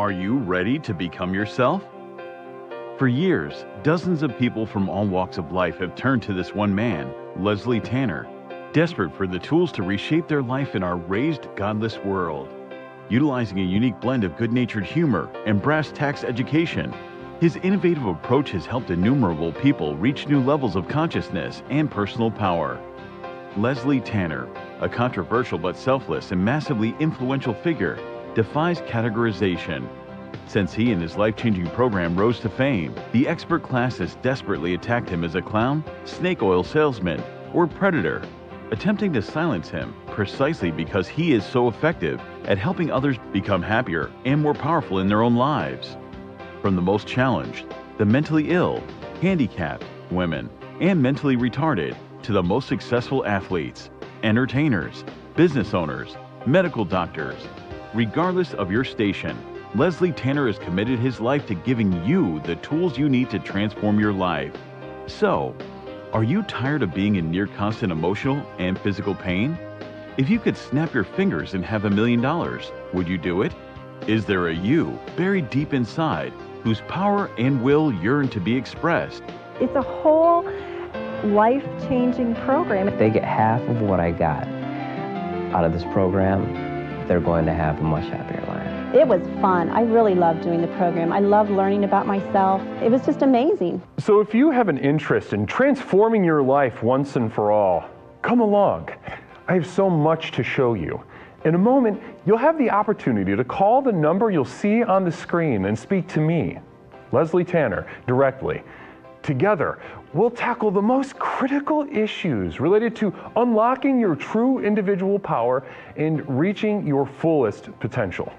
Are you ready to become yourself? For years, dozens of people from all walks of life have turned to this one man, Leslie Tanner, desperate for the tools to reshape their life in our raised, godless world. Utilizing a unique blend of good-natured humor and brass tacks education, his innovative approach has helped innumerable people reach new levels of consciousness and personal power. Leslie Tanner, a controversial but selfless and massively influential figure, defies categorization. Since he and his life-changing program rose to fame, the expert class has desperately attacked him as a clown, snake oil salesman, or predator, attempting to silence him precisely because he is so effective at helping others become happier and more powerful in their own lives. From the most challenged, the mentally ill, handicapped, women, and mentally retarded, to the most successful athletes, entertainers, business owners, medical doctors. Regardless of your station, Leslie Tanner has committed his life to giving you the tools you need to transform your life. So, are you tired of being in near constant emotional and physical pain? If you could snap your fingers and have $1 million, would you do it? Is there a you buried deep inside whose power and will yearn to be expressed? It's a whole life-changing program. If they get half of what I got out of this program, they're going to have a much happier life. It was fun. I really loved doing the program. I loved learning about myself. It was just amazing. So if you have an interest in transforming your life once and for all, come along. I have so much to show you. In a moment, you'll have the opportunity to call the number you'll see on the screen and speak to me, Leslie Tanner, directly. Together, we'll tackle the most critical issues related to unlocking your true individual power and reaching your fullest potential.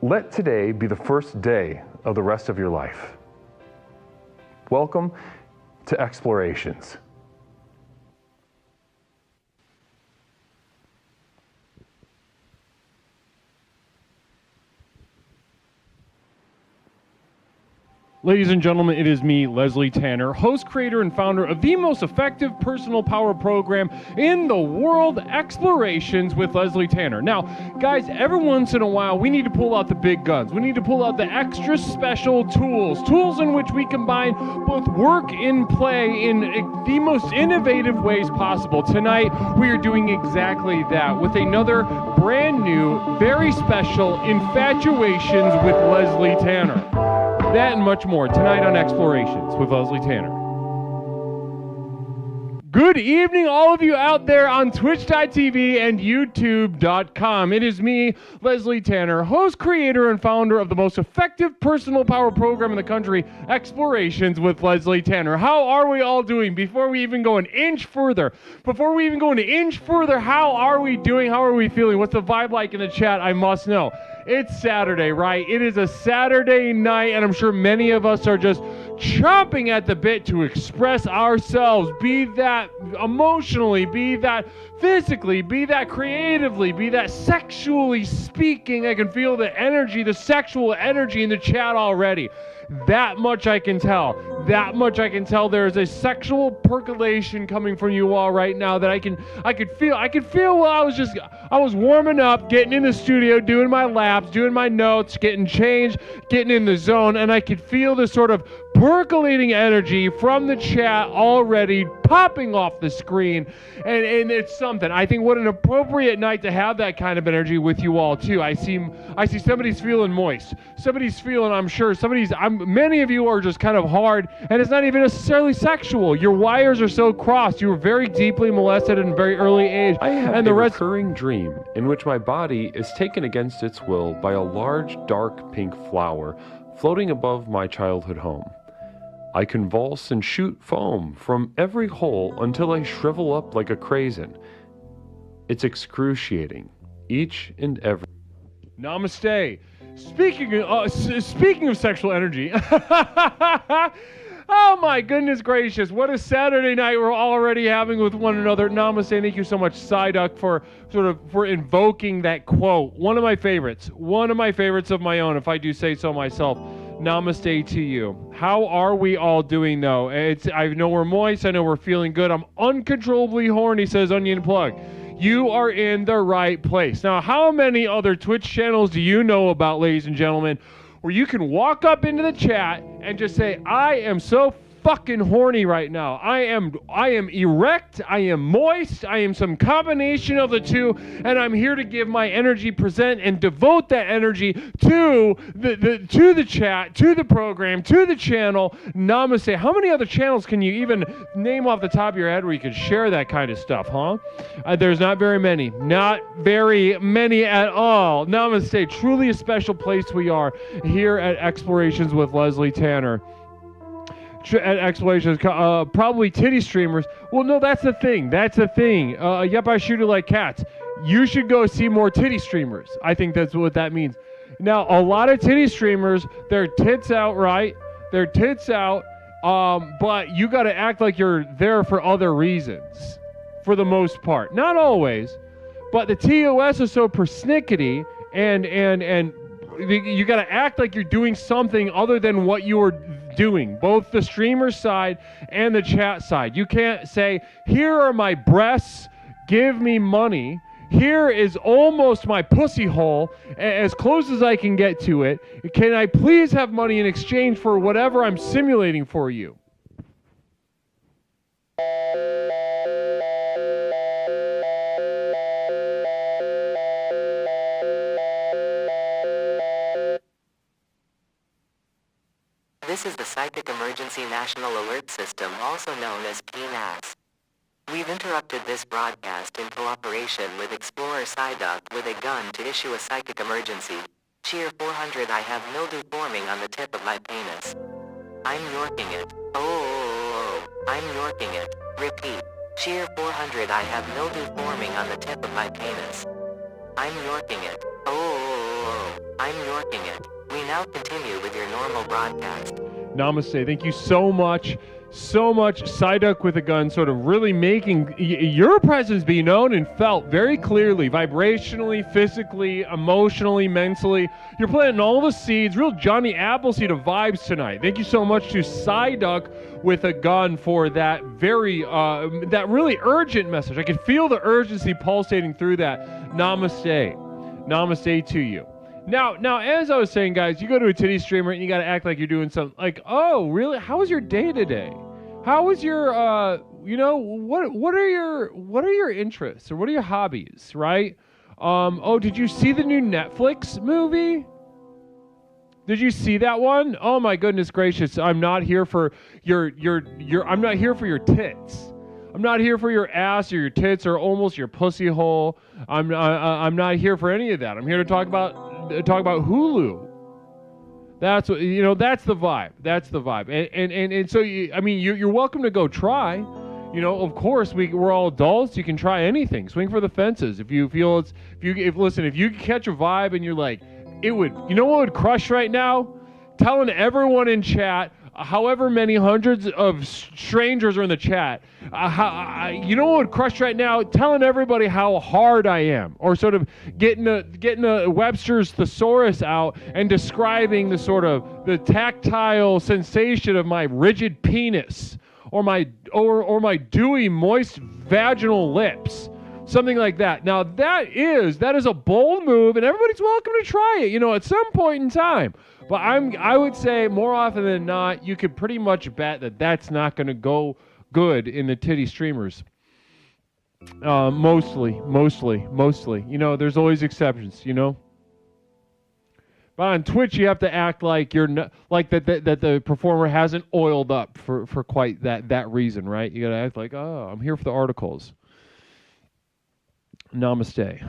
Let today be the first day of the rest of your life. Welcome to Explorations. Ladies and gentlemen, it is me, Leslie Tanner, host, creator, and founder of the most effective personal power program in the world, Explorations with Leslie Tanner. Now, guys, every once in a while, we need to pull out the big guns. We need to pull out the extra special tools in which we combine both work and play in the most innovative ways possible. Tonight, we are doing exactly that with another brand new, very special Infatuations with Leslie Tanner. That and much more tonight on Explorations with Leslie Tanner. Good evening, all of you out there on Twitch.tv and YouTube.com. It is me, Leslie Tanner, host, creator, and founder of the most effective personal power program in the country, Explorations with Leslie Tanner. How are we all doing? Before we even go an inch further, how are we doing? How are we feeling? What's the vibe like in the chat? I must know. It's Saturday, right? It is a Saturday night, and I'm sure many of us are just chomping at the bit to express ourselves, be that emotionally, be that physically, be that creatively, be that sexually speaking. I can feel the energy, the sexual energy in the chat already. That much I can tell. There is a sexual percolation coming from you all right now that I could feel while I was warming up, getting in the studio, doing my laps, doing my notes, getting changed, getting in the zone, and I could feel this sort of percolating energy from the chat already popping off the screen, and it's something. I think what an appropriate night to have that kind of energy with you all too. I see somebody's feeling moist. Somebody's feeling, many of you are just kind of hard, and it's not even necessarily sexual. Your wires are so crossed. You were very deeply molested at a very early age. I have a recurring dream in which my body is taken against its will by a large, dark pink flower floating above my childhood home. I convulse and shoot foam from every hole until I shrivel up like a craisin. It's excruciating, each and every. Namaste. Speaking of sexual energy, oh my goodness gracious, what a Saturday night we're already having with one another. Namaste. Thank you so much, Psyduck, for invoking that quote. One of my favorites of my own, if I do say so myself. Namaste to you. How are we all doing though? I know we're moist. I know we're feeling good. I'm uncontrollably horny, says Onion Plug. you are in the right place. Now, how many other Twitch channels do you know about, ladies and gentlemen, where you can walk up into the chat and just say, I am so fucking horny right now. I am erect, I am moist, I am some combination of the two, and I'm here to give my energy, present and devote that energy to the chat, to the program, to the channel. Namaste. How many other channels can you even name off the top of your head where you could share that kind of stuff, huh? There's not very many. Not very many at all. Namaste. Truly a special place we are here at Explorations with Leslie Tanner. At Explorations, probably titty streamers. Well, no, that's the thing. Yep, I shoot it like cats. You should go see more titty streamers. I think that's what that means. Now, a lot of titty streamers, their tits out, right? Their tits out, but you got to act like you're there for other reasons, for the most part. Not always, but the TOS is so persnickety, and you got to act like you're doing something other than what you are doing, both the streamer side and the chat side. You can't say, here are my breasts, give me money. Here is almost my pussy hole, as close as I can get to it. Can I please have money in exchange for whatever I'm simulating for you? This is the Psychic Emergency National Alert System, also known as PNAS. We've interrupted this broadcast in cooperation with Explorer Psyduck with a gun to issue a psychic emergency. Cheer 400. I have mildew forming on the tip of my penis. I'm yorking it. Oh, I'm yorking it. Repeat. Cheer 400. I have mildew forming on the tip of my penis. I'm yorking it. Oh, I'm yorking it. We now continue with your normal broadcast. Namaste. Thank you so much. So much. Psyduck with a gun, sort of really making your presence be known and felt very clearly, vibrationally, physically, emotionally, mentally. You're planting all the seeds, real Johnny Appleseed of vibes tonight. Thank you so much to Psyduck with a gun for that very, that really urgent message. I can feel the urgency pulsating through that. Namaste. Namaste to you. Now, as I was saying, guys, you go to a titty streamer and you got to act like you're doing something like, oh, really? How was your day today? How was your, what are your interests or what are your hobbies, right? Oh, did you see the new Netflix movie? Did you see that one? Oh my goodness gracious! I'm not here for your. I'm not here for your tits. I'm not here for your ass or your tits or almost your pussy hole. I'm not here for any of that. I'm here to talk about Hulu. That's what, that's the vibe. That's the vibe. And so you're welcome to go try. Of course we're all adults. You can try anything. Swing for the fences. If you feel if you catch a vibe and you're like, what would crush right now? Telling everyone in chat, however many hundreds of strangers are in the chat, what would crush right now? Telling everybody how hard I am, or sort of getting a Webster's thesaurus out and describing the tactile sensation of my rigid penis, or my dewy, moist vaginal lips. Something like that. Now that is a bold move, and everybody's welcome to try it, at some point in time. But I would say more often than not, you could pretty much bet that that's not going to go good in the titty streamers. Mostly. There's always exceptions, But on Twitch, you have to act like you're not, like that the performer hasn't oiled up for quite that reason, right? You got to act like, oh, I'm here for the articles. Namaste.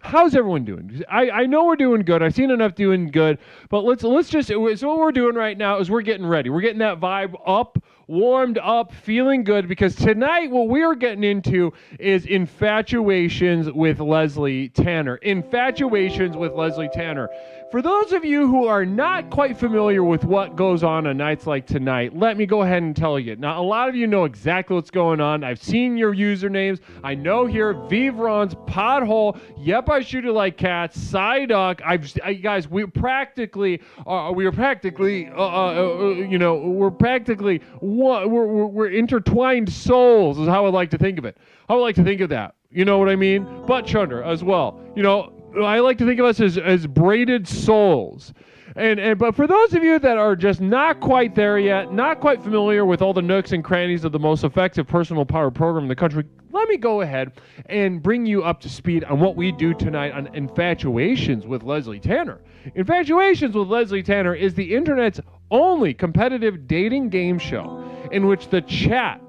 How's everyone doing? I know we're doing good. I've seen enough doing good, but let's just, so what we're doing right now is we're getting ready. We're getting that vibe up, warmed up, feeling good, because tonight what we are getting into is Infatuations with Leslie Tanner. Infatuations with Leslie Tanner. For those of you who are not quite familiar with what goes on nights like tonight, let me go ahead and tell you. Now, a lot of you know exactly what's going on. I've seen your usernames. I know here, Vivron's, Pothole, Yep, I Shoot It Like Cats, Psyduck. Guys, we're practically we're intertwined souls is how I like to think of it. How I like to think of that. You know what I mean? Butt chunder as well. You know, I like to think of us as braided souls. But for those of you that are just not quite there yet, not quite familiar with all the nooks and crannies of the most effective personal power program in the country, let me go ahead and bring you up to speed on what we do tonight on Infatuations with Leslie Tanner. Infatuations with Leslie Tanner is the internet's only competitive dating game show in which the chat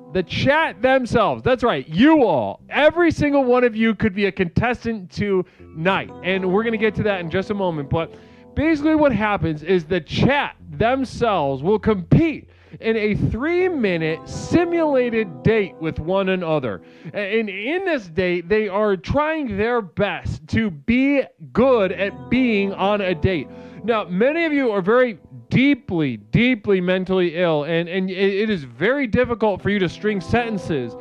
themselves, that's right, you all, every single one of you could be a contestant tonight. And we're going to get to that in just a moment. But basically what happens is the chat themselves will compete in a 3-minute simulated date with one another. And in this date, they are trying their best to be good at being on a date. Now, many of you are very deeply mentally ill, and it is very difficult for you to string sentences,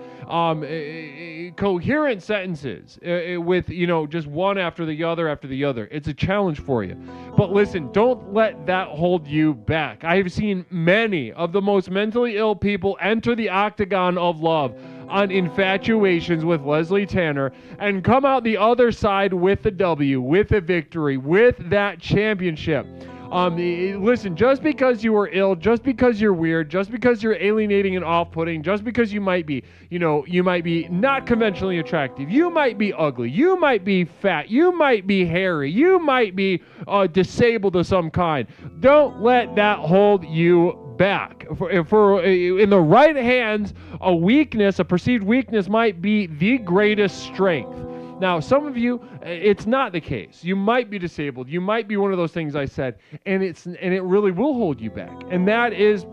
coherent sentences, with, just one after the other. It's a challenge for you. But listen, don't let that hold you back. I have seen many of the most mentally ill people enter the octagon of love on Infatuations with Leslie Tanner and come out the other side with the W, with a victory, with that championship. Listen, just because you are ill, just because you're weird, just because you're alienating and off-putting, just because you might be not conventionally attractive, you might be ugly, you might be fat, you might be hairy, you might be disabled of some kind. Don't let that hold you back. For in the right hands, a perceived weakness might be the greatest strength. Now, some of you, it's not the case. You might be disabled. You might be one of those things I said, and it really will hold you back. And that is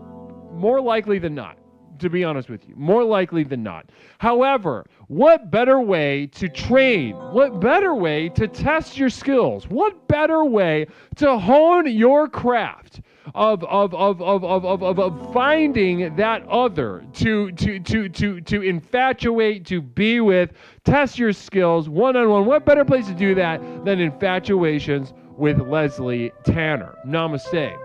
more likely than not, to be honest with you. More likely than not. However, what better way to train? What better way to test your skills? What better way to hone your craft of finding that other to infatuate, to be with, test your skills one-on-one? What better place to do that than Infatuations with Leslie Tanner? Namaste.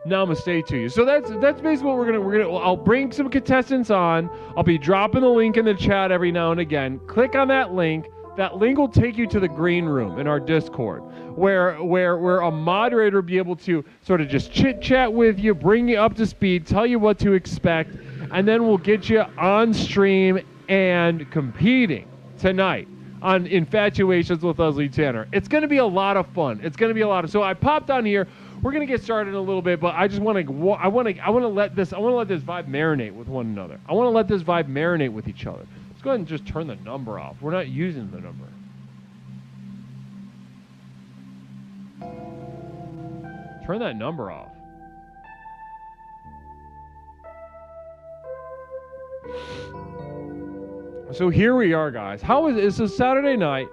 Namaste to you. So that's basically what we're gonna. I'll bring some contestants on. I'll be dropping the link in the chat every now and again. Click on that link. That link will take you to the green room in our Discord, where a moderator will be able to sort of just chit chat with you, bring you up to speed, tell you what to expect, and then we'll get you on stream and competing tonight on Infatuations with Leslie Tanner. It's going to be a lot of fun. So I popped on here. We're going to get started in a little bit, but I just want to let this vibe marinate with one another. I want to let this vibe marinate with each other. Let's go ahead and just turn the number off. We're not using the number. Turn that number off. So here we are, guys. It's a Saturday night.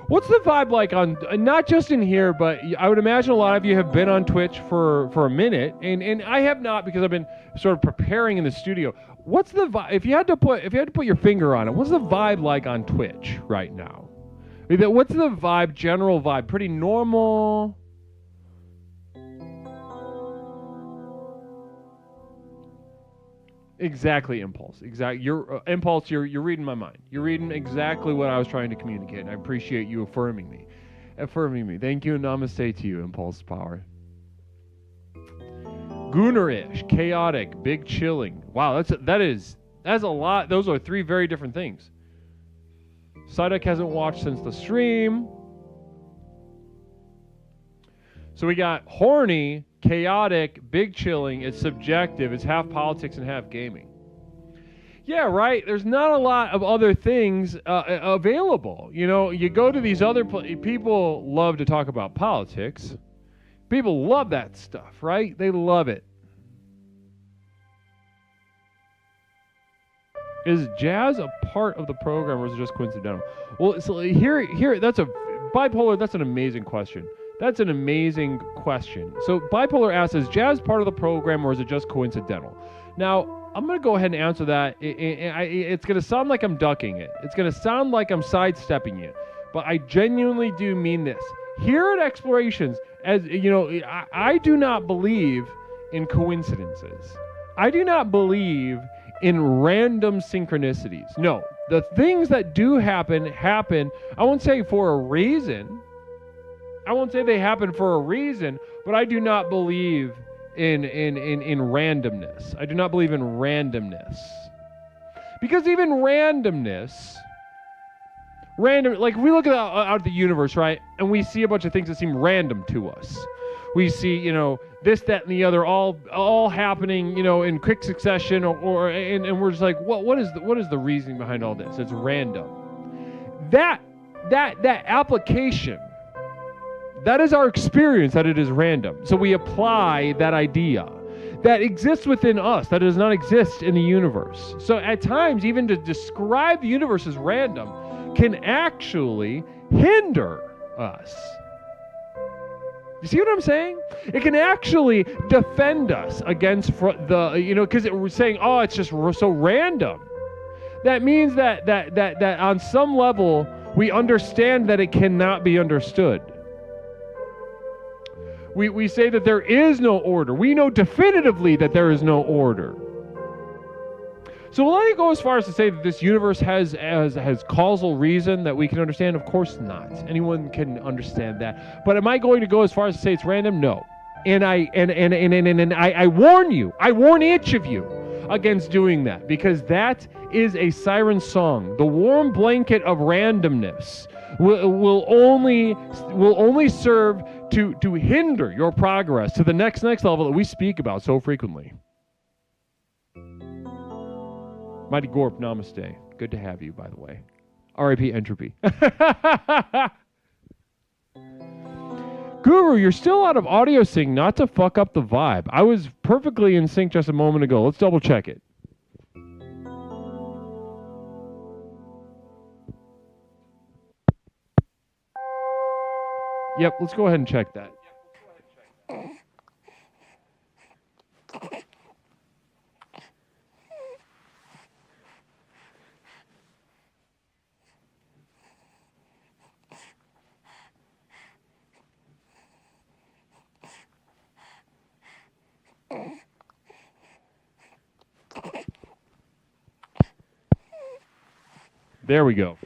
What's the vibe like on, not just in here, but I would imagine a lot of you have been on Twitch for a minute, and I have not, because I've been sort of preparing in the studio. What's the vibe, if you had to put your finger on it, what's the vibe like on Twitch right now? What's the vibe, general vibe? Pretty normal? Exactly, Impulse. Your Impulse. You're reading my mind. You're reading exactly what I was trying to communicate. And I appreciate you affirming me. Thank you, and namaste to you, Impulse Power. Goonerish, chaotic, big chilling. Wow, that's a lot. Those are 3 very different things. Psyduck hasn't watched since the stream. So we got horny, chaotic, big chilling. It's subjective. It's half politics and half gaming. Yeah, right. There's not a lot of other things available. You go to these other people love to talk about politics. People love that stuff, right? They love it. Is jazz a part of the program, or is it just coincidental? Well, so here, that's a bipolar. That's an amazing question. That's an amazing question. So Bipolar asks, is jazz part of the program, or is it just coincidental? Now, I'm going to go ahead and answer that. It's going to sound like I'm ducking it. It's going to sound like I'm sidestepping it. But I genuinely do mean this. Here at Explorations, as you know, I do not believe in coincidences. I do not believe in random synchronicities. No, the things that do happen, I won't say for a reason. I won't say they happen for a reason, but I do not believe in randomness. I do not believe in randomness. Because even randomness, like we look out at the universe, right? And we see a bunch of things that seem random to us. We see, this, that, and the other all happening, in quick succession, and we're just like, what is the reasoning behind all this? It's random. That application, that is our experience that it is random. So we apply that idea that exists within us, that does not exist in the universe. So at times, even to describe the universe as random can actually hinder us. You see what I'm saying? It can actually defend us against because we're saying, oh, it's just so random. That means that on some level, we understand that it cannot be understood. We say that there is no order. We know definitively that there is no order. So will I go as far as to say that this universe has causal reason that we can understand? Of course not. Anyone can understand that. But am I going to go as far as to say it's random? No. And I warn you, I warn each of you against doing that, because that is a siren song. The warm blanket of randomness will only serve to hinder your progress to the next level that we speak about so frequently. Mighty Gorp, namaste. Good to have you, by the way. R.I.P. Entropy. Guru, you're still out of audio sync, not to fuck up the vibe. I was perfectly in sync just a moment ago. Let's double check it. Yep, let's go ahead and check that. There we go.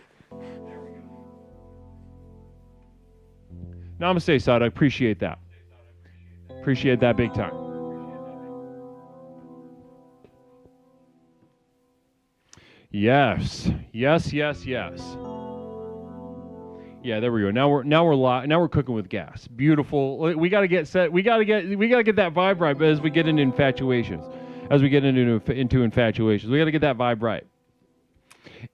Namaste, Sada. I appreciate that. Appreciate that big time. Yes. Yes. Yeah, there we go. Now we're cooking with gas. Beautiful. We got to get set. We got to get that vibe right as we get into infatuations. As we get into infatuations, we got to get that vibe right.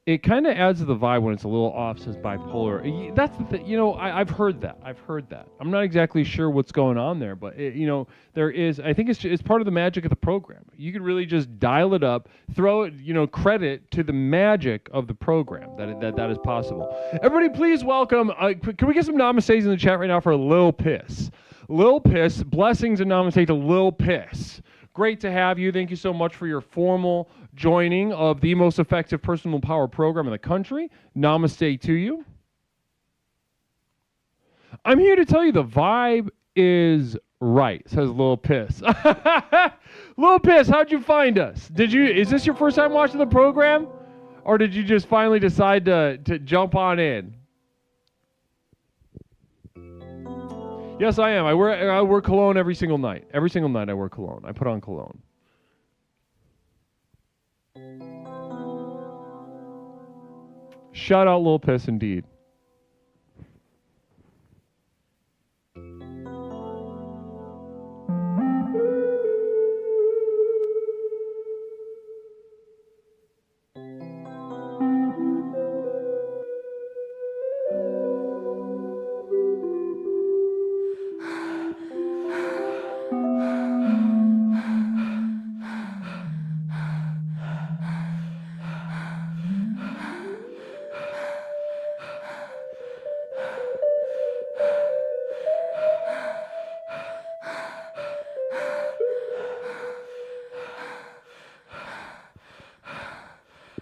It kind of adds to the vibe when it's a little off, says bipolar. That's the thing. I've heard that. I'm not exactly sure what's going on there, but there is. I think it's part of the magic of the program. You can really just dial it up, throw it, credit to the magic of the program that is possible. Everybody, please welcome. Can we get some namaste in the chat right now for Lil Piss? Lil Piss, blessings and namaste to Lil Piss. Great to have you. Thank you so much for your formal joining of the most effective personal power program in the country. Namaste to you. I'm here to tell you the vibe is right, says Lil Piss. Lil Piss, how'd you find us? Is this your first time watching the program? Or did you just finally decide to jump on in? Yes, I am. I wear cologne every single night. Every single night I wear cologne. I put on cologne. Shout out Lil Piss indeed.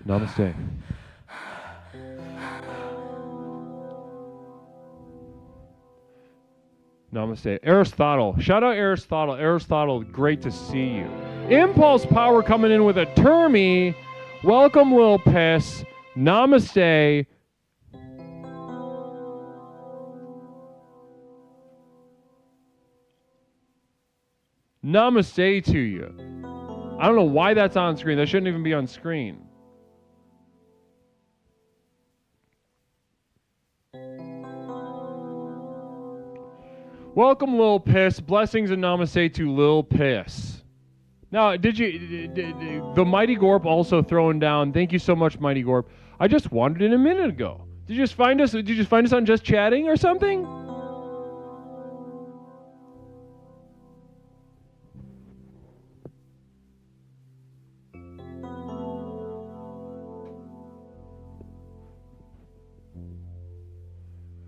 Namaste. Namaste. Aristotle. Shout out Aristotle. Aristotle, great to see you. Impulse Power coming in with a termie. Welcome, Lil Piss. Namaste. Namaste to you. I don't know why that's on screen. That shouldn't even be on screen. Welcome, Lil Piss. Blessings and namaste to Lil Piss. Now, the Mighty Gorp also throwing down. Thank you so much, Mighty Gorp. I just wandered in a minute ago. Did you just find us? Did you just find us on Just Chatting or something?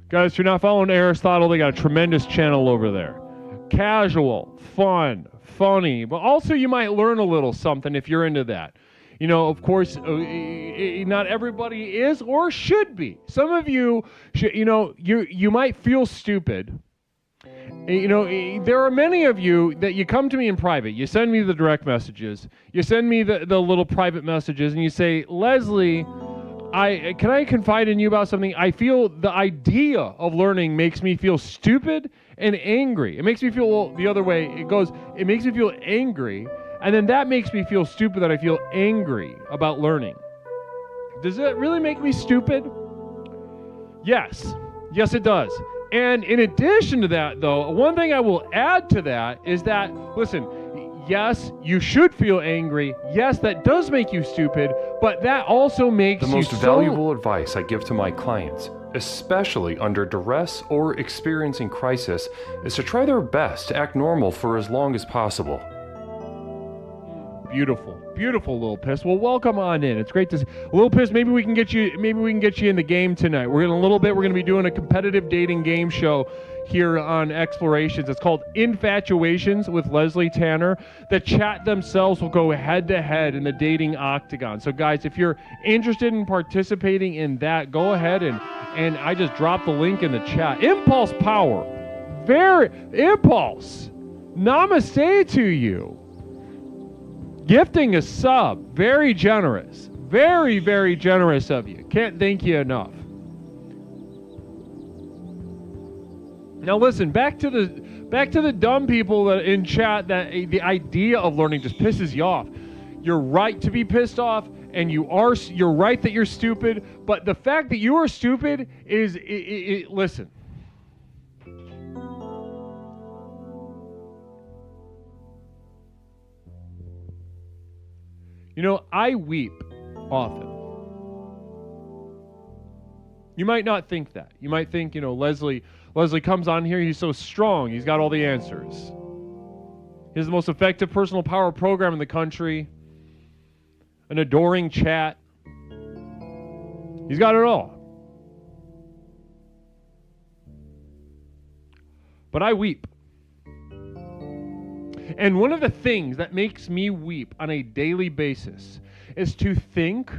Guys, if you're not following Aristotle, they got a tremendous channel over there. Casual, fun, funny, but also you might learn a little something if you're into that. You know, of course, not everybody is or should be. Some of you, you might feel stupid. You know, there are many of you that you come to me in private. You send me the direct messages. You send me the little private messages, and you say, Leslie, can I confide in you about something? I feel the idea of learning makes me feel stupid and angry. It makes me feel the other way. It makes me feel angry, and then that makes me feel stupid that I feel angry about learning. Does it really make me stupid? Yes. Yes, it does. And in addition to that, though, one thing I will add to that is that, listen, yes, you should feel angry. Yes, that does make you stupid, but that also makes you The most valuable advice I give to my clients, especially under duress or experiencing crisis, is to try their best to act normal for as long as possible. Beautiful, beautiful, Lil Piss. Well, welcome on in. It's great to see. Lil Piss, maybe we can get you in the game tonight. We're going to be doing a competitive dating game show here on Explorations. It's called Infatuations with Leslie Tanner. The chat themselves will go head to head in the dating octagon. So guys, if you're interested in participating in that, go ahead and I just dropped the link in the chat. Impulse Power. Impulse. Namaste to you. Gifting a sub. Very generous. Very, very generous of you. Can't thank you enough. Now listen, back to the dumb people that in chat that the idea of learning just pisses you off. You're right to be pissed off, and you're right that you're stupid, but the fact that you are stupid is listen. You know, I weep often. You might not think that. You might think, Leslie comes on here, he's so strong, he's got all the answers. He has the most effective personal power program in the country, an adoring chat. He's got it all. But I weep. And one of the things that makes me weep on a daily basis is to think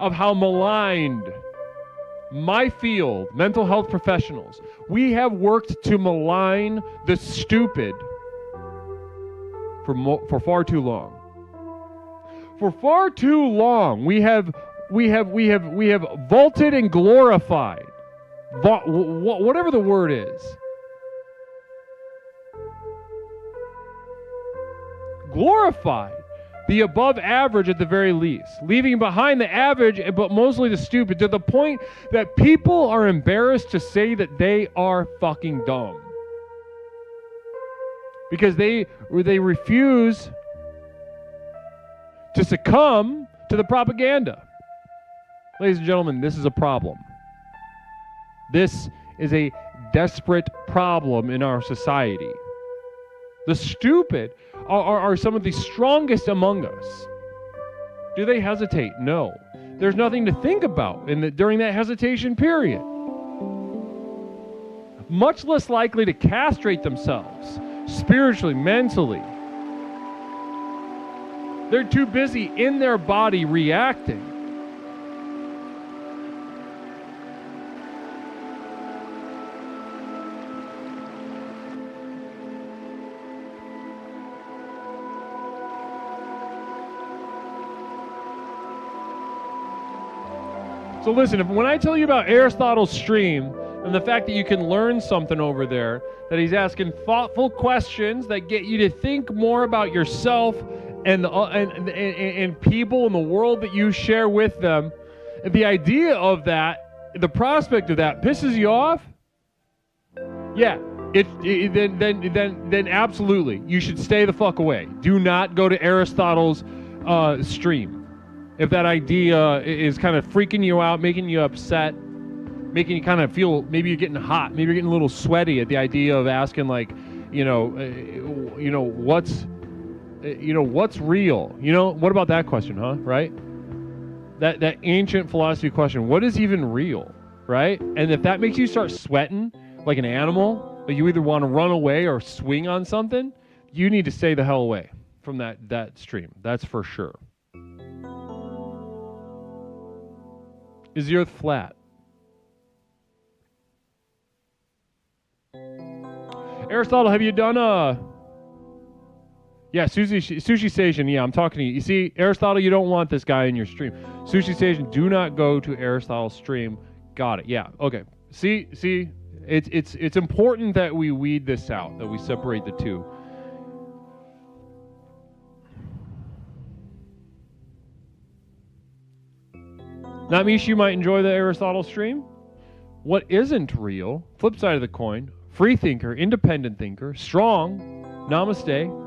of how maligned my field, mental health professionals, we have worked to malign the stupid for far too long. For far too long, we have vaulted and glorified, whatever the word is. Glorified the above average at the very least, leaving behind the average, but mostly the stupid, to the point that people are embarrassed to say that they are fucking dumb. Because they refuse to succumb to the propaganda. Ladies and gentlemen, this is a problem. This is a desperate problem in our society. The stupid are some of the strongest among us. Do they hesitate? No. There's nothing to think about during that hesitation period. Much less likely to castrate themselves spiritually, mentally. They're too busy in their body reacting. So listen, when I tell you about Aristotle's stream and the fact that you can learn something over there, that he's asking thoughtful questions that get you to think more about yourself and people in the world that you share with them, and the idea of that, the prospect of that pisses you off, yeah, then absolutely, you should stay the fuck away. Do not go to Aristotle's stream. If that idea is kind of freaking you out, making you upset, making you kind of feel, maybe you're getting hot, maybe you're getting a little sweaty at the idea of asking, like, what's real? What about that question, huh? Right? That ancient philosophy question, what is even real, right? And if that makes you start sweating like an animal, but you either want to run away or swing on something, you need to stay the hell away from that stream. That's for sure. Is the earth flat? Aristotle, have you done Yeah, Sushi Station, yeah, I'm talking to you. You see, Aristotle, you don't want this guy in your stream. Sushi Station, do not go to Aristotle's stream. Got it, yeah, okay. See, it's important that we weed this out, that we separate the two. Namish, you might enjoy the Aristotle stream. What isn't real, flip side of the coin, free thinker, independent thinker, strong, namaste.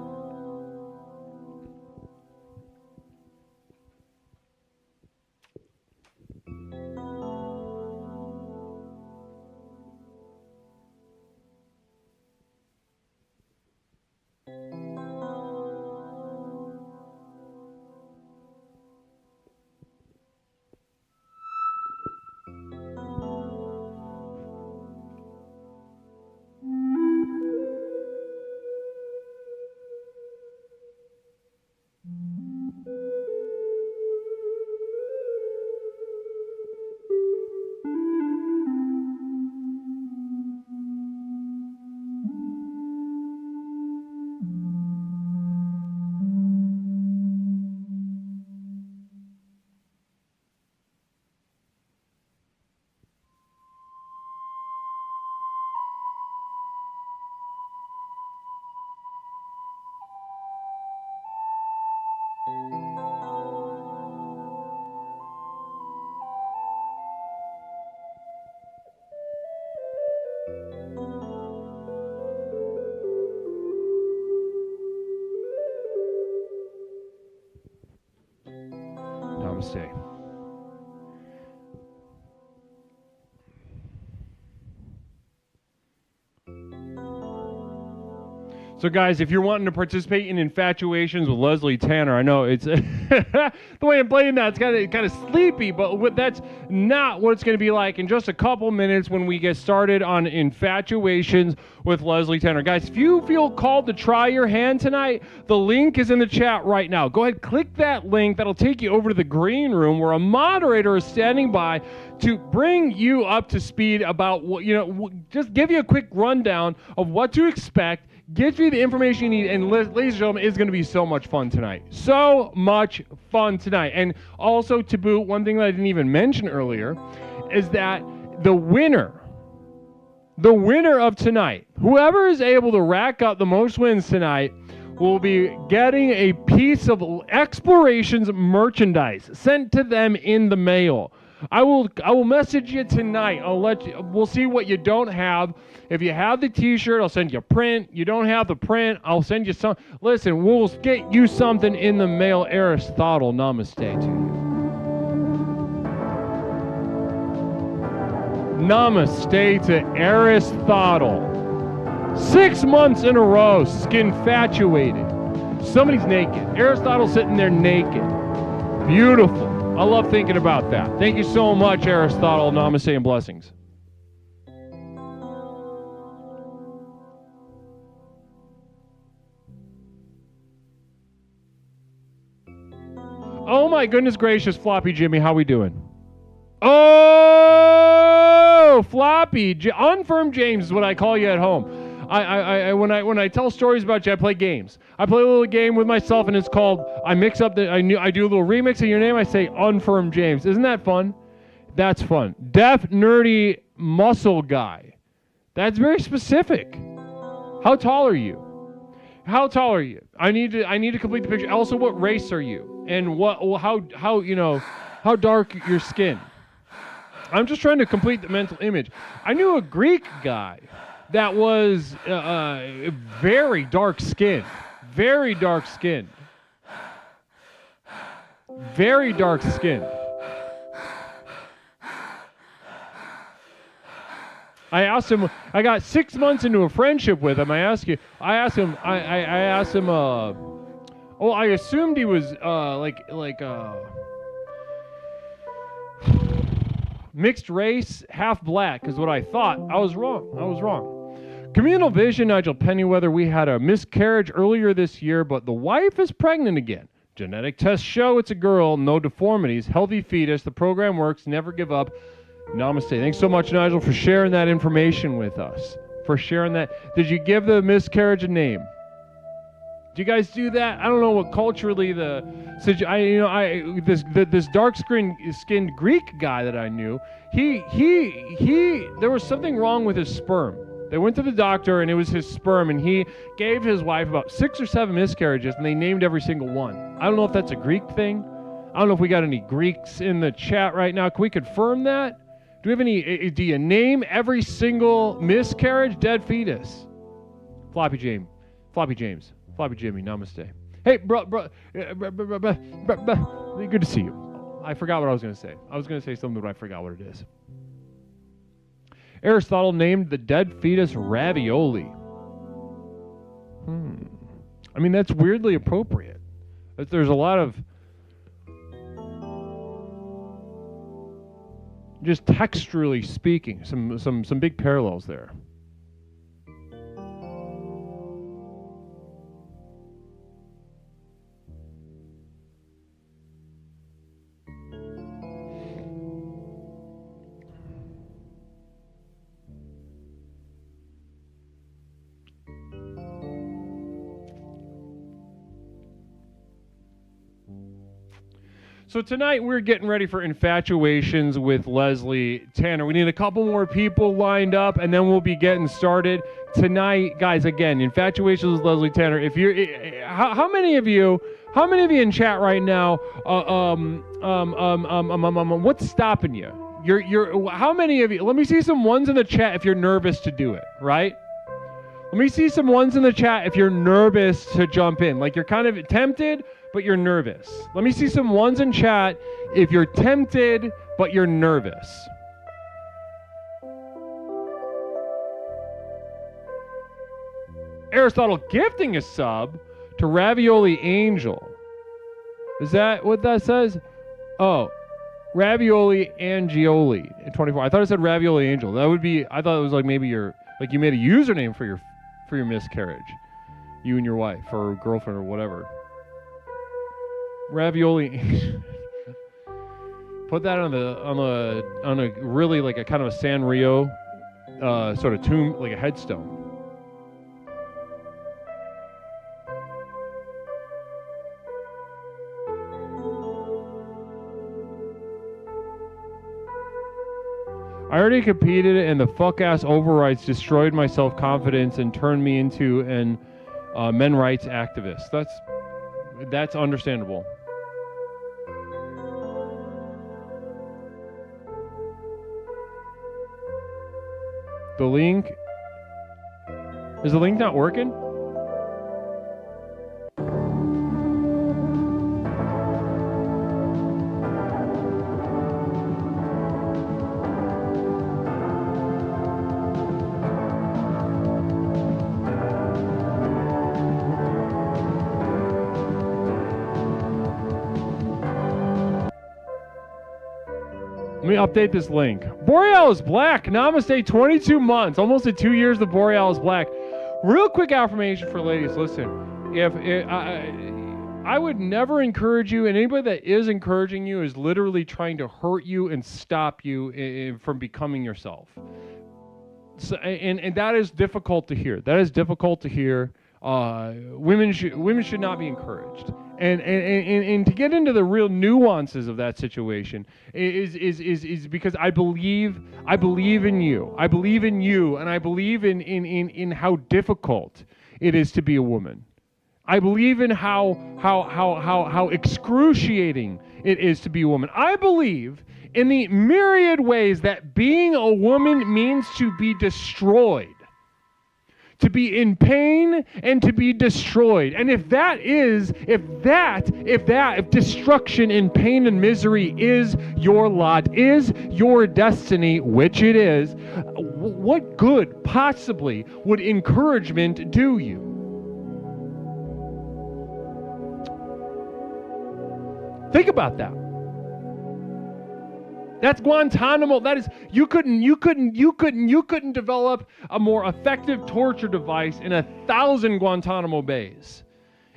Namaste. So guys, if you're wanting to participate in Infatuations with Leslie Tanner, I know it's the way I'm playing that, it's kind of sleepy, but that's not what it's going to be like in just a couple minutes when we get started on Infatuations with Leslie Tanner. Guys, if you feel called to try your hand tonight, the link is in the chat right now. Go ahead, click that link. That'll take you over to the green room where a moderator is standing by to bring you up to speed about what, just give you a quick rundown of what to expect, get you the information you need, and ladies and gentlemen, it's going to be so much fun tonight. So much fun tonight. And also, to boot, one thing that I didn't even mention earlier is that the winner of tonight, whoever is able to rack up the most wins tonight, will be getting a piece of Explorations merchandise sent to them in the mail. I will message you tonight. We'll see what you don't have. If you have the t-shirt, I'll send you a print. You don't have the print, I'll send you some. Listen, we'll get you something in the mail. Aristotle, namaste to you. Namaste to Aristotle. 6 months in a row, skinfatuated. Somebody's naked. Aristotle's sitting there naked. Beautiful. I love thinking about that. Thank you so much, Aristotle. Namaste and blessings. Oh my goodness gracious, Floppy Jimmy, how we doing? Oh, Floppy, Unfirm James is what I call you at home. When I tell stories about you, I play games. I play a little game with myself, and it's called, I do a little remix of your name. I say Unfirm James. Isn't that fun? That's fun. Deaf, nerdy, muscle guy. That's very specific. How tall are you? How tall are you? I need to complete the picture. Also, what race are you? And how dark your skin? I'm just trying to complete the mental image. I knew a Greek guy that was very dark skinned. Very dark skinned. Very dark skinned. I asked him, I got 6 months into a friendship with him. I asked him, I assumed he was mixed race, half black is what I thought. I was wrong. Communal vision, Nigel Pennyweather. We had a miscarriage earlier this year, but the wife is pregnant again. Genetic tests show it's a girl, no deformities, healthy fetus. The program works, never give up. Namaste. Thanks so much, Nigel, for sharing that information with us. For sharing that. Did you give the miscarriage a name? Do you guys do that? I don't know what culturally this dark-skinned Greek guy that I knew, there was something wrong with his sperm. They went to the doctor and it was his sperm, and he gave his wife about 6 or 7 miscarriages, and they named every single one. I don't know if that's a Greek thing. I don't know if we got any Greeks in the chat right now. Can we confirm that? Do we have any? Do you name every single miscarriage dead fetus? Floppy Jimmy, namaste. Hey, bro, good to see you. I forgot what I was going to say. I was going to say something, but I forgot what it is. Aristotle named the dead fetus ravioli. I mean, that's weirdly appropriate. There's a lot of just texturally speaking, some big parallels there. So tonight we're getting ready for Infatuations with Leslie Tanner. We need a couple more people lined up, and then we'll be getting started tonight, guys. Again, Infatuations with Leslie Tanner. If you're, how many of you in chat right now? What's stopping you? How many of you? Let me see some ones in the chat if you're nervous to do it. Right? Let me see some ones in the chat if you're nervous to jump in. Like you're kind of tempted, but you're nervous. Let me see some ones in chat if you're tempted, but you're nervous. Aristotle gifting a sub to Ravioli Angel. Is that what that says? Oh, Ravioli Angioli at 24. I thought it said Ravioli Angel. That would be, I thought it was like maybe you made a username for your miscarriage. You and your wife or girlfriend or whatever. Ravioli. Put that on a really like a kind of a Sanrio sort of tomb, like a headstone. I already competed and the fuck-ass overrides destroyed my self-confidence and turned me into an men rights activist. That's understandable. The link... Is the link not working? Let me update this link. Boreal is black. Namaste. 22 months. Almost at 2 years, the Boreal is black. Real quick affirmation for ladies. Listen, I would never encourage you, and anybody that is encouraging you is literally trying to hurt you and stop you from becoming yourself. So, and that is difficult to hear. That is difficult to hear. Women should not be encouraged. And to get into the real nuances of that situation is because I believe in you. I believe in you, and I believe in how difficult it is to be a woman. I believe in how excruciating it is to be a woman. I believe in the myriad ways that being a woman means to be destroyed, to be in pain and to be destroyed. And if destruction and pain and misery is your lot, is your destiny, which it is, what good possibly would encouragement do you? Think about that. That's Guantanamo. That is, you couldn't develop a more effective torture device in 1,000 Guantanamo bays.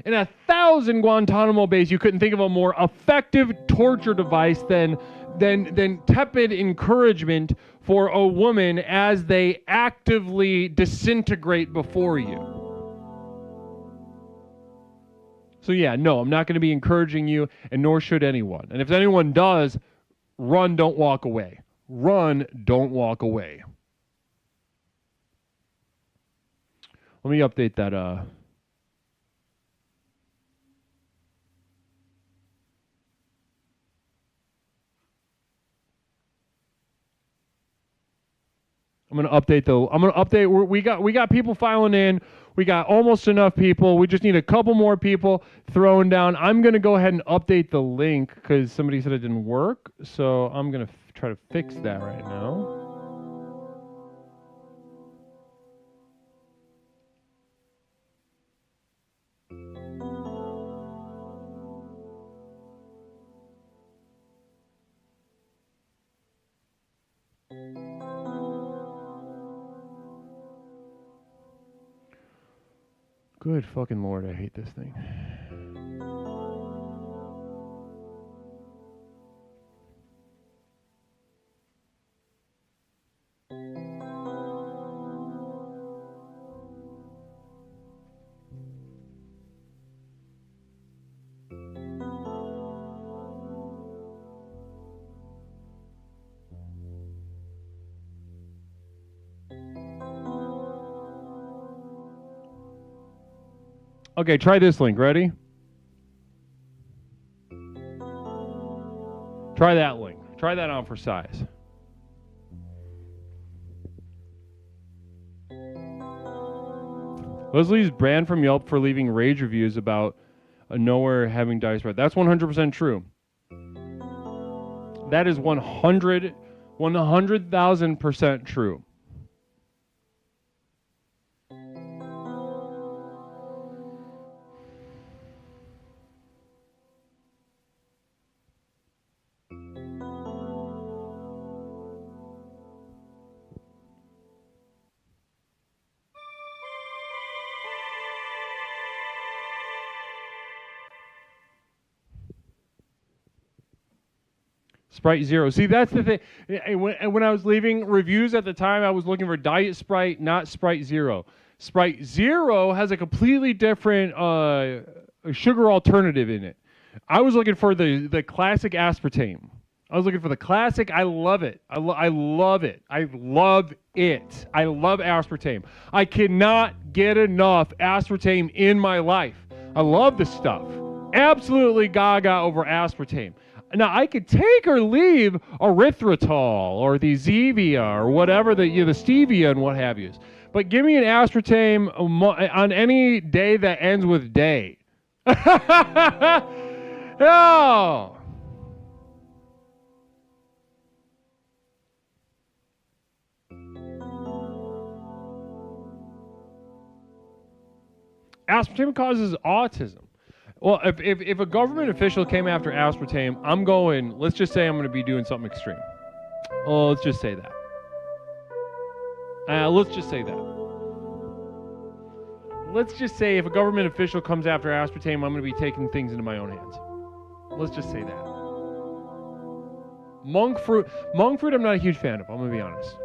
In 1,000 Guantanamo bays, you couldn't think of a more effective torture device than tepid encouragement for a woman as they actively disintegrate before you. So yeah, no, I'm not going to be encouraging you, and nor should anyone. And if anyone does, run, don't walk away. Run, don't walk away. Let me update that. I'm gonna update. We got people filing in. We got almost enough people. We just need a couple more people throwing down. I'm gonna go ahead and update the link because somebody said it didn't work. So I'm gonna try to fix that right now. Good fucking Lord, I hate this thing. Okay, try this link. Ready? Try that link. Try that on for size. Leslie's banned from Yelp for leaving rage reviews about a nowhere having dice spread. That's 100% true. That is 100,000% true. Sprite Zero. See, that's the thing. When I was leaving reviews at the time, I was looking for Diet Sprite, not Sprite Zero. Sprite Zero has a completely different sugar alternative in it. I was looking for the classic aspartame. I was looking for the classic. I love it. I love it. I love it. I love aspartame. I cannot get enough aspartame in my life. I love this stuff. Absolutely gaga over aspartame. Now, I could take or leave erythritol or the Zevia or whatever, the stevia and what have you. But give me an aspartame on any day that ends with day. Oh. Aspartame causes autism. Well, if a government official came after aspartame, I'm going, let's just say I'm going to be doing something extreme. Oh, let's just say that. Let's just say that. Let's just say if a government official comes after aspartame, I'm going to be taking things into my own hands. Let's just say that. Monk fruit, I'm not a huge fan of, I'm going to be honest.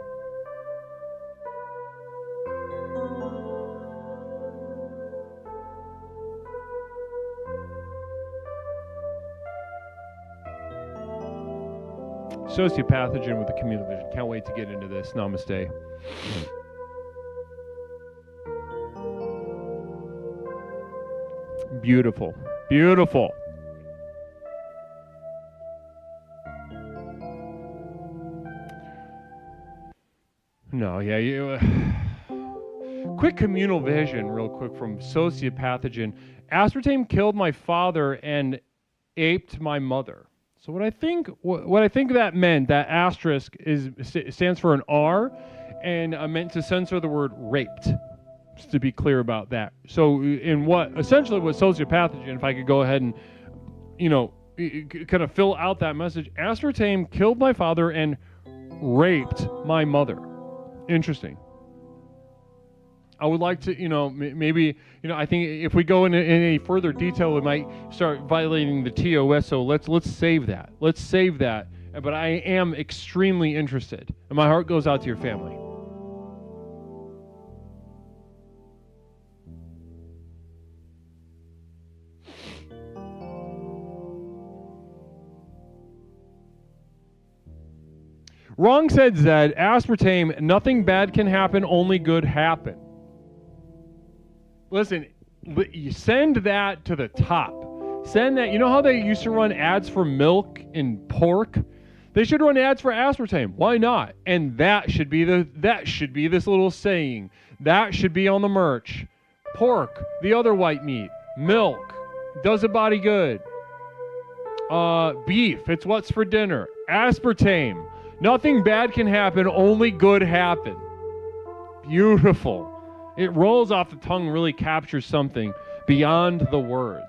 Sociopathogen with the communal vision. Can't wait to get into this. Namaste. Beautiful. Beautiful. No, yeah, you... quick communal vision, real quick, from Sociopathogen. Aspartame killed my father and aped my mother. So what I think that meant, that asterisk stands for an R, and meant to censor the word raped. Just to be clear about that. So in essentially what Sociopathogen, if I could go ahead and, kind of fill out that message, aspartame killed my father and raped my mother. Interesting. I would like to, maybe, I think if we go into any further detail, we might start violating the TOS. So let's save that. Let's save that. But I am extremely interested, and my heart goes out to your family. Wrong said Zed, aspartame, nothing bad can happen, only good happen. Listen, you send that to the top. Send that. You know how they used to run ads for milk and pork? They should run ads for aspartame. Why not? And that should be this little saying. That should be on the merch. Pork, the other white meat. Milk, does a body good. Beef, it's what's for dinner. Aspartame, nothing bad can happen, only good happen. Beautiful. It rolls off the tongue, really captures something beyond the words.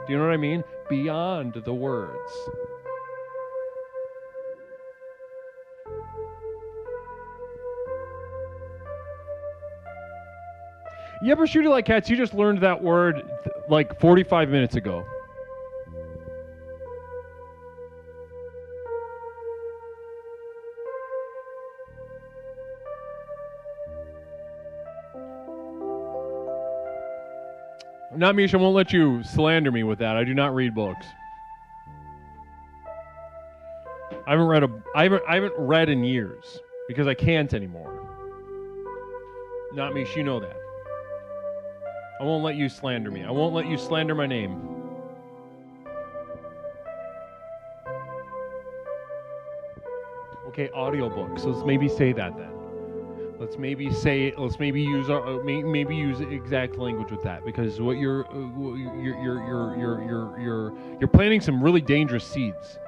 Do you know what I mean? Beyond the words. You ever shoot it like cats? You just learned that word like 45 minutes ago. Not Misha, I won't let you slander me with that. I do not read books. I haven't read in years because I can't anymore. Not Misha, you know that. I won't let you slander me. I won't let you slander my name. Okay, audiobooks. So let's maybe say that then. Let's maybe use exact language with that, because what you're planting some really dangerous seeds.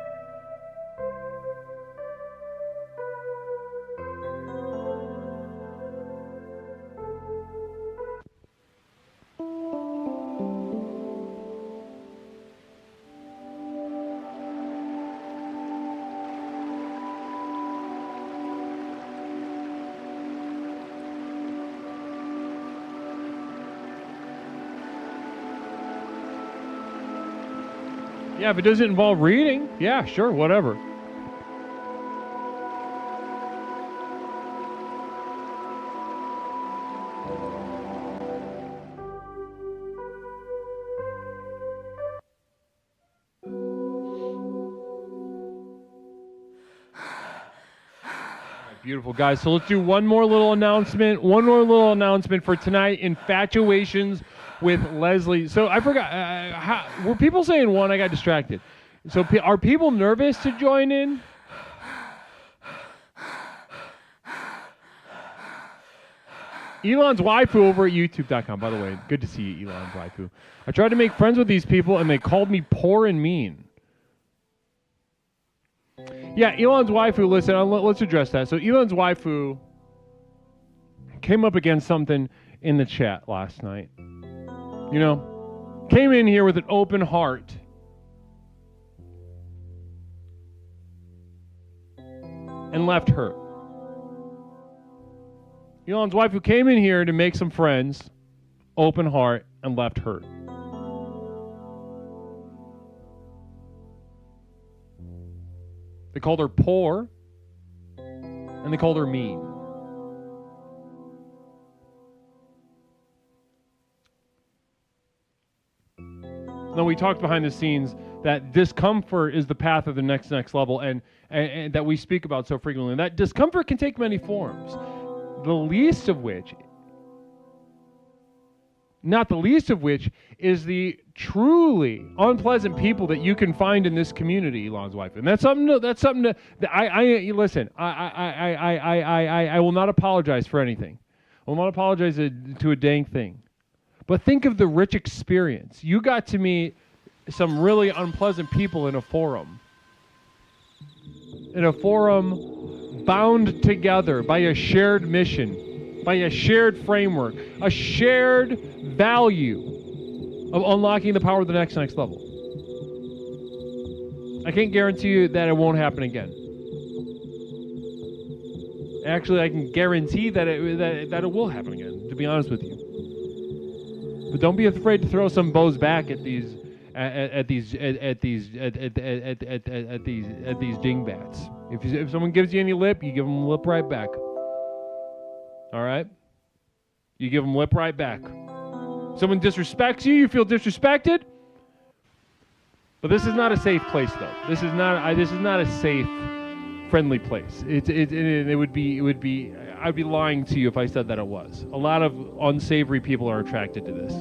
Yeah, if it doesn't involve reading, yeah, sure, whatever. Beautiful, guys. So let's do one more little announcement. One more little announcement for tonight. Infatuations with Leslie. So I forgot. Were people saying one? I got distracted. So are people nervous to join in? Elon's waifu over at youtube.com. By the way, good to see you, Elon's waifu. I tried to make friends with these people, and they called me poor and mean. Yeah, Elon's waifu, listen, let's address that. So Elon's waifu came up against something in the chat last night. You know, came in here with an open heart. And left hurt. Elon's waifu came in here to make some friends, open heart, and left hurt. They called her poor, and they called her mean. Now, we talked behind the scenes. that discomfort is the path of the next level, and that we speak about so frequently. And that discomfort can take many forms, not the least of which is the truly unpleasant people that you can find in this community, Elon's wife. And that's something to listen, I will not apologize for anything. I will not apologize to a dang thing. But think of the rich experience. You got to meet some really unpleasant people in a forum. Bound together by a shared mission, by a shared framework, a shared value of unlocking the power of the next level. I can't guarantee you that it won't happen again. Actually, I can guarantee that it will happen again, to be honest with you. But don't be afraid to throw some bows back at these dingbats. If someone gives you any lip, you give them lip right back. All right? You give them lip right back. Someone disrespects you, you feel disrespected. But this is not a safe place, though. This is not a safe, friendly place. It would be. I'd be lying to you if I said that it was. A lot of unsavory people are attracted to this.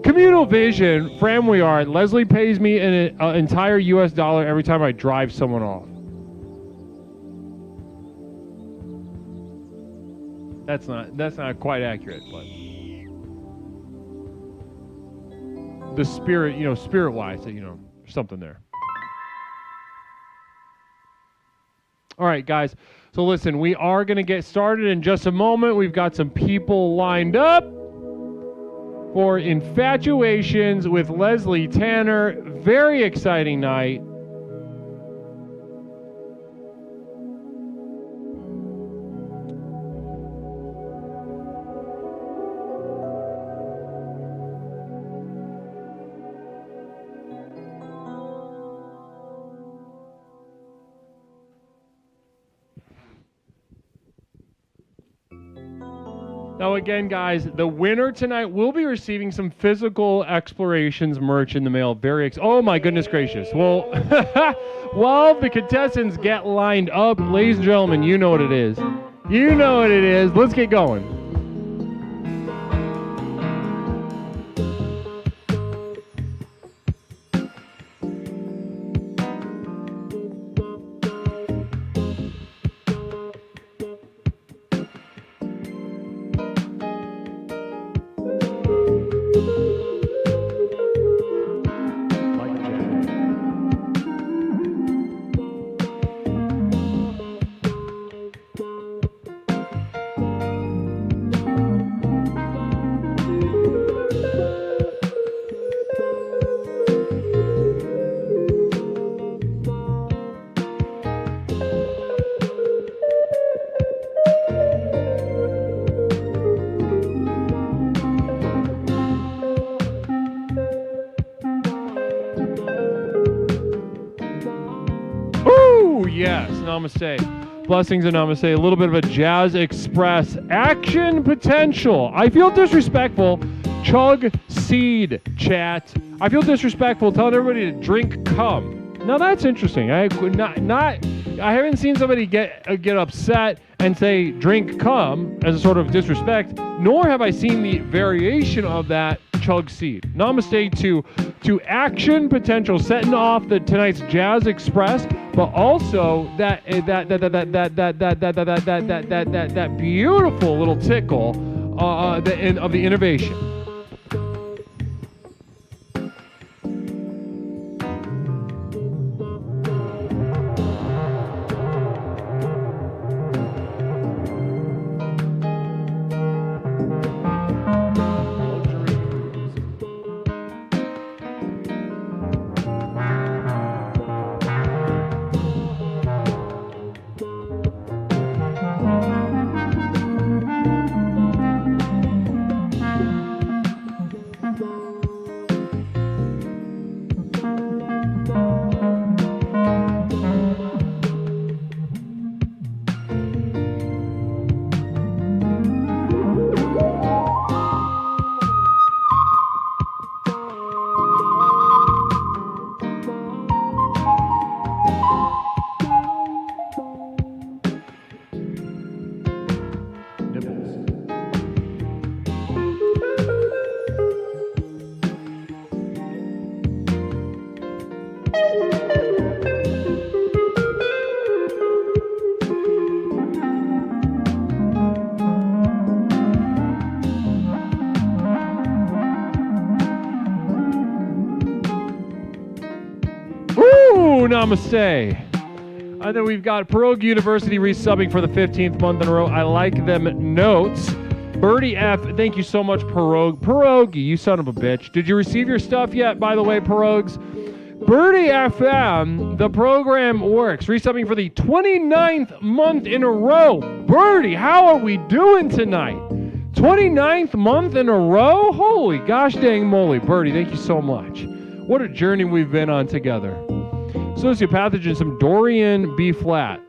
Communal vision, Fram we are. Leslie pays me an entire US dollar every time I drive someone off. That's not quite accurate, but the spirit, spirit-wise, something there. All right, guys. So listen, we are going to get started in just a moment. We've got some people lined up for Infatuations with Leslie Tanner. Very exciting night. Now again, guys, the winner tonight will be receiving some Physical Explorations merch in the mail. Oh my goodness gracious. Well, while the contestants get lined up, ladies and gentlemen, you know what it is. You know what it is. Let's get going. Yes, namaste. Blessings and namaste. A little bit of a Jazz Express action potential. I feel disrespectful. Chug seed chat. I feel disrespectful telling everybody to drink cum. Now that's interesting. I haven't seen somebody get upset and say drink cum as a sort of disrespect, nor have I seen the variation of that chug seed. Namaste to action potential, setting off tonight's Jazz Express, but also that beautiful little tickle of the innovation. namaste. And then we've got Pierogi University resubbing for the 15th month in a row. I like them notes. Birdie F, thank you so much, Pierogi, you son of a bitch. Did you receive your stuff yet, by the way, Pierogs? Birdie FM, the program works. Resubbing for the 29th month in a row. Birdie, how are we doing tonight? 29th month in a row? Holy gosh dang moly. Birdie, thank you so much. What a journey we've been on together. Sociopathogen, some Dorian B flat.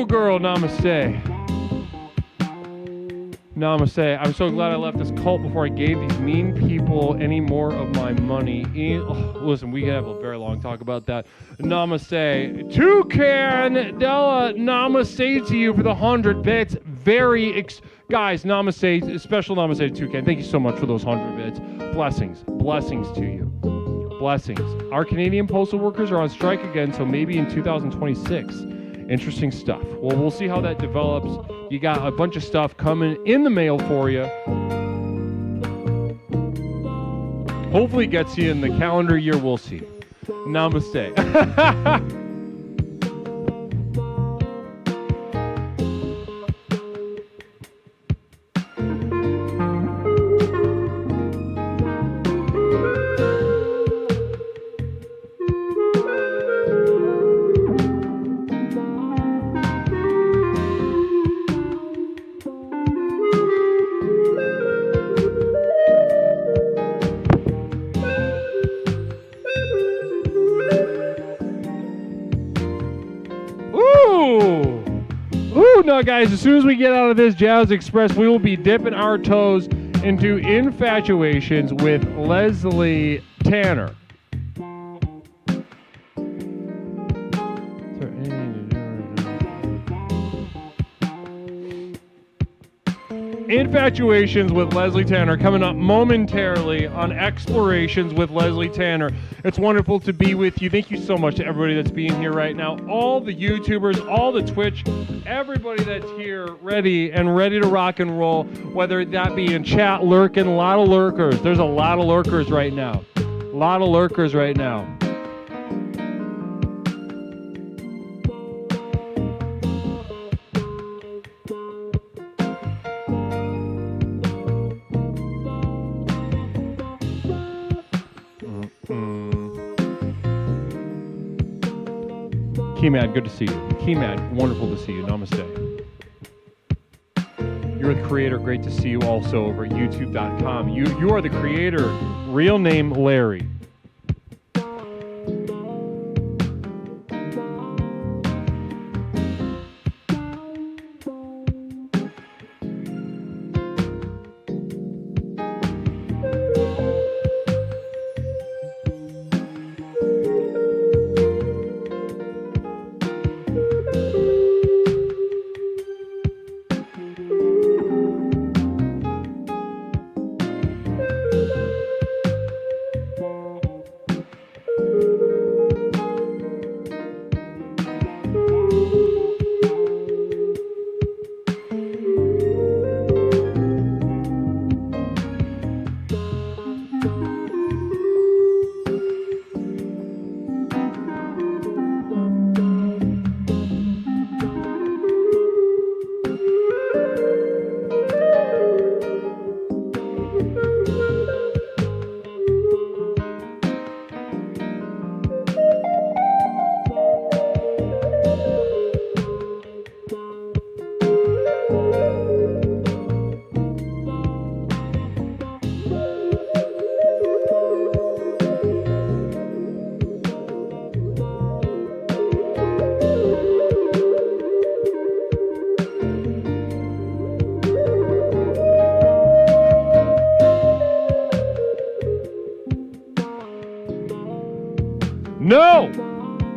Girl, namaste. Namaste. I'm so glad I left this cult before I gave these mean people any more of my money. Listen, we can have a very long talk about that. Namaste. Toucan Della, namaste to you for the 100 bits. Guys, namaste. Special namaste to Toucan. Thank you so much for those 100 bits. Blessings. Blessings to you. Blessings. Our Canadian postal workers are on strike again, so maybe in 2026. Interesting stuff. Well, we'll see how that develops. You got a bunch of stuff coming in the mail for you. Hopefully it gets you in the calendar year. We'll see. Namaste. Now, guys, as soon as we get out of this Jazz Express, we will be dipping our toes into Infatuations with Leslie Tanner. Infatuations with Leslie Tanner coming up momentarily on Explorations with Leslie Tanner. It's wonderful to be with you. Thank you so much to everybody that's being here right now. All the YouTubers, all the Twitch, everybody that's here ready to rock and roll, whether that be in chat, lurking, a lot of lurkers. There's a lot of lurkers right now. A lot of lurkers right now. Keyman, good to see you. Keyman, wonderful to see you. Namaste. You're the creator. Great to see you also over at youtube.com. You are the creator. Real name, Larry.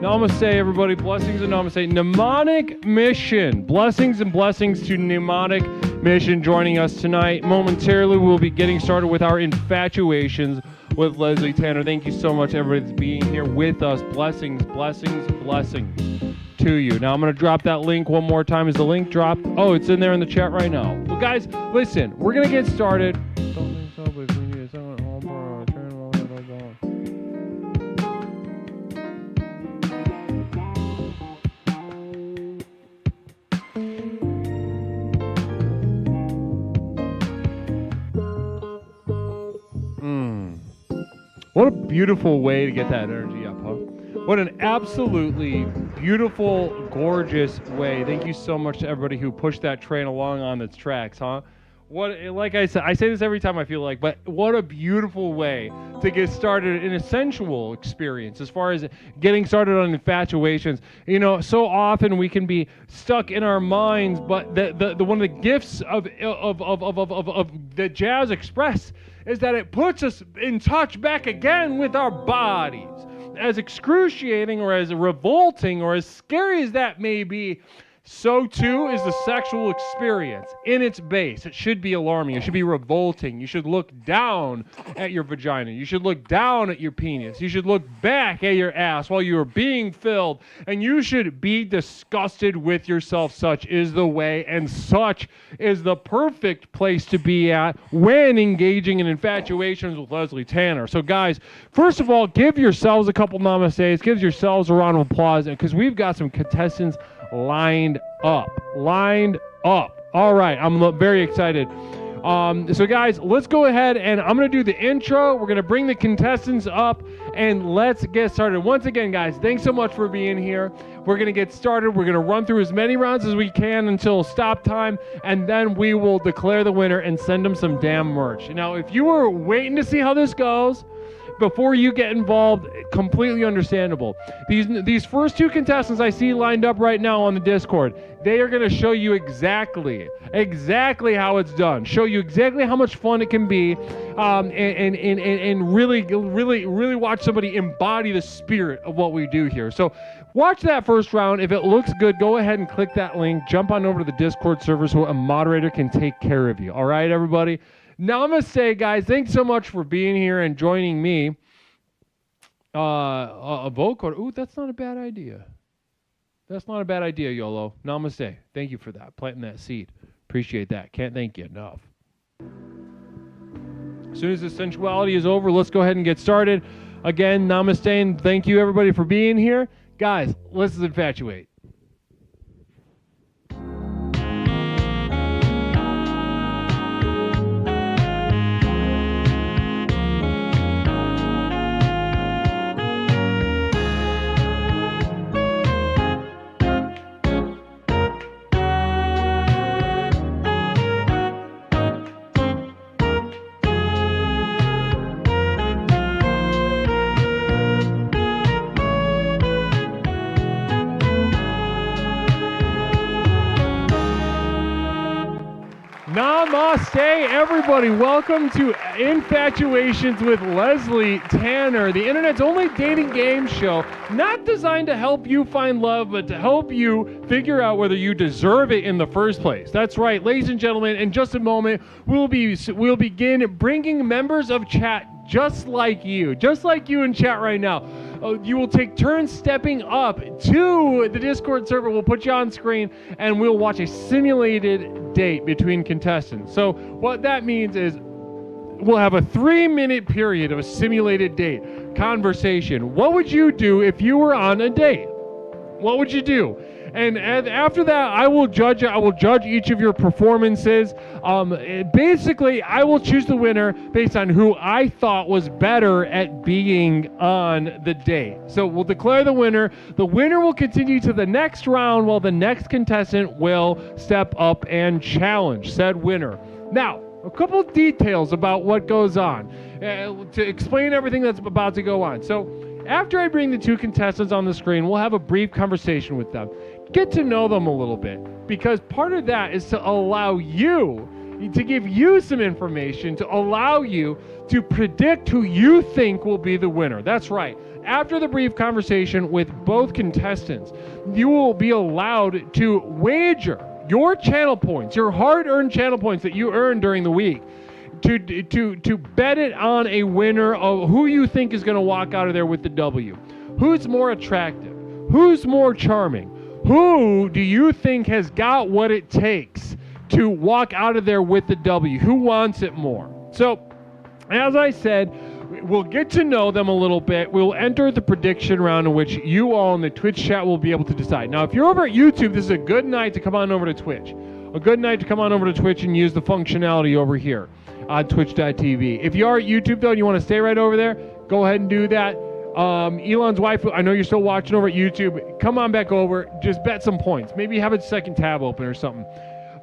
Namaste, everybody. Blessings and namaste. Mnemonic Mission. Blessings and blessings to Mnemonic Mission joining us tonight. Momentarily, we'll be getting started with our Infatuations with Leslie Tanner. Thank you so much, everybody, for being here with us. Blessings, blessings, blessings to you. Now, I'm going to drop that link one more time. Is the link dropped? Oh, it's in there in the chat right now. Well, guys, listen, we're going to get started. Don't think so, but if we need someone home for our turn, we'll let it go. What a beautiful way to get that energy up, huh? What an absolutely beautiful, gorgeous way. Thank you so much to everybody who pushed that train along on its tracks, huh? What, like I said, I say this every time I feel like, but what a beautiful way to get started in a sensual experience as far as getting started on infatuations. You know, so often we can be stuck in our minds, but the one of the gifts of the Jazz Express is that it puts us in touch back again with our bodies. As excruciating or as revolting or as scary as that may be, so too is the sexual experience in its base. It should be alarming. It should be revolting. You should look down at your vagina. You should look down at your penis. You should look back at your ass while you are being filled. And you should be disgusted with yourself. Such is the way, and such is the perfect place to be at when engaging in Infatuations with Leslie Tanner. So guys, first of all, give yourselves a couple namaste. Give yourselves a round of applause, because we've got some contestants lined up. All right, I'm very excited. So guys, let's go ahead and I'm going to do the intro. We're going to bring the contestants up and let's get started. Once again, guys, thanks so much for being here. We're going to get started. We're going to run through as many rounds as we can until stop time, and then we will declare the winner and send them some damn merch. Now, if you were waiting to see how this goes before you get involved, completely understandable. These first two contestants I see lined up right now on the Discord, they are going to show you exactly how it's done. Show you exactly how much fun it can be, and really watch somebody embody the spirit of what we do here. So watch that first round. If it looks good, go ahead and click that link. Jump on over to the Discord server so a moderator can take care of you. All right, everybody? Namaste, guys. Thanks so much for being here and joining me. A vote code. Ooh, that's not a bad idea. That's not a bad idea, YOLO. Namaste. Thank you for that. Planting that seed. Appreciate that. Can't thank you enough. As soon as the sensuality is over, let's go ahead and get started. Again, namaste, and thank you, everybody, for being here. Guys, let's infatuate. Namaste, everybody. Welcome to Infatuations with Leslie Tanner, the internet's only dating game show, not designed to help you find love, but to help you figure out whether you deserve it in the first place. That's right, ladies and gentlemen. In just a moment, we'll begin bringing members of chat just like you in chat right now. You will take turns stepping up to the Discord server. We'll put you on screen and we'll watch a simulated date between contestants. So what that means is we'll have a 3-minute period of a simulated date conversation. What would you do if you were on a date? What would you do? And after that, I will judge each of your performances. Basically, I will choose the winner based on who I thought was better at being on the date. So we'll declare the winner. The winner will continue to the next round while the next contestant will step up and challenge said winner. Now, a couple of details about what goes on to explain everything that's about to go on. So after I bring the two contestants on the screen, we'll have a brief conversation with them. Get to know them a little bit, because part of that is to allow you to give you some information to allow you to predict who you think will be the winner. That's right. After the brief conversation with both contestants, you will be allowed to wager your channel points, your hard-earned channel points that you earned during the week, to bet it on a winner of who you think is going to walk out of there with the W. Who's more attractive? Who's more charming? Who do you think has got what it takes to walk out of there with the W? Who wants it more? So, as I said, we'll get to know them a little bit. We'll enter the prediction round in which you all in the Twitch chat will be able to decide. Now, if you're over at YouTube, this is a good night to come on over to Twitch. A good night to come on over to Twitch and use the functionality over here on twitch.tv. If you are at YouTube, though, and you want to stay right over there, go ahead and do that. Elon's wife, I know you're still watching over at YouTube. Come on back over. Just bet some points. Maybe have a second tab open or something.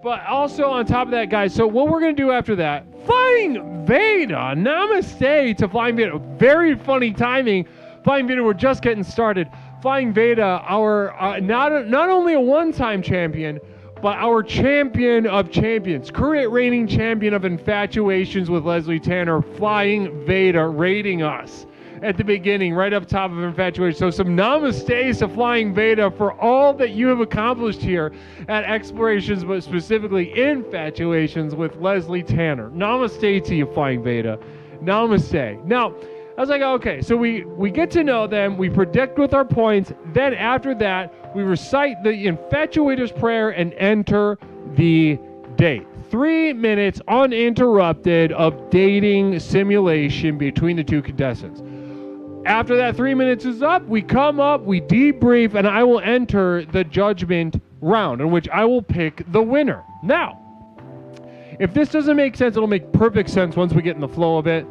But also on top of that, guys, so what we're going to do after that, Flying Veda, namaste to Flying Veda. Very funny timing. Flying Veda, we're just getting started. Flying Veda, our not only a one-time champion, but our champion of champions, current reigning champion of Infatuations with Leslie Tanner, Flying Veda, rating us at the beginning, right up top of Infatuation. So some namaste to Flying Veda for all that you have accomplished here at Explorations, but specifically Infatuations with Leslie Tanner. Namaste to you, Flying Veda. Namaste. Now, I was like, okay, so we get to know them, we predict with our points, then after that, we recite the Infatuator's prayer and enter the date. 3 minutes uninterrupted of dating simulation between the two contestants. After that 3 minutes is up, we come up, we debrief, and I will enter the judgment round in which I will pick the winner. Now, if this doesn't make sense, it'll make perfect sense once we get in the flow of it.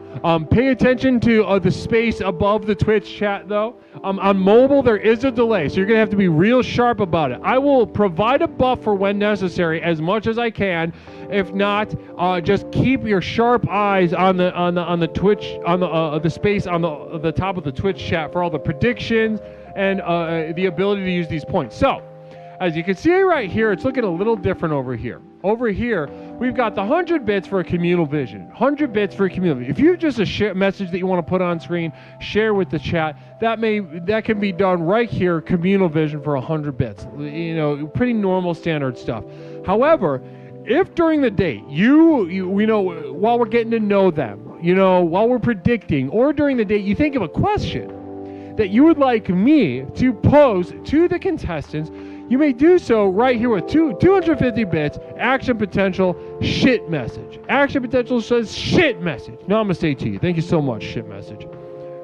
Pay attention to the space above the Twitch chat, though. On mobile, there is a delay, so you're going to have to be real sharp about it. I will provide a buffer when necessary, as much as I can. If not, just keep your sharp eyes on the Twitch, on the space on the top of the Twitch chat for all the predictions and the ability to use these points. So, as you can see right here, it's looking a little different over here. Over here, we've got the 100 bits for a communal vision. 100 bits for a communal vision. If you have just a message that you want to put on screen, share with the chat, that can be done right here, communal vision for 100 bits. You know, pretty normal standard stuff. However, if during the date, you know, while we're getting to know them, you know, while we're predicting, or during the date, you think of a question that you would like me to pose to the contestants, you may do so right here with 250 bits, action potential, shit message. Action potential says shit message. Namaste to you. Thank you so much, shit message.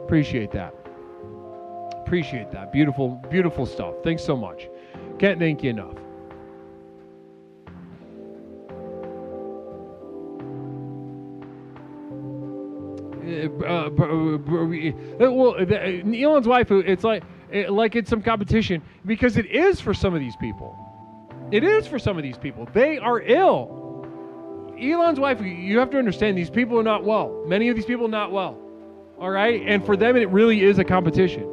Appreciate that. Appreciate that. Beautiful, beautiful stuff. Thanks so much. Can't thank you enough. Elon's wife, it's like it's some competition, because it is for some of these people. It is for some of these people. They are ill. Elon's wife, you have to understand, these people are not well. Many of these people are not well. All right? And for them, it really is a competition.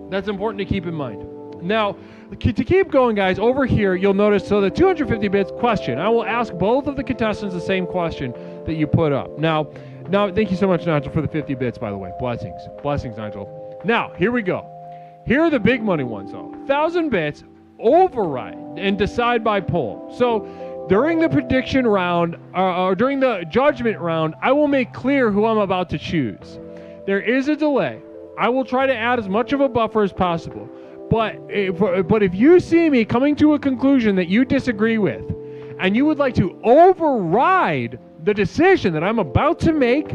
That's important to keep in mind. Now, to keep going, guys, over here, you'll notice, so the 250 bits question. I will ask both of the contestants the same question that you put up. Now, thank you so much, Nigel, for the 50 bits, by the way. Blessings. Blessings, Nigel. Now, here we go. Here are the big money ones, though. 1,000 bits, override, and decide by poll. So, during the prediction round, or during the judgment round, I will make clear who I'm about to choose. There is a delay. I will try to add as much of a buffer as possible. But if you see me coming to a conclusion that you disagree with, and you would like to override the decision that I'm about to make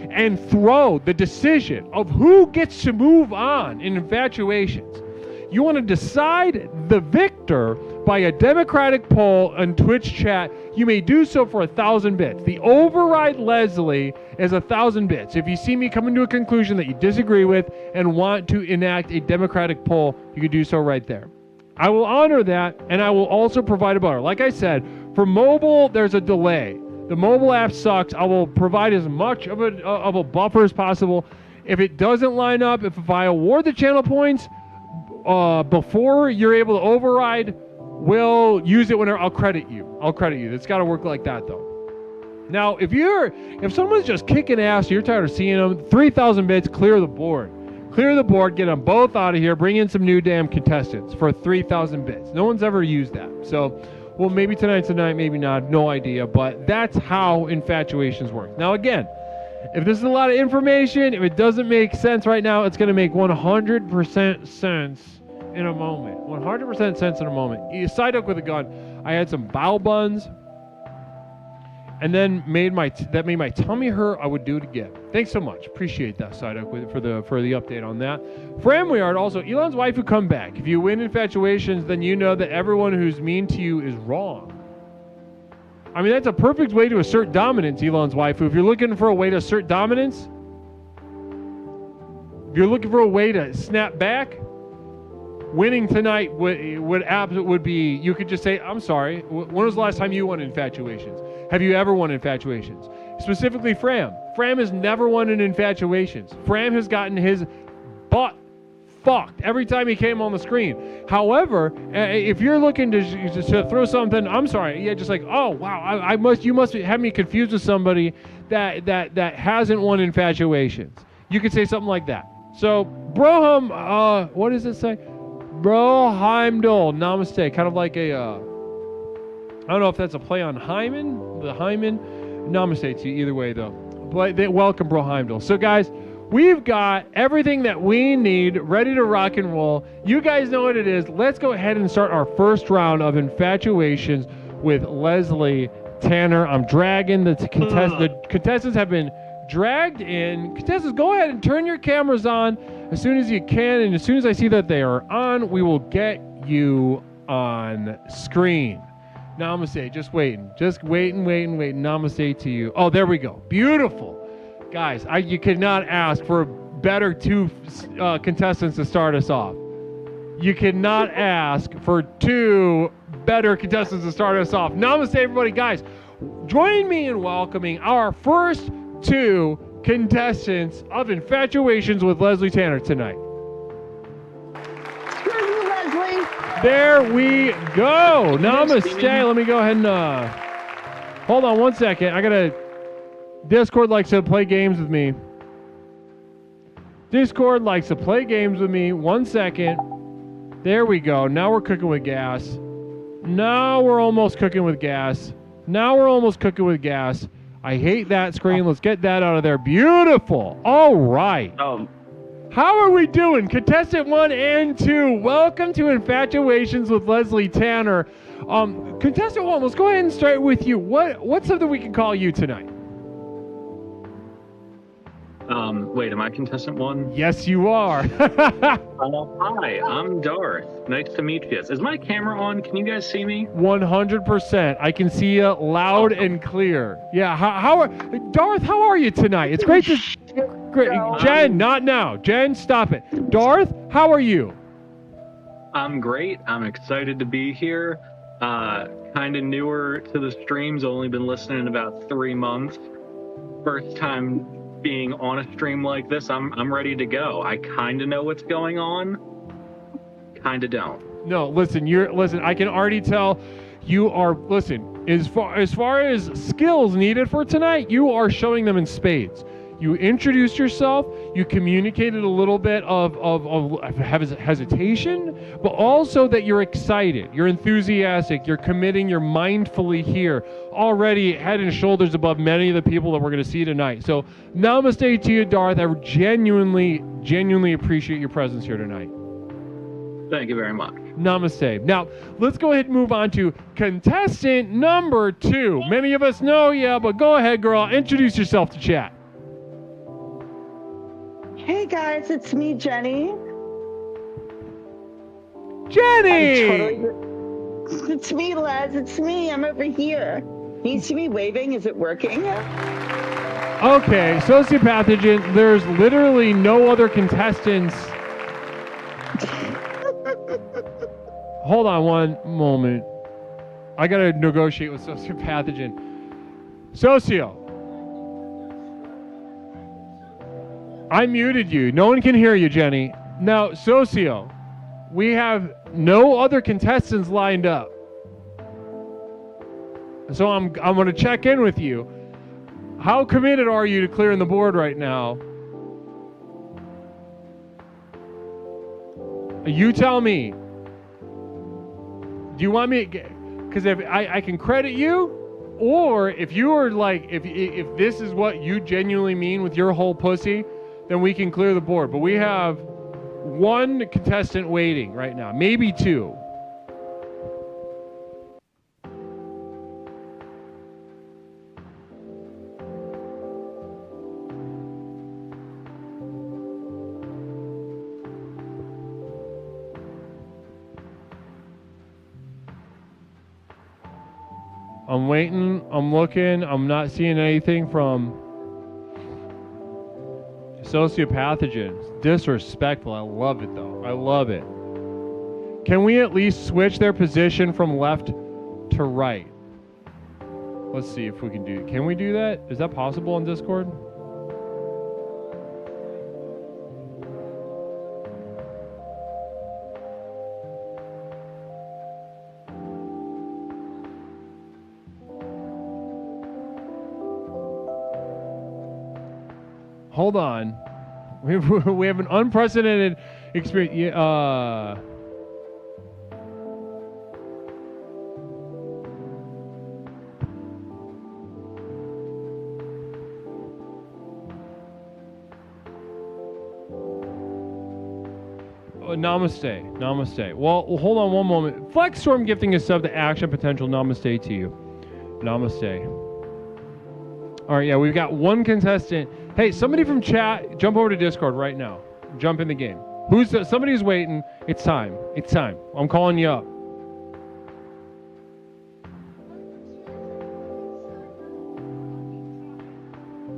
and throw the decision of who gets to move on in Infatuations, you want to decide the victor by a democratic poll on Twitch chat, you may do so for 1,000 bits. The override Leslie is 1,000 bits. If you see me coming to a conclusion that you disagree with and want to enact a democratic poll, you can do so right there. I will honor that, and I will also provide a buffer. Like I said, for mobile, there's a delay. The mobile app sucks. I will provide as much of a buffer as possible. If it doesn't line up, if I award the channel points before you're able to override, we'll use it whenever I'll credit you. It's got to work like that though. Now, if someone's just kicking ass, you're tired of seeing them, 3,000 bits, clear the board. Clear the board, get them both out of here, bring in some new damn contestants for 3,000 bits. No one's ever used that. So, well, maybe tonight's the night, maybe not, no idea, but that's how Infatuations works. Now, again, if this is a lot of information, if it doesn't make sense right now, it's going to make 100% sense in a moment. 100% sense in a moment. You side hook with a gun. I had some bao buns, and then that made my tummy hurt. I would do it again. Thanks so much. Appreciate that, side hook for the update on that. Framweard also, Elon's wife would come back. If you win Infatuations, then you know that everyone who's mean to you is wrong. I mean, that's a perfect way to assert dominance, Elon's wife. If you're looking for a way to assert dominance, if you're looking for a way to snap back, winning tonight would be, you could just say, I'm sorry, when was the last time you won Infatuations? Have you ever won Infatuations? Specifically Fram. Fram has never won in Infatuations. Fram has gotten his butt fucked every time he came on the screen. However, if you're looking to throw something, I'm sorry, yeah, just like, oh wow, you must have me confused with somebody that hasn't won Infatuations. You could say something like that. So, Broham, what does it say? Broheimdol, namaste. Kind of like a, I don't know if that's a play on Hyman, the Hyman. Namaste to you either way though. But welcome, Broheimdol. So guys, we've got everything that we need ready to rock and roll. You guys know what it is. Let's go ahead and start our first round of Infatuations with Leslie Tanner. I'm dragging the contestants. The contestants have been dragged in. Contestants, go ahead and turn your cameras on as soon as you can, and as soon as I see that they are on, we will get you on screen. Namaste. Just waiting. Namaste to you. Oh, there we go. Beautiful. Guys, you could not ask for better two contestants to start us off. You cannot ask for two better contestants to start us off. Namaste, everybody. Guys, join me in welcoming our first two contestants of Infatuations with Leslie Tanner tonight. Screw you, Leslie. There we go. Namaste. Let me go ahead and hold on one second. Discord likes to play games with me. One second. There we go. Now we're cooking with gas. Now we're almost cooking with gas. I hate that screen. Let's get that out of there. Beautiful. All right. How are we doing? Contestant 1 and 2, welcome to Infatuations with Leslie Tanner. Contestant 1, let's go ahead and start with you. What's something we can call you tonight? Wait, am I contestant 1? Yes, you are. Hi, I'm Darth. Nice to meet you. Is my camera on? Can you guys see me? 100%. I can see you loud and clear. Yeah. Darth, how are you tonight? It's great to. Great. Jen, not now. Jen, stop it. Darth, how are you? I'm great. I'm excited to be here. Kind of newer to the streams. Only been listening about 3 months. First time being on a stream like this. I'm ready to go. I kind of know what's going on. Kind of don't. No, listen. I can already tell you are. Listen, as far as skills needed for tonight, you are showing them in spades. You introduced yourself, you communicated a little bit of hesitation, but also that you're excited, you're enthusiastic, you're committing, you're mindfully here, already head and shoulders above many of the people that we're going to see tonight. So namaste to you, Darth. I genuinely appreciate your presence here tonight. Thank you very much. Namaste. Now, let's go ahead and move on to contestant number 2. Many of us know you, but go ahead, girl. Introduce yourself to chat. Hey guys, it's me, Jenny. Jenny! It's me, Les. It's me. I'm over here. Can you see me waving? Is it working? Okay, sociopathogen. There's literally no other contestants. Hold on one moment. I gotta negotiate with sociopathogen. Socio. I muted you. No one can hear you, Jenny. Now, Socio, we have no other contestants lined up. So I'm going to check in with you. How committed are you to clearing the board right now? You tell me. Do you want me? Because if I can credit you, or if you are like, if this is what you genuinely mean with your whole pussy, then we can clear the board. But we have one contestant waiting right now, maybe two. I'm waiting, I'm looking, I'm not seeing anything from sociopathogens. Disrespectful. I love it though. I love it. Can we at least switch their position from left to right? Let's see if we can do it. Can we do that? Is that possible on Discord? Hold on. We have an unprecedented experience. Namaste. Namaste. Well, hold on one moment. Flex Storm gifting a sub to Action Potential. Namaste to you. Namaste. All right, yeah, we've got one contestant. Hey, somebody from chat, jump over to Discord right now. Jump in the game. Somebody's waiting. It's time. It's time. I'm calling you up.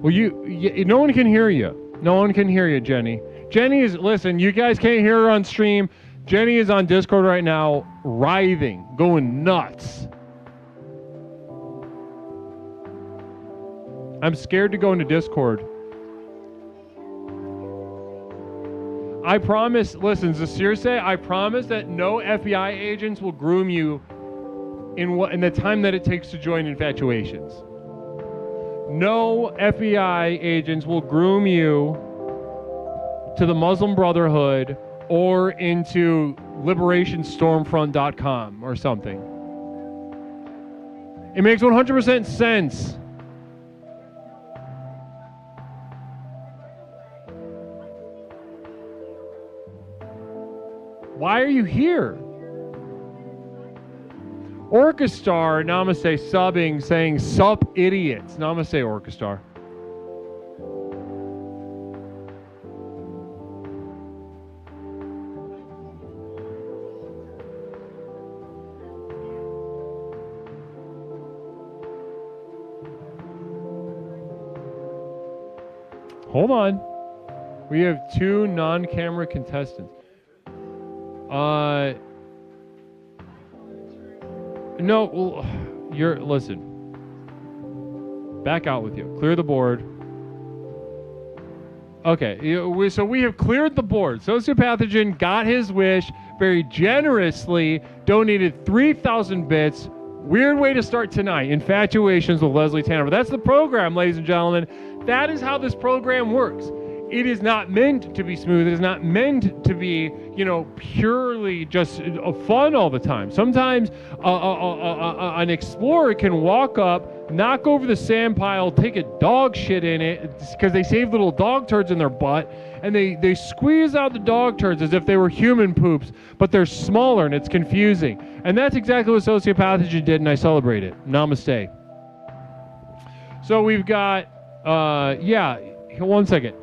Well, no one can hear you. No one can hear you, Jenny. Jenny is, listen, you guys can't hear her on stream. Jenny is on Discord right now, writhing, going nuts. I'm scared to go into Discord. I promise, listen, Zasir, I promise that no FBI agents will groom you in the time that it takes to join Infatuations. No FBI agents will groom you to the Muslim Brotherhood or into liberationstormfront.com or something. It makes 100% sense. Why are you here? Orchestar, namaste, subbing, saying sup idiots. Namaste, Orchestar. Hold on. We have two non-camera contestants. No, well, listen. Back out with you. Clear the board. Okay, so we have cleared the board. Sociopathogen got his wish, very generously donated 3,000 bits. Weird way to start tonight. Infatuations with Leslie Tanner. But that's the program, ladies and gentlemen. That is how this program works. It is not meant to be smooth. It is not meant to be, purely just fun all the time. Sometimes an explorer can walk up, knock over the sand pile, take a dog shit in it, because they save little dog turds in their butt, and they squeeze out the dog turds as if they were human poops, but they're smaller and it's confusing. And that's exactly what Sociopathogen did, and I celebrate it. Namaste. So we've got, one second.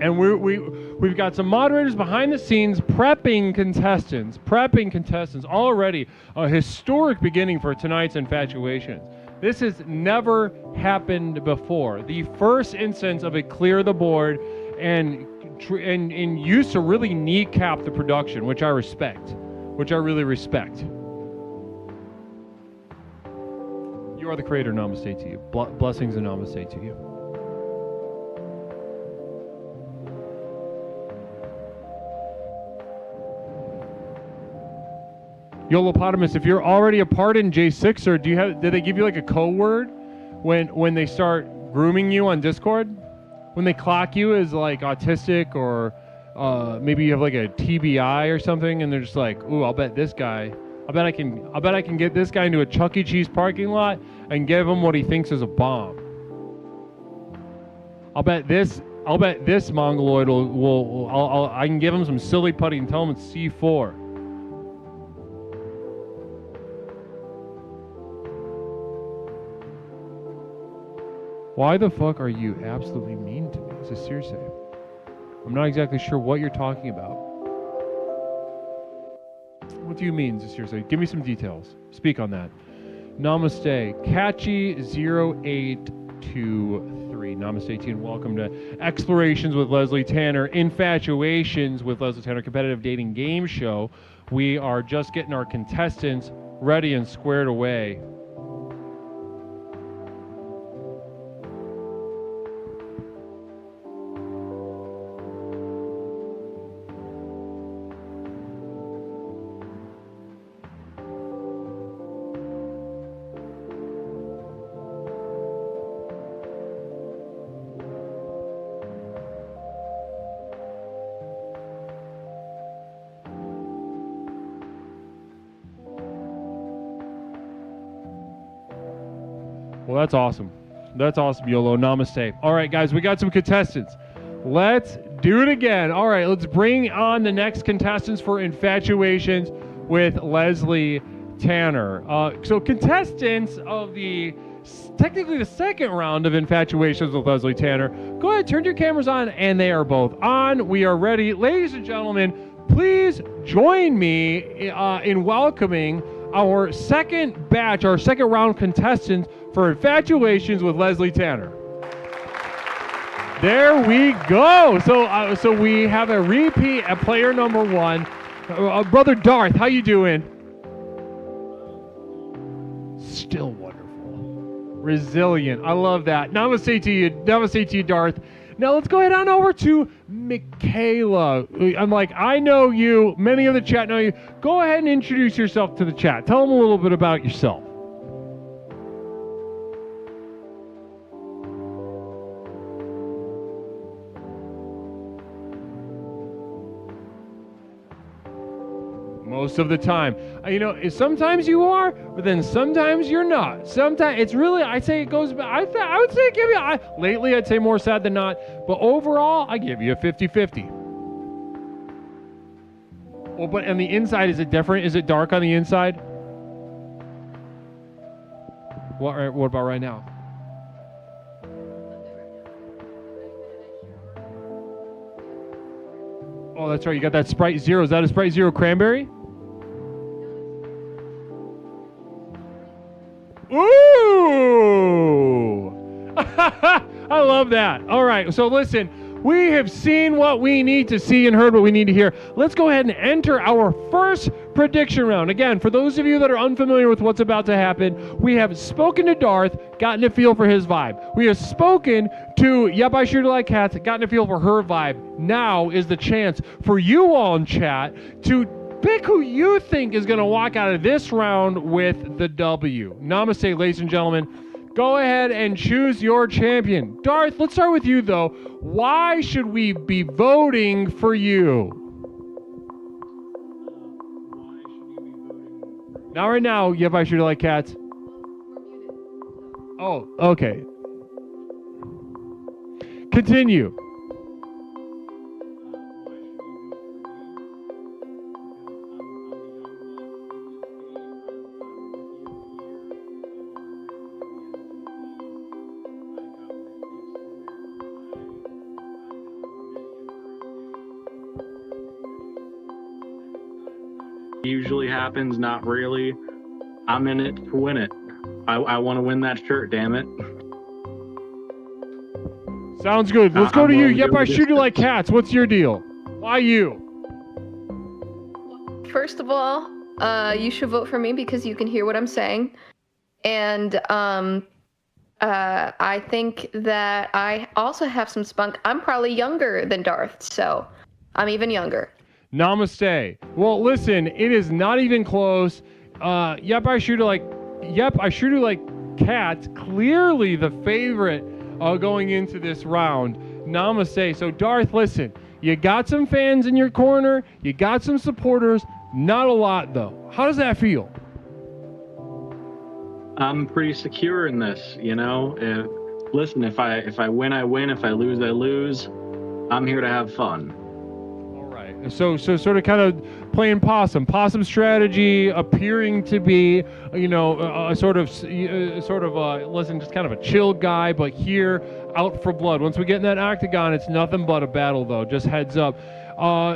And we've got some moderators behind the scenes prepping contestants already. A historic beginning for tonight's Infatuations. This has never happened before. The first instance of a clear the board and used to really kneecap the production, which I respect, which I really respect. You are the creator. Namaste to you. Blessings and namaste to you. Yolopotamus, if you're already a part in J6, did they give you like a code word when they start grooming you on Discord? When they clock you as like autistic or maybe you have like a TBI or something, and they're just like, ooh, I bet I can get this guy into a Chuck E. Cheese parking lot and give him what he thinks is a bomb. I'll bet this mongoloid I can give him some silly putty and tell him it's C4. Why the fuck are you absolutely mean to me? Just seriously. I'm not exactly sure what you're talking about. What do you mean, just seriously? Give me some details. Speak on that. Namaste. Catchy0823. Namaste to you and welcome to Explorations with Leslie Tanner. Infatuations with Leslie Tanner, competitive dating game show. We are just getting our contestants ready and squared away. Well, that's awesome. That's awesome, YOLO. Namaste. All right, guys, we got some contestants. Let's do it again. All right, let's bring on the next contestants for Infatuations with Leslie Tanner. So contestants of technically the second round of Infatuations with Leslie Tanner, go ahead, turn your cameras on, and they are both on. We are ready. Ladies and gentlemen, please join me in welcoming our second batch, our second round contestants for Infatuations with Leslie Tanner. There we go. So we have a repeat at player number one. Brother Darth, how you doing? Still wonderful. Resilient. I love that. Namaste to you. Namaste to you, Darth. Now let's go ahead on over to Michaela. I know you. Many of the chat know you. Go ahead and introduce yourself to the chat. Tell them a little bit about yourself. Most of the time. Sometimes you are, but then sometimes you're not. Sometimes it's really, I'd say it goes back. I would say give you, lately I'd say more sad than not, but overall, I give you a 50-50. Well, but on the inside, is it different? Is it dark on the inside? What about right now? Oh, that's right. You got that Sprite Zero. Is that a Sprite Zero cranberry? Ooh! I love that. All right, so listen, we have seen what we need to see and heard what we need to hear. Let's go ahead and enter our first prediction round. Again, for those of you that are unfamiliar with what's about to happen, we have spoken to Darth, gotten a feel for his vibe. We have spoken to Yep, I Sure Do Like Cats, gotten a feel for her vibe. Now is the chance for you all in chat to pick who you think is going to walk out of this round with the W. Namaste, ladies and gentlemen. Go ahead and choose your champion. Darth, let's start with you, though. Why should we be voting for you? Not right now. Yep, I Sure Do Like Cats. Oh, okay. Continue. usually happens, not really. I'm in it to win it. I want to win that shirt, damn it. Sounds good. Let's go I'm to you. willing to Yep, go I the shoot you like distance. cats. What's your deal? Why you? First of all, you should vote for me because you can hear what I'm saying. And I think that I also have some spunk. I'm probably younger than Darth, so I'm even younger. Namaste. Well, listen, it is not even close. Yep, I shoot you like cats. Clearly the favorite going into this round. Namaste. So Darth, listen, you got some fans in your corner. You got some supporters. Not a lot though. How does that feel? I'm pretty secure in this, you know. Listen, if I win, I win. If I lose, I lose. I'm here to have fun. All right. So sort of kind of playing possum strategy, appearing to be, listen, just kind of a chill guy, but here out for blood. Once we get in that octagon, it's nothing but a battle, though. Just heads up.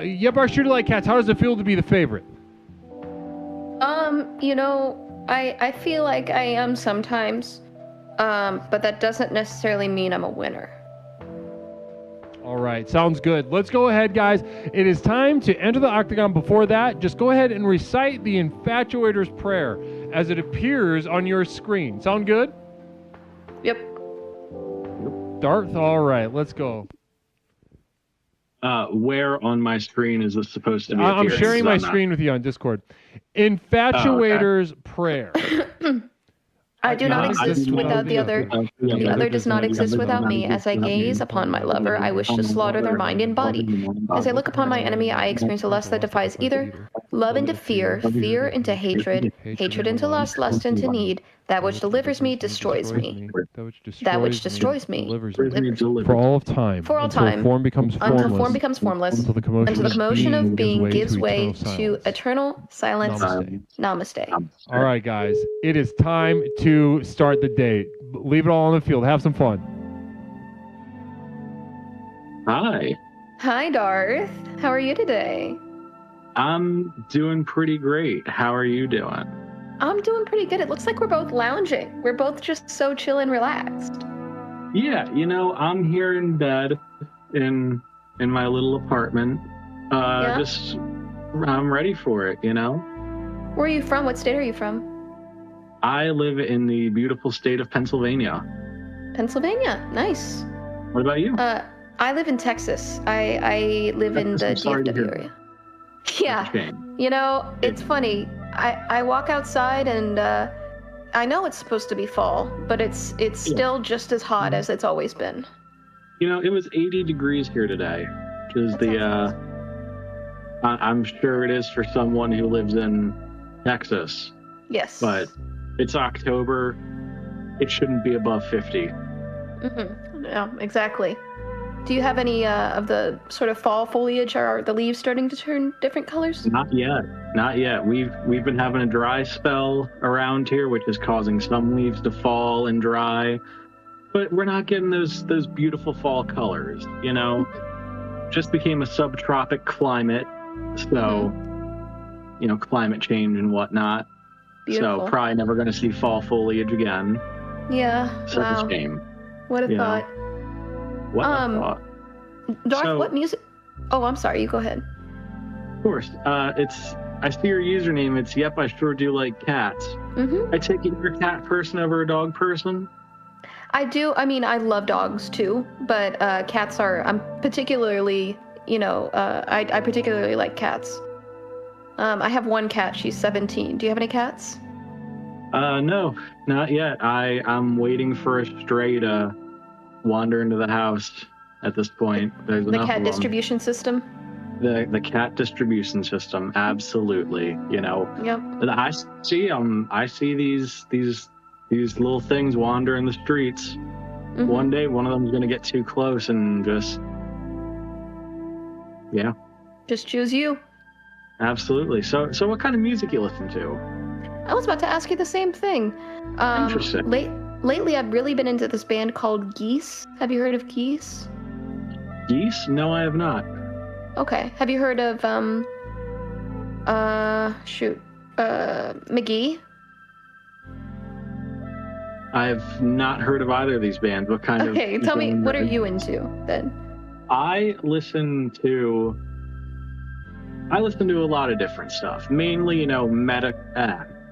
Yep, our shooter like cats. How does it feel to be the favorite? I feel like I am sometimes, but that doesn't necessarily mean I'm a winner. All right, sounds good. Let's go ahead, guys. It is time to enter the octagon. Before that, just go ahead and recite the Infatuator's prayer as it appears on your screen. Sound good? Yep. Darth, all right, let's go. Where on my screen is this supposed to be? I'm appearing? sharing 'Cause my I'm not- screen with you on Discord. Infatuator's prayer. I do not exist without the other. The other does not exist without me. As I gaze upon my lover, I wish to slaughter their mind and body. As I look upon my enemy, I experience a lust that defies either love into fear, fear into hatred, hatred into lust, lust into need. That which delivers me destroys me. That which destroys me delivers delivers me. For all of time. For all until time. Form becomes formless. Until form becomes formless. Until the commotion of being gives way eternal to silence. eternal silence. Namaste. Namaste. All right, guys. It is time to start the day. Leave it all on the field. Have some fun. Hi. Hi, Darth. How are you today? I'm doing pretty great. How are you doing? I'm doing pretty good. It looks like we're both lounging. We're both just so chill and relaxed. Yeah, I'm here in bed in my little apartment. Just I'm ready for it, Where are you from? What state are you from? I live in the beautiful state of Pennsylvania. Pennsylvania. Nice. What about you? I live in Texas. I live in the I'm sorry to DFW hear area. that. Yeah. Shame. It's funny. I walk outside and I know it's supposed to be fall, but it's still just as hot as it's always been. It was 80 degrees here today, which is I'm sure it is for someone who lives in Texas. Yes. But it's October. It shouldn't be above 50. Mm-hmm. Yeah, exactly. Do you have any of the sort of fall foliage? Are the leaves starting to turn different colors? Not yet. We've been having a dry spell around here, which is causing some leaves to fall and dry. But we're not getting those beautiful fall colors, Just became a subtropic climate, so climate change and whatnot. Beautiful. So probably never going to see fall foliage again. Yeah. Such Wow. a shame. What a thought. What a thought. Darth, what music? Oh, I'm sorry. You go ahead. Of course. I see your username. It's yep. I sure do like cats. Mm-hmm. I take it you're a cat person over a dog person. I do. I mean, I love dogs too, but cats are. I'm particularly, I particularly like cats. I have one cat. She's 17. Do you have any cats? No, not yet. I'm waiting for a stray to wander into the house. At this point, there's the enough cat of distribution system. The cat distribution system, absolutely. Yep. I see these little things wander in the streets. Mm-hmm. One day, one of them's gonna get too close and just choose you. Absolutely. So what kind of music you listen to? I was about to ask you the same thing. Interesting. Lately, I've really been into this band called Geese. Have you heard of Geese? Geese? No, I have not. Okay. Have you heard of McGee. I've not heard of either of these bands. What kind of... Okay, tell me, what are you into then? I listen to a lot of different stuff. Mainly, metal,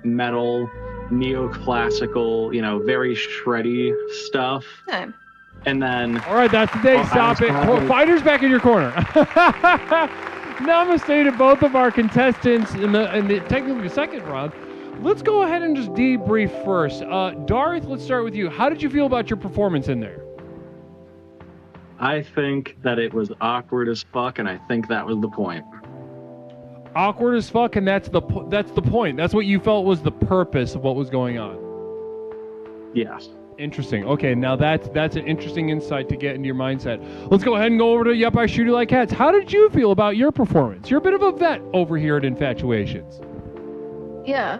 neoclassical, very shreddy stuff. Okay. And then... All right, that's the day. Stop it. Fighters back in your corner. Namaste to both of our contestants in the technically second round. Let's go ahead and just debrief first. Darth, let's start with you. How did you feel about your performance in there? I think that it was awkward as fuck, and I think that was the point. Awkward as fuck, and that's the point. That's what you felt was the purpose of what was going on. Yes. Interesting. Okay, now that's an interesting insight to get into your mindset. Let's go ahead and go over to Yep, I Shoot You Like Cats. How did you feel about your performance? You're a bit of a vet over here at Infatuations. Yeah.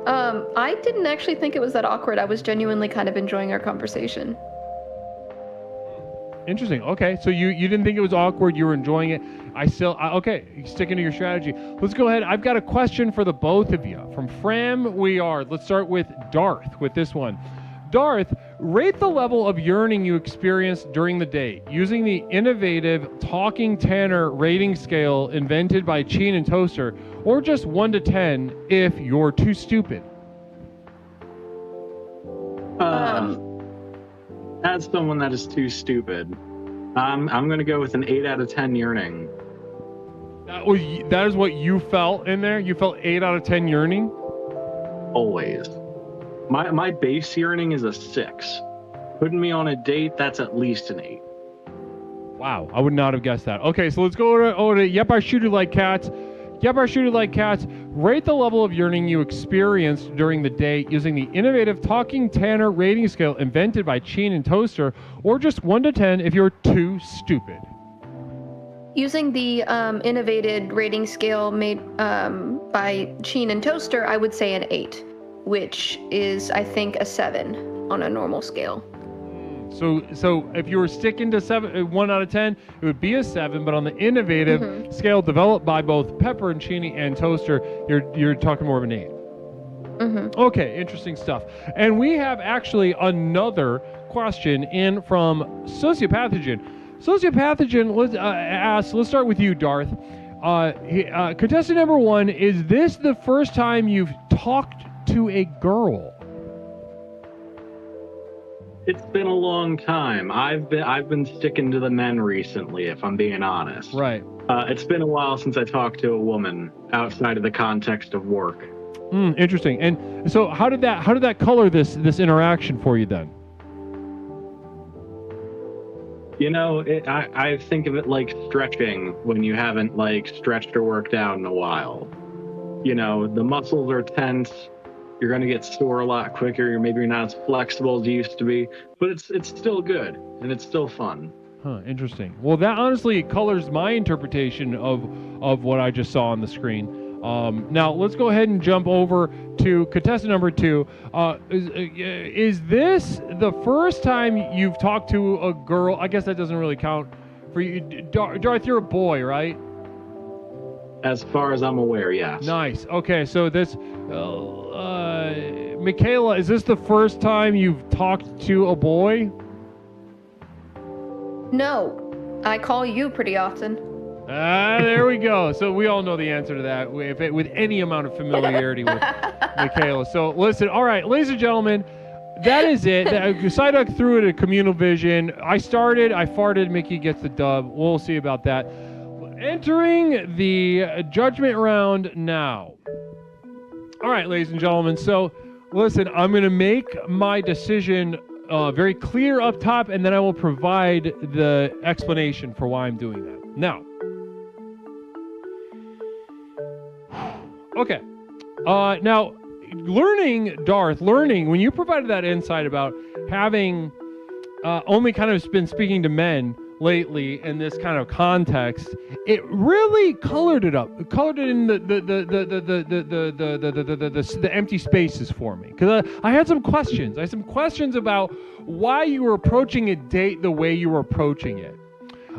I didn't actually think it was that awkward. I was genuinely kind of enjoying our conversation. Interesting. Okay, so you didn't think it was awkward. You were enjoying it. Okay, sticking to your strategy. Let's go ahead. I've got a question for the both of you. From Fram, let's start with Darth with this one. Darth, rate the level of yearning you experienced during the date using the innovative Talking Tanner rating scale invented by Cheen and Toaster, or just 1 to 10 if you're too stupid. As someone that is too stupid, I'm going to go with an 8 out of 10 yearning. That is what you felt in there? You felt 8 out of 10 yearning? Always. My base yearning is a 6. Putting me on a date, that's at least an 8. Wow, I would not have guessed that. Okay, so let's go over to Yep, I Shoot You Like Cats. Yep, I Shoot You Like Cats. Rate the level of yearning you experienced during the date using the innovative Talking Tanner rating scale invented by Cheen and Toaster, or just 1 to 10 if you're too stupid. Using the innovated rating scale made by Cheen and Toaster, I would say an 8, which is, I think, a 7 on a normal scale. So if you were sticking to 1 out of 10, it would be a 7. But on the innovative scale developed by both Pepper and Cheen and Toaster, you're talking more of an 8. Okay, interesting stuff. And we have actually another question in from Sociopathogen. Sociopathogen asks, let's start with you, Darth. Contestant number 1, is this the first time you've talked to a girl? It's been a long time. I've been sticking to the men recently, if I'm being honest. Right. It's been a while since I talked to a woman outside of the context of work. Interesting. And so how did that color this interaction for you then? I think of it like stretching when you haven't stretched or worked out in a while. The muscles are tense. You're going to get sore a lot quicker. Maybe you're not as flexible as you used to be, but it's still good and it's still fun. Huh, interesting. Well, that honestly colors my interpretation of what I just saw on the screen. Now, let's go ahead and jump over to contestant number 2. Is this the first time you've talked to a girl? I guess that doesn't really count for you. Darth, you're a boy, right? As far as I'm aware, yes. Nice. Okay, so this... Michaela, is this the first time you've talked to a boy? No, I call you pretty often. There we go. So we all know the answer to that with any amount of familiarity with Michaela. So listen, all right, ladies and gentlemen, that is it. Psyduck threw it at Communal Vision. I farted, Mickey gets the dub. We'll see about that. Entering the judgment round now. All right, ladies and gentlemen. So, listen, I'm going to make my decision very clear up top, and then I will provide the explanation for why I'm doing that. Now, okay. Now, Darth, when you provided that insight about having only kind of been speaking to men lately in this kind of context, it really colored it up. It colored it in the empty spaces for me, because I had some questions. I had some questions about why you were approaching a date the way you were approaching it.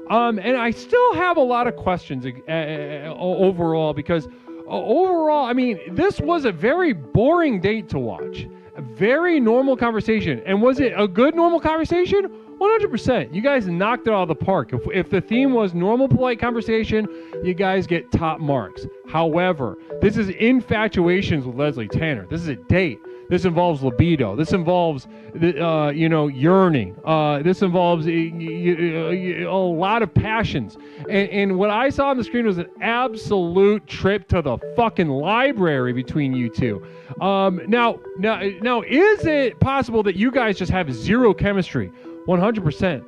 And I still have a lot of questions overall, because overall, I mean, this was a very boring date to watch. A very normal conversation. And was it a good normal conversation? 100%. You guys knocked it out of the park. If the theme was normal, polite conversation, you guys get top marks. However, this is Infatuations with Leslie Tanner. This is a date. This involves libido. This involves, yearning. This involves a lot of passions. And what I saw on the screen was an absolute trip to the fucking library between you two. Now, is it possible that you guys just have zero chemistry? 100%.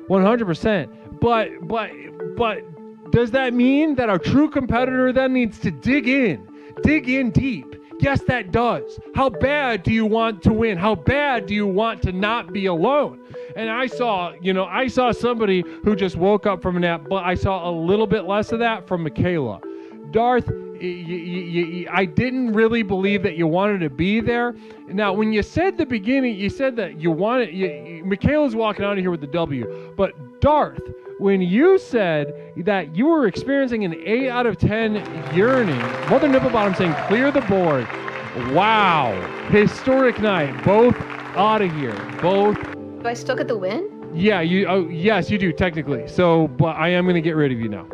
100%. But does that mean that our true competitor then needs to dig in deep? Yes, that does. How bad do you want to win? How bad do you want to not be alone? And I saw somebody who just woke up from a nap, but I saw a little bit less of that from Michaela. Darth, I didn't really believe that you wanted to be there. Now, when you said the beginning, you said that you wanted, Michaela's walking out of here with the W, but Darth, when you said that you were experiencing an 8 out of 10 yearning, Mother Nipplebottom saying clear the board. Wow. Historic night. Both out of here. Both. Do I still get the win? Yeah, yes, you do technically. So, but I am going to get rid of you now.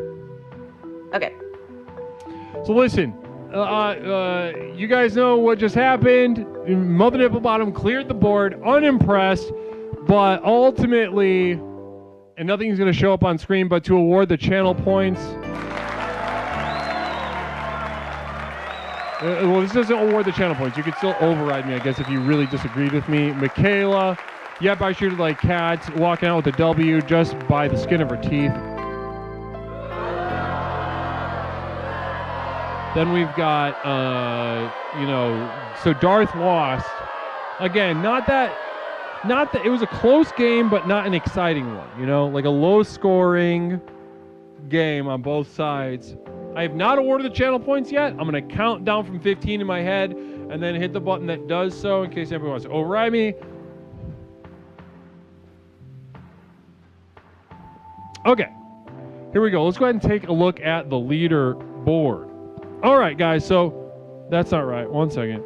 Okay. So listen, you guys know what just happened. Mother Nipplebottom cleared the board, unimpressed, but ultimately, and nothing's going to show up on screen, but to award the channel points. Well, this doesn't award the channel points. You can still override me, I guess, if you really disagreed with me. Michaela, yep, I treated like cats, walking out with a W just by the skin of her teeth. Then we've got, so Darth lost. Again, not that it was a close game, but not an exciting one, like a low scoring game on both sides. I have not awarded the channel points yet. I'm going to count down from 15 in my head and then hit the button that does so in case everyone wants to override me. Okay, here we go. Let's go ahead and take a look at the leader board. All right, guys, so that's not right. 1 second.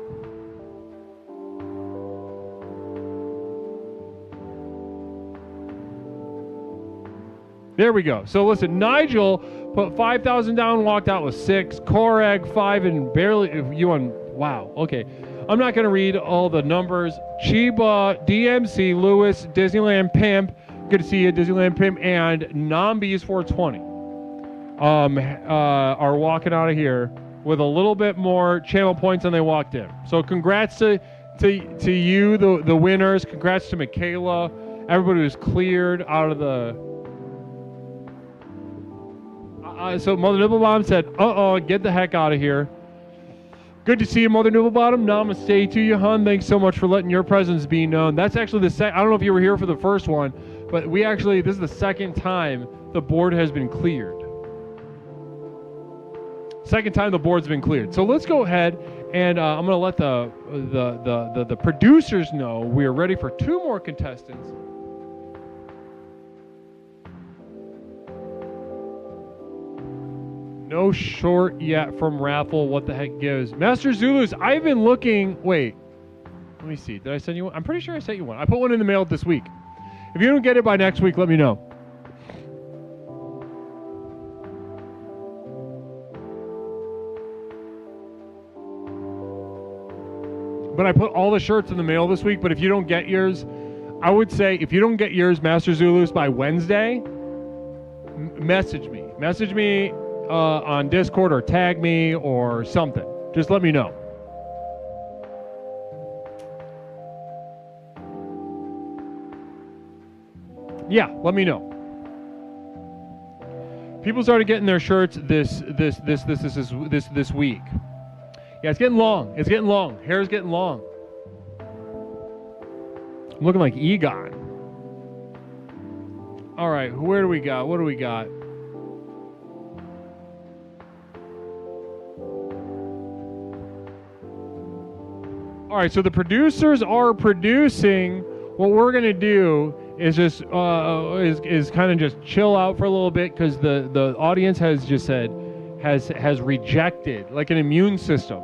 There we go. So listen, Nigel put 5,000 down, walked out with 6. Korag 5 and barely you on. Wow. Okay. I'm not going to read all the numbers. Chiba, DMC, Lewis, Disneyland Pimp. Good to see you, Disneyland Pimp, and Nambi's 420. Are walking out of here with a little bit more channel points than they walked in. So congrats to you, the winners. Congrats to Michaela. Everybody was cleared out of the. So Mother Nibblebottom said, get the heck out of here. Good to see you, Mother Nibblebottom. Namaste to you, hun. Thanks so much for letting your presence be known. That's actually the I don't know if you were here for the first one, but this is the second time the board has been cleared. Second time the board's been cleared. So let's go ahead and I'm going to let the producers know we are ready for 2 more contestants. No short yet from raffle. What the heck gives? Master Zulus, I've been looking. Wait, let me see. Did I send you one? I'm pretty sure I sent you one. I put one in the mail this week. If you don't get it by next week, let me know. But I put all the shirts in the mail this week. But if you don't get yours, I would say if you don't get yours, Master Zulus, by Wednesday, message me. Message me on Discord or tag me or something. Just let me know. Yeah, let me know. People started getting their shirts this week. Yeah, it's getting long. It's getting long. Hair's getting long. I'm looking like Egon. All right, where do we got? What do we got? All right, so the producers are producing. What we're gonna do is just is kind of just chill out for a little bit because the audience has just said, has rejected, like an immune system,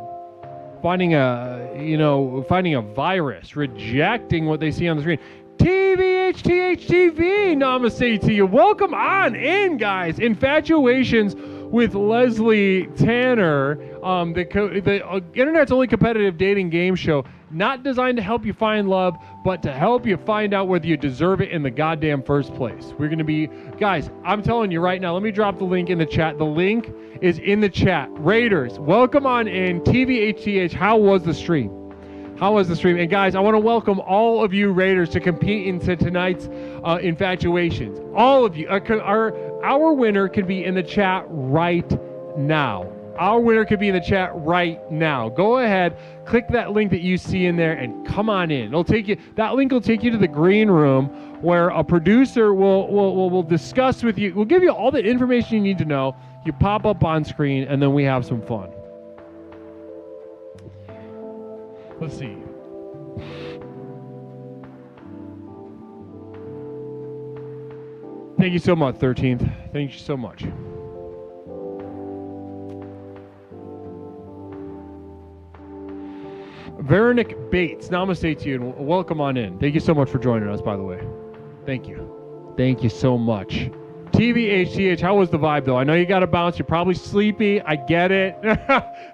finding a virus, rejecting what they see on the screen. TVHTHTV, namaste to you. Welcome on in, guys. Infatuations with Leslie Tanner, the internet's only competitive dating game show, not designed to help you find love, but to help you find out whether you deserve it in the goddamn first place. We're going to be, guys, I'm telling you right now, let me drop the link in the chat. The link is in the chat. Raiders, welcome on in. TVHTH, how was the stream? How was the stream? And guys, I want to welcome all of you Raiders to compete into tonight's Infatuations. All of you. Our winner could be in the chat right now. Our winner could be in the chat right now. Go ahead, click that link that you see in there, and come on in. It'll take you. That link will take you to the green room where a producer will discuss with you. We'll give you all the information you need to know. You pop up on screen, and then we have some fun. Let's see. Thank you so much, 13th. Thank you so much. Veronique Bates, namaste to you, and welcome on in. Thank you so much for joining us, by the way. Thank you. Thank you so much. TVHTH, how was the vibe, though? I know you got to bounce. You're probably sleepy. I get it.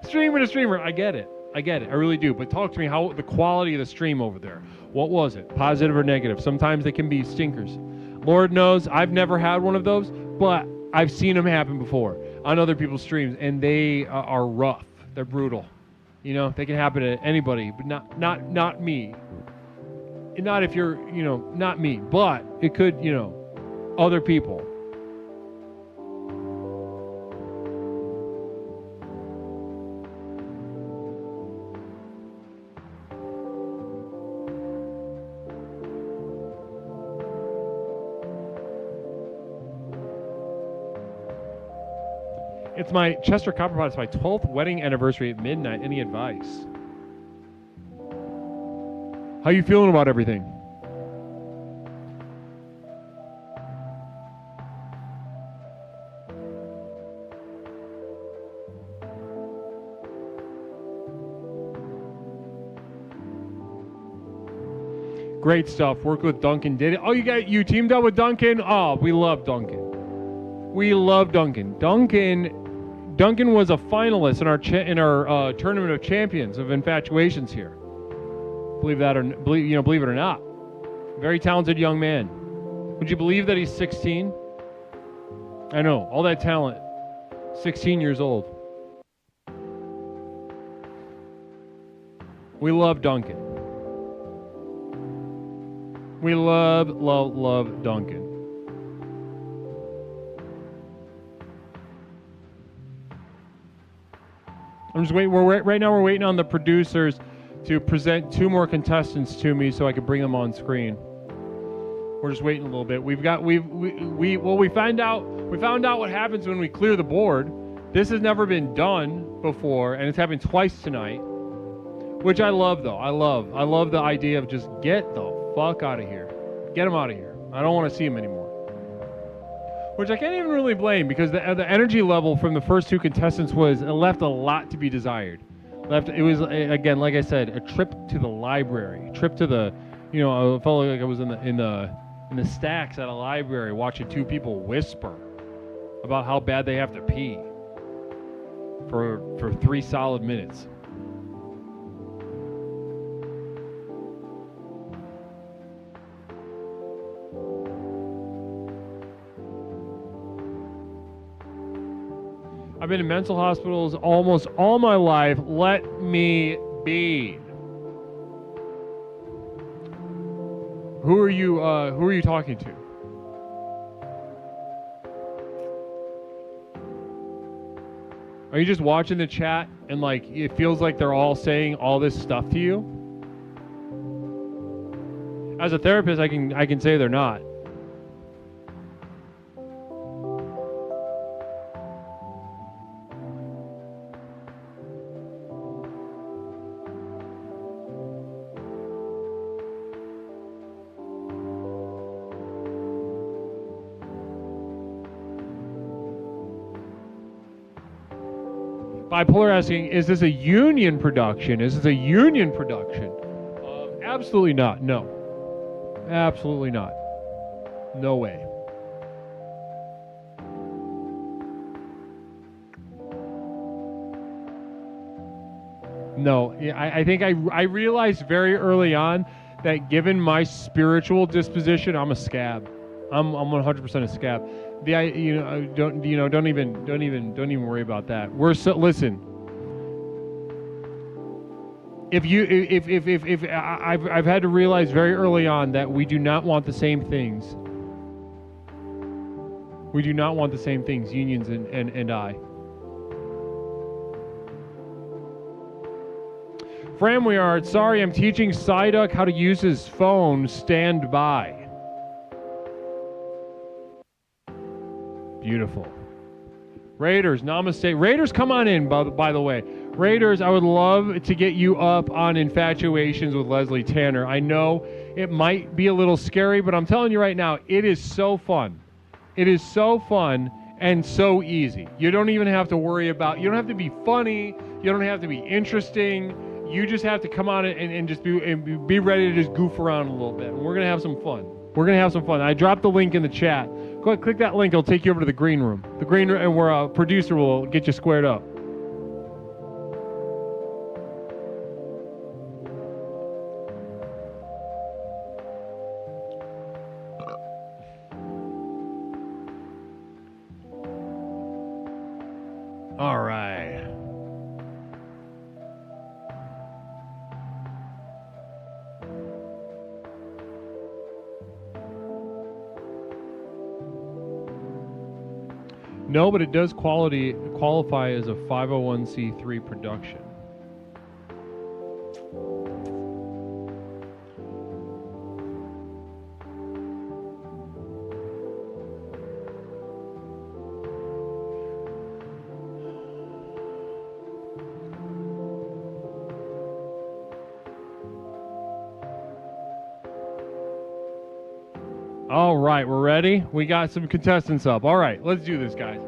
Streamer to streamer, I get it. I get it. I really do. But talk to me, how the quality of the stream over there. What was it? Positive or negative? Sometimes they can be stinkers. Lord knows I've never had one of those, but I've seen them happen before on other people's streams, and they are rough. They're brutal. You know, they can happen to anybody, but not me. And not if you're, not me, but it could, other people. It's my Chester Copperpot. It's my 12th wedding anniversary at midnight. Any advice? How you feeling about everything? Great stuff. Worked with Duncan. Did it? Oh, you teamed up with Duncan? Oh, we love Duncan. We love Duncan. Duncan was a finalist in our tournament of champions of Infatuations here. Believe it or not. Very talented young man. Would you believe that he's 16? I know, all that talent. 16 years old. We love Duncan. We love Duncan. I'm just waiting. Right now we're waiting on the producers to present 2 more contestants to me so I can bring them on screen. We're just waiting a little bit. We found out what happens when we clear the board. This has never been done before, and it's happened twice tonight, which I love though. I love the idea of just get the fuck out of here. Get them out of here. I don't want to see them anymore. Which I can't even really blame, because the energy level from the first 2 contestants left a lot to be desired. It was, again, like I said, a trip to the library, trip to the, I felt like I was in the stacks at a library watching 2 people whisper about how bad they have to pee for 3 solid minutes. I've been in mental hospitals almost all my life. Let me be. Who are you talking to? Are you just watching the chat and it feels like they're all saying all this stuff to you? As a therapist, I can say they're not. Bipolar asking, is this a union production? Is this a union production? Absolutely not. No. Absolutely not. No way. No, I think I realized very early on that given my spiritual disposition, I'm a scab. I'm 100% a scab. Don't even worry about that. Listen. If I've had to realize very early on that we do not want the same things. We do not want the same things, unions and I. Framweard, sorry, I'm teaching Psyduck how to use his phone. Stand by. Beautiful. Raiders, namaste. Raiders, come on in, by the way. Raiders, I would love to get you up on Infatuations with Leslie Tanner. I know it might be a little scary, but I'm telling you right now, it is so fun. It is so fun and so easy. You don't even have to worry about, you don't have to be funny, you don't have to be interesting. You just have to come on and just be ready to just goof around a little bit. And we're going to have some fun. We're going to have some fun. I dropped the link in the chat. Go ahead, click that link. It'll take you over to the green room. The green room, and where a producer will get you squared up. All right. No, but it does qualify as a 501c3 production. All right, we're ready. We got some contestants up. All right, let's do this, guys.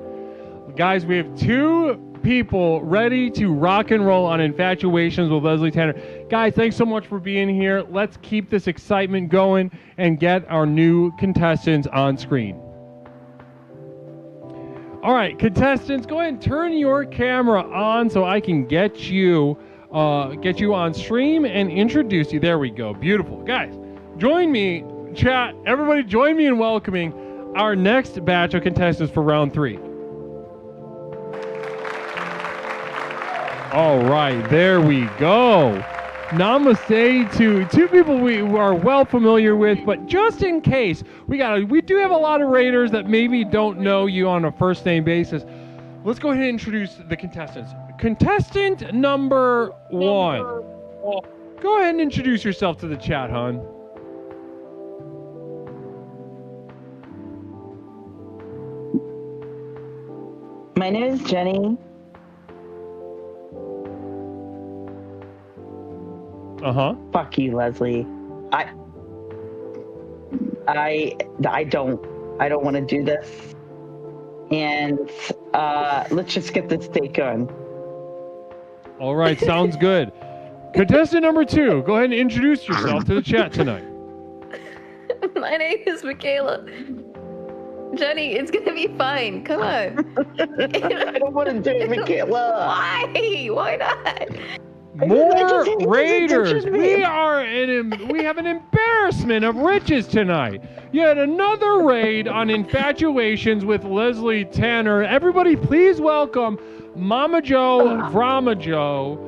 Guys, we have two people ready to rock and roll on Infatuations with Leslie Tanner. Guys, thanks so much for being here. Let's keep this excitement going and get our new contestants on screen. All right, contestants, go ahead and turn your camera on so I can get you on stream and introduce you. There we go. Beautiful. Guys, join me. Chat, everybody join me in welcoming our next batch of contestants for round 3. All right, there we go. Namaste to two people we are well familiar with, but just in case, we do have a lot of Raiders that maybe don't know you on a first name basis. Let's go ahead and introduce the contestants. Contestant number 1. Go ahead and introduce yourself to the chat, hon. My name is Jenny. Fuck you, Leslie. I don't want to do this. And let's just get this date going. All right, sounds good. Contestant number 2, go ahead and introduce yourself to the chat tonight. My name is Michaela. Jenny, it's gonna be fine. Come on. I don't want to do it, Michaela. Why? Why not? More Raiders. We have an embarrassment of riches tonight. Yet another raid on Infatuations with Leslie Tanner. Everybody, please welcome Mama Joe, Vrama Joe.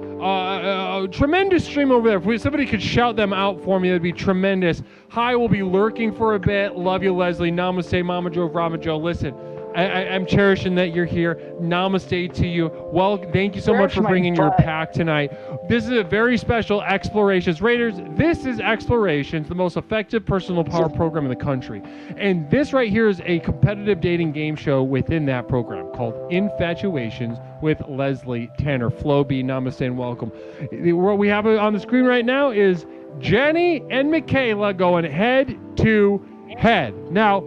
Tremendous stream over there. If somebody could shout them out for me, that'd be tremendous. Hi, we'll be lurking for a bit. Love you, Leslie. Namaste, Mama Joe, Vrama Joe. Listen, I'm cherishing that you're here. Namaste to you. Well, thank you so much for bringing your pack tonight. This is a very special Explorations. Raiders, this is Explorations, the most effective personal power program in the country. And this right here is a competitive dating game show within that program called Infatuations with Leslie Tanner. Flo B, namaste and welcome. What we have on the screen right now is Jenny and Michaela going head to head. Now,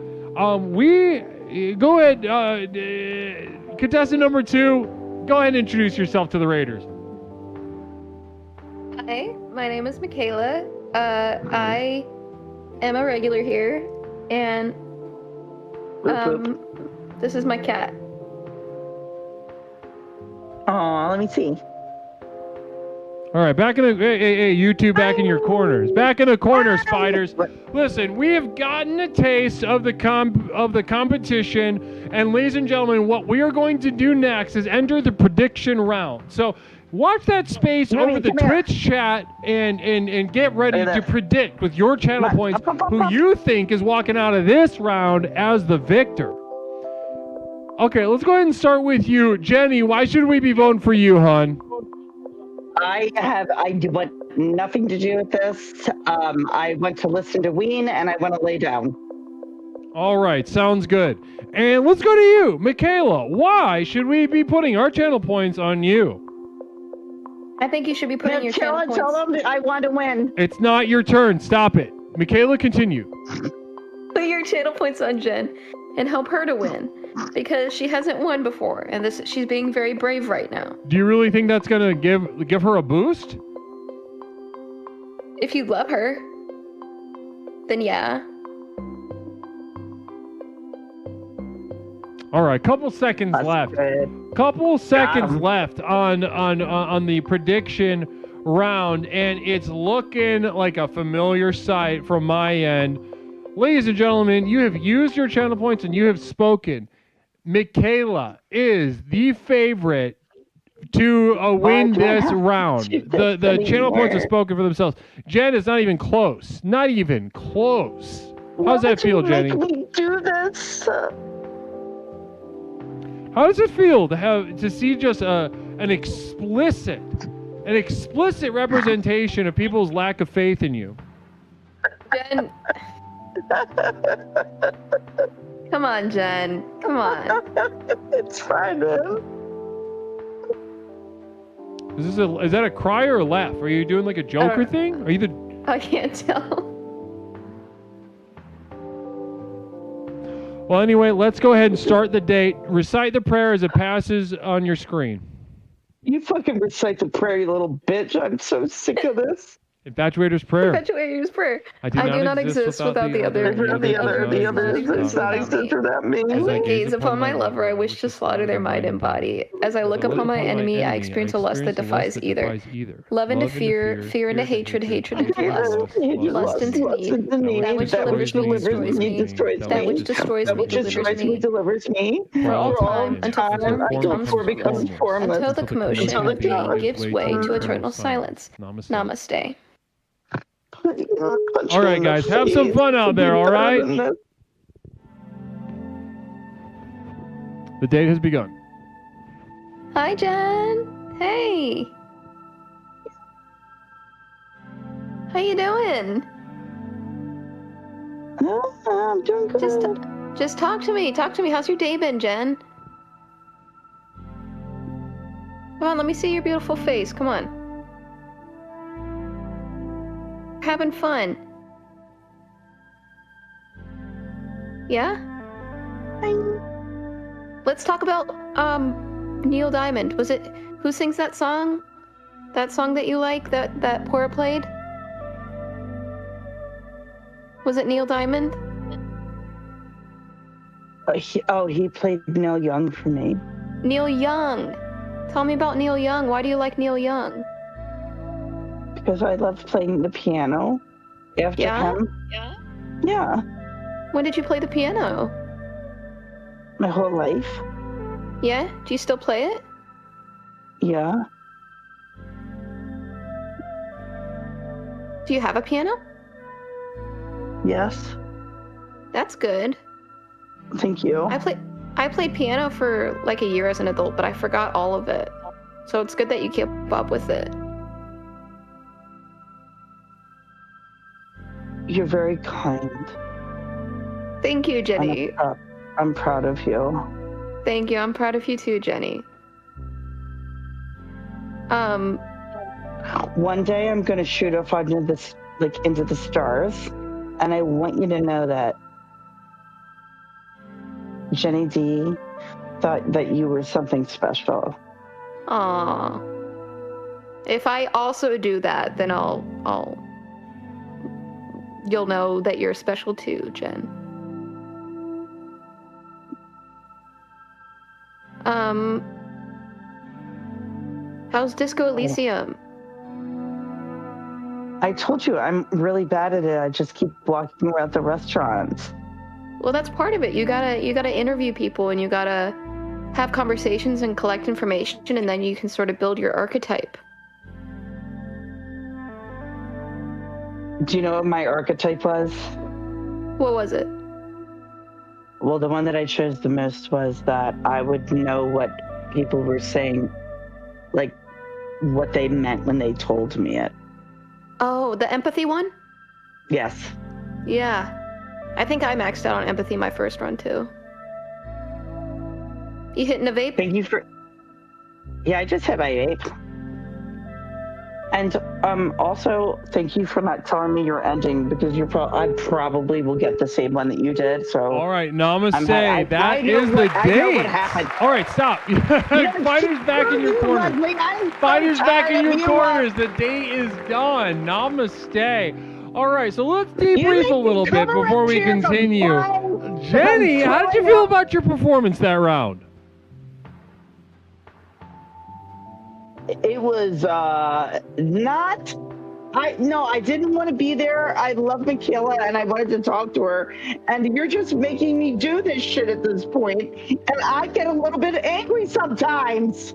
go ahead, contestant number 2. Go ahead and introduce yourself to the Raiders. Hi, my name is Michaela. I am a regular here, and this is my cat. Oh, let me see. All right, back in the hey, you two back in your corners. Back in the corners, fighters. Listen, we have gotten a taste of the competition, and ladies and gentlemen, what we are going to do next is enter the prediction round. So watch that space over the Twitch chat and get ready to predict with your channel points who you think is walking out of this round as the victor. Okay, let's go ahead and start with you, Jenny. Why should we be voting for you, hon? I want nothing to do with this. I went to listen to Ween and I want to lay down. All right, sounds good. And let's go to you, Michaela. Why should we be putting our channel points on you? I think you should be putting your channel points. Tell them that I want to win. It's not your turn. Stop it. Michaela, continue. Put your channel points on Jen and help her to win, because she hasn't won before, and she's being very brave right now. Do you really think that's gonna give her a boost? If you love her, then yeah. All right, couple seconds left. Couple seconds left on the prediction round, and it's looking like a familiar sight from my end. Ladies and gentlemen, you have used your channel points and you have spoken. Michaela is the favorite to win this round. The channel points have spoken for themselves. Jen is not even close. Not even close. How's that feel, Jenny? Why would you make me do this? How does it feel to see just an explicit representation of people's lack of faith in you? Jen. Come on, Jen. Come on. It's fine, man. Is that a cry or a laugh? Are you doing like a Joker thing? Are you the? I can't tell. Well, anyway, let's go ahead and start the date. Recite the prayer as it passes on your screen. You fucking recite the prayer, you little bitch. I'm so sick of this. Infatuator's prayer. Infatuator's prayer. I do not exist without the other. The other does not exist without me. As I gaze upon my lover, I wish to slaughter their mind and body. As I look upon my enemy, I experience a lust that defies either. Love into fear, fear into hatred, hatred into lust, lust into need. That which delivers me destroys me. That which destroys me delivers me. For all time, until form becomes formless. Until the commotion of being gives way to eternal silence. Namaste. All right, guys, have some fun out there, all right? The date has begun. Hi, Jen. Hey. How you doing? I'm doing good. Just talk to me. Talk to me. How's your day been, Jen? Come on, let me see your beautiful face. Come on. Having fun. Yeah? Let's talk about Neil Diamond. Was it who sings that song? That song that you like that Pora played? Was it Neil Diamond? He played Neil Young for me. Neil Young. Tell me about Neil Young. Why do you like Neil Young? Because I loved playing the piano after him. Yeah? Yeah. When did you play the piano? My whole life. Yeah? Do you still play it? Yeah. Do you have a piano? Yes. That's good. Thank you. I played piano for like a year as an adult, but I forgot all of it. So it's good that you keep up with it. You're very kind. Thank you, Jenny. I'm proud of you. Thank you. I'm proud of you too, Jenny. One day I'm going to shoot off into the stars, and I want you to know that Jenny D thought that you were something special, Aw. If I also do that, then you'll know that you're special too, Jen. How's Disco Elysium? I told you I'm really bad at it. I just keep walking around the restaurants. Well, that's part of it. You gotta interview people, and you gotta have conversations and collect information, and then you can sort of build your archetype. Do you know what my archetype was? What was it? Well, the one that I chose the most was that I would know what people were saying, like what they meant when they told me it. Oh, the empathy one? Yes. Yeah. I think I maxed out on empathy my first run too. You hitting a vape? Thank you for... Yeah, I just hit my vape. And also, thank you for not telling me your ending, because I probably will get the same one that you did. So all right, namaste. That is the I know what date. happened. All right, stop. Fighters back in your corners. Fighters back in your corners. The day is done. Namaste. All right, so let's debrief a little bit before we continue. Jenny, how did you feel about your performance that round? It was not... I didn't want to be there. I love Michaela and I wanted to talk to her. And you're just making me do this shit at this point. And I get a little bit angry sometimes.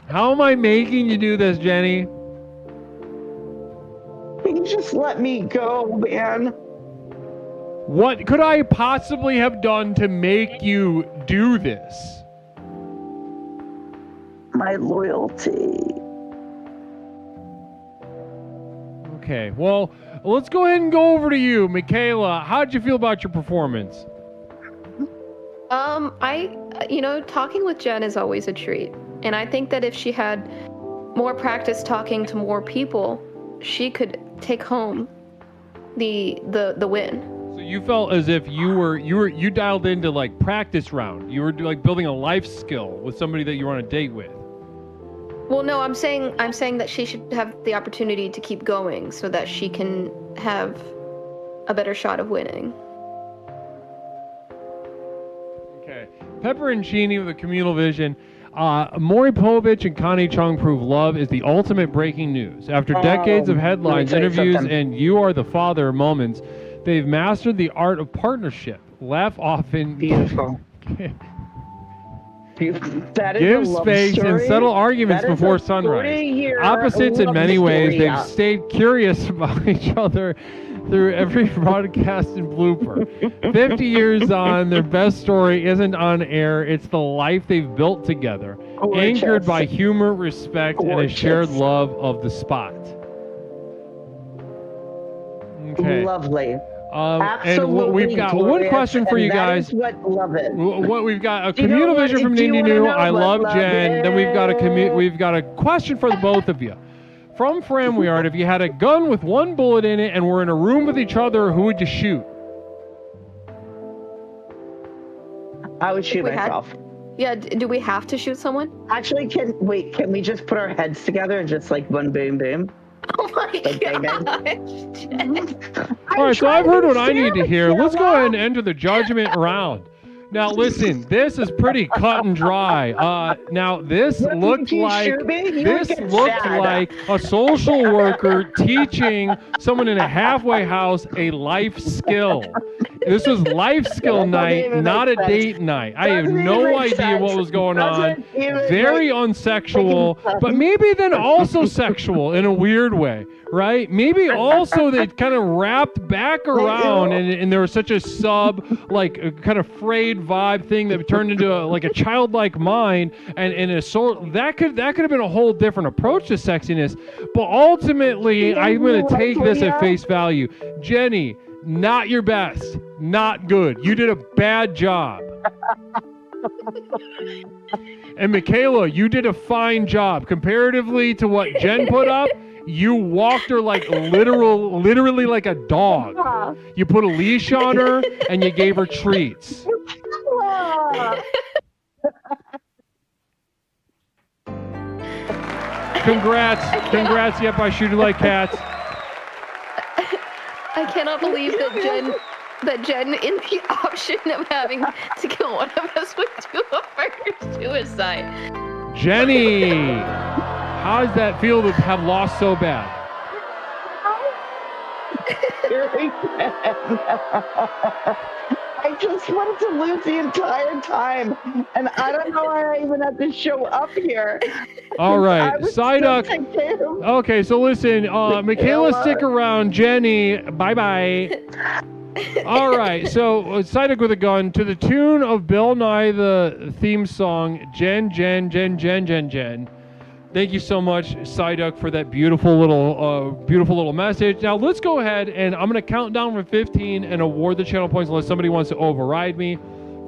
How am I making you do this, Jenny? Can you just let me go, man? What could I possibly have done to make you do this? My loyalty. Okay, well, let's go ahead and go over to you, Michaela. How'd you feel about your performance? Talking with Jen is always a treat. And I think that if she had more practice talking to more people, she could take home the win. So you felt as if you dialed into like practice round. You were like building a life skill with somebody that you were on a date with. Well, no, I'm saying that she should have the opportunity to keep going so that she can have a better shot of winning. Okay. Pepperoncini with a communal vision. Maury Povich and Connie Chung prove love is the ultimate breaking news. After decades of headlines, interviews, and you are the father moments, they've mastered the art of partnership. Laugh often. Beautiful. That is Give a love space story. and settle arguments That is before a sunrise. 40-year Opposites in love many ways, story. they've stayed curious about each other through every broadcast and blooper. 50 years on, their best story isn't on air. It's the life they've built together, anchored by humor, respect, and a shared love of the spot. Okay. Lovely. And we've got one question for you guys. That is what love is. What we've got a communal vision from Nindy New. I love Jen. Then we've got a question for the both of you. From Framweard, if you had a gun with one bullet in it and were in a room with each other, who would you shoot? I would shoot myself. Yeah, do we have to shoot someone? Actually, can we just put our heads together and just like one boom boom? Oh my gosh. All right, so I've heard what I need to hear. Let's go ahead and enter the judgment round. Now, listen, this is pretty cut and dry. Now, this looked like a social worker teaching someone in a halfway house a life skill. This was life skill night, not a date night. I have no idea what was going on. Very unsexual, but maybe then also sexual in a weird way, right? Maybe also they kind of wrapped back around and there was such a like a kind of frayed vibe thing that turned into a childlike mind and a soul. That could have been a whole different approach to sexiness. But ultimately, I'm going to take this at face value. Jenny, not your best. Not good. You did a bad job. And Michaela, you did a fine job. Comparatively to what Jen put up, you walked her like literally like a dog. You put a leash on her and you gave her treats. Congrats, Yep, I Shoot You Like Cats. I cannot believe that Jen in the option of having to kill one of us would do a murder suicide. Jenny, how does that feel to have lost so bad? I just wanted to lose the entire time, and I don't know why I even had to show up here. All right, Psyduck. Okay, so listen, Michaela, stick around. Jenny, bye-bye. All right, so Psyduck with a gun to the tune of Bill Nye the theme song, Jen. Thank you so much, Psyduck, for that beautiful little message. Now let's go ahead and I'm going to count down from 15 and award the channel points unless somebody wants to override me.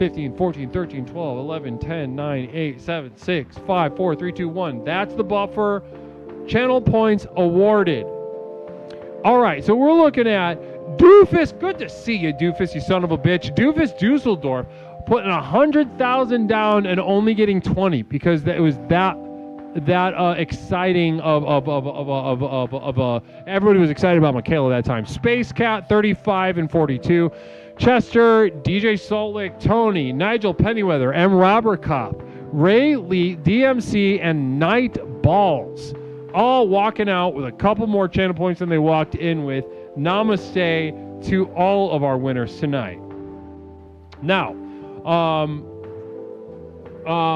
15, 14, 13, 12, 11, 10, 9, 8, 7, 6, 5, 4, 3, 2, 1. That's the buffer. Channel points awarded. All right, so we're looking at Doofus. Good to see you, Doofus, you son of a bitch. Doofus Dusseldorf putting 100,000 down and only getting 20 because it was that exciting everybody was excited about Michaela that time. Space Cat 35 and 42. Chester, DJ Salt Lake, Tony, Nigel Pennyweather, M. Robert Cop, Ray Lee, DMC, and Night Balls, all walking out with a couple more channel points than they walked in with. Namaste to all of our winners tonight. Now,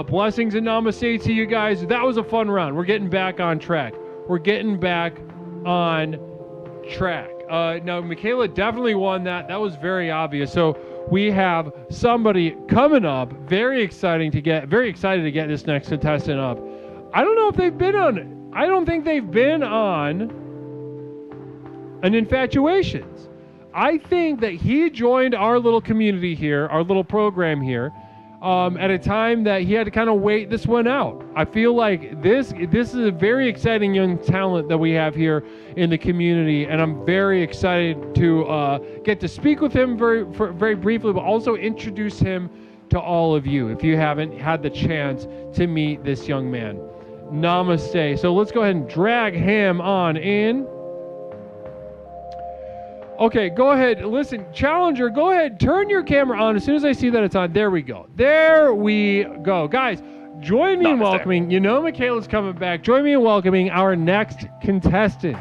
blessings and namaste to you guys. That was a fun round. We're getting back on track. Now, Michaela definitely won that. That was very obvious. So we have somebody coming up. Very excited to get this next contestant up. I don't know if they've been on. I don't think they've been on an Infatuations. I think that he joined our little community here, our little program here, at a time that he had to kind of wait this one out. I feel like this is a very exciting young talent that we have here in the community, and I'm very excited to get to speak with him very briefly, but also introduce him to all of you if you haven't had the chance to meet this young man. Namaste. So let's go ahead and drag him on in. Okay, go ahead. Listen, Challenger, go ahead. Turn your camera on as soon as I see that it's on. There we go. There we go. Guys, join me in welcoming. You know Michaela's coming back. Join me in welcoming our next contestant.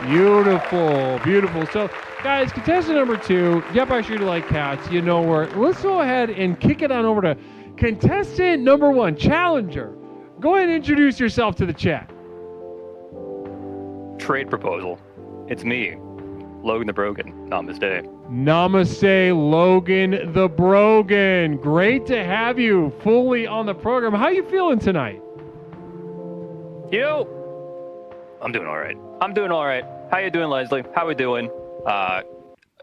Beautiful, beautiful. So, guys, contestant number 2. Yep, I Shoot You Like Cats. You know where. Let's go ahead and kick it on over to contestant number 1, Challenger. Go ahead and introduce yourself to the chat. Trade proposal. It's me, Logan the Brogan. Namaste. Namaste, Logan the Brogan. Great to have you fully on the program. How you feeling tonight? I'm doing all right. How you doing, Leslie? How we doing? I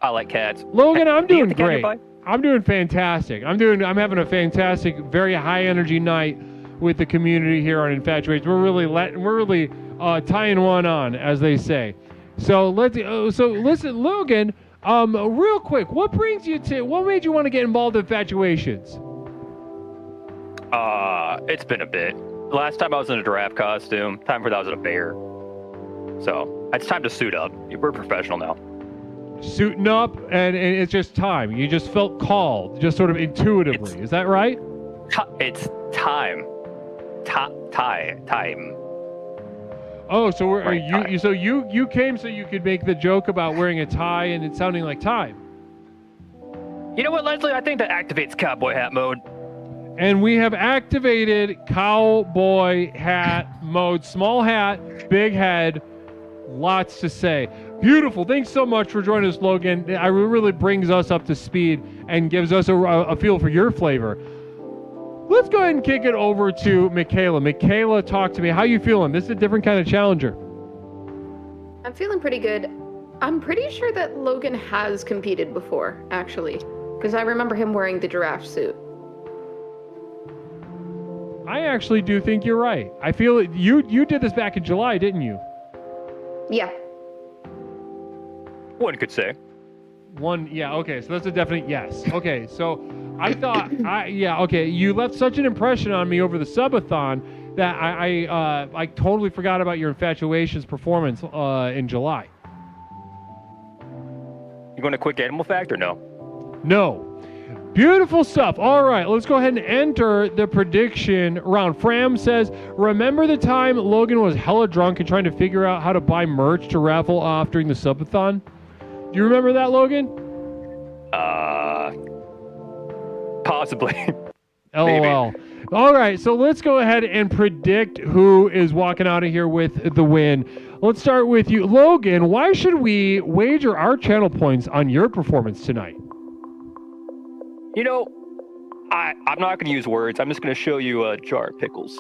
like cats. Logan, I'm doing great. I'm doing fantastic. I'm having a fantastic, very high energy night with the community here on Infatuations. We're really tying one on, as they say. So listen, Logan, real quick, what made you want to get involved in Infatuations? It's been a bit. Last time I was in a giraffe costume, time for that I was in a bear. So it's time to suit up. We're professional now. Suiting up, and it's just time. You just felt called, just sort of intuitively. Is that right? It's time. Time. Oh, so you came so you could make the joke about wearing a tie and it sounding like time. You know what, Leslie? I think that activates cowboy hat mode. And we have activated cowboy hat mode. Small hat, big head, lots to say. Beautiful. Thanks so much for joining us, Logan. It really brings us up to speed and gives us a feel for your flavor. Let's go ahead and kick it over to Michaela. Michaela, talk to me. How you feeling? This is a different kind of challenger. I'm feeling pretty good. I'm pretty sure that Logan has competed before, actually, because I remember him wearing the giraffe suit. I actually do think you're right. I feel you did this back in July, didn't you? Yeah. One could say. Okay, so that's a definite yes. Okay, so I thought, okay, you left such an impression on me over the subathon that I totally forgot about your Infatuations performance in July. You going to quick animal fact or no? No. Beautiful stuff. All right, let's go ahead and enter the prediction round. Fram says, remember the time Logan was hella drunk and trying to figure out how to buy merch to raffle off during the subathon? Do you remember that, Logan? Possibly. LOL. Maybe. All right, so let's go ahead and predict who is walking out of here with the win. Let's start with you. Logan, why should we wager our channel points on your performance tonight? You know, I'm not going to use words. I'm just going to show you a jar of pickles.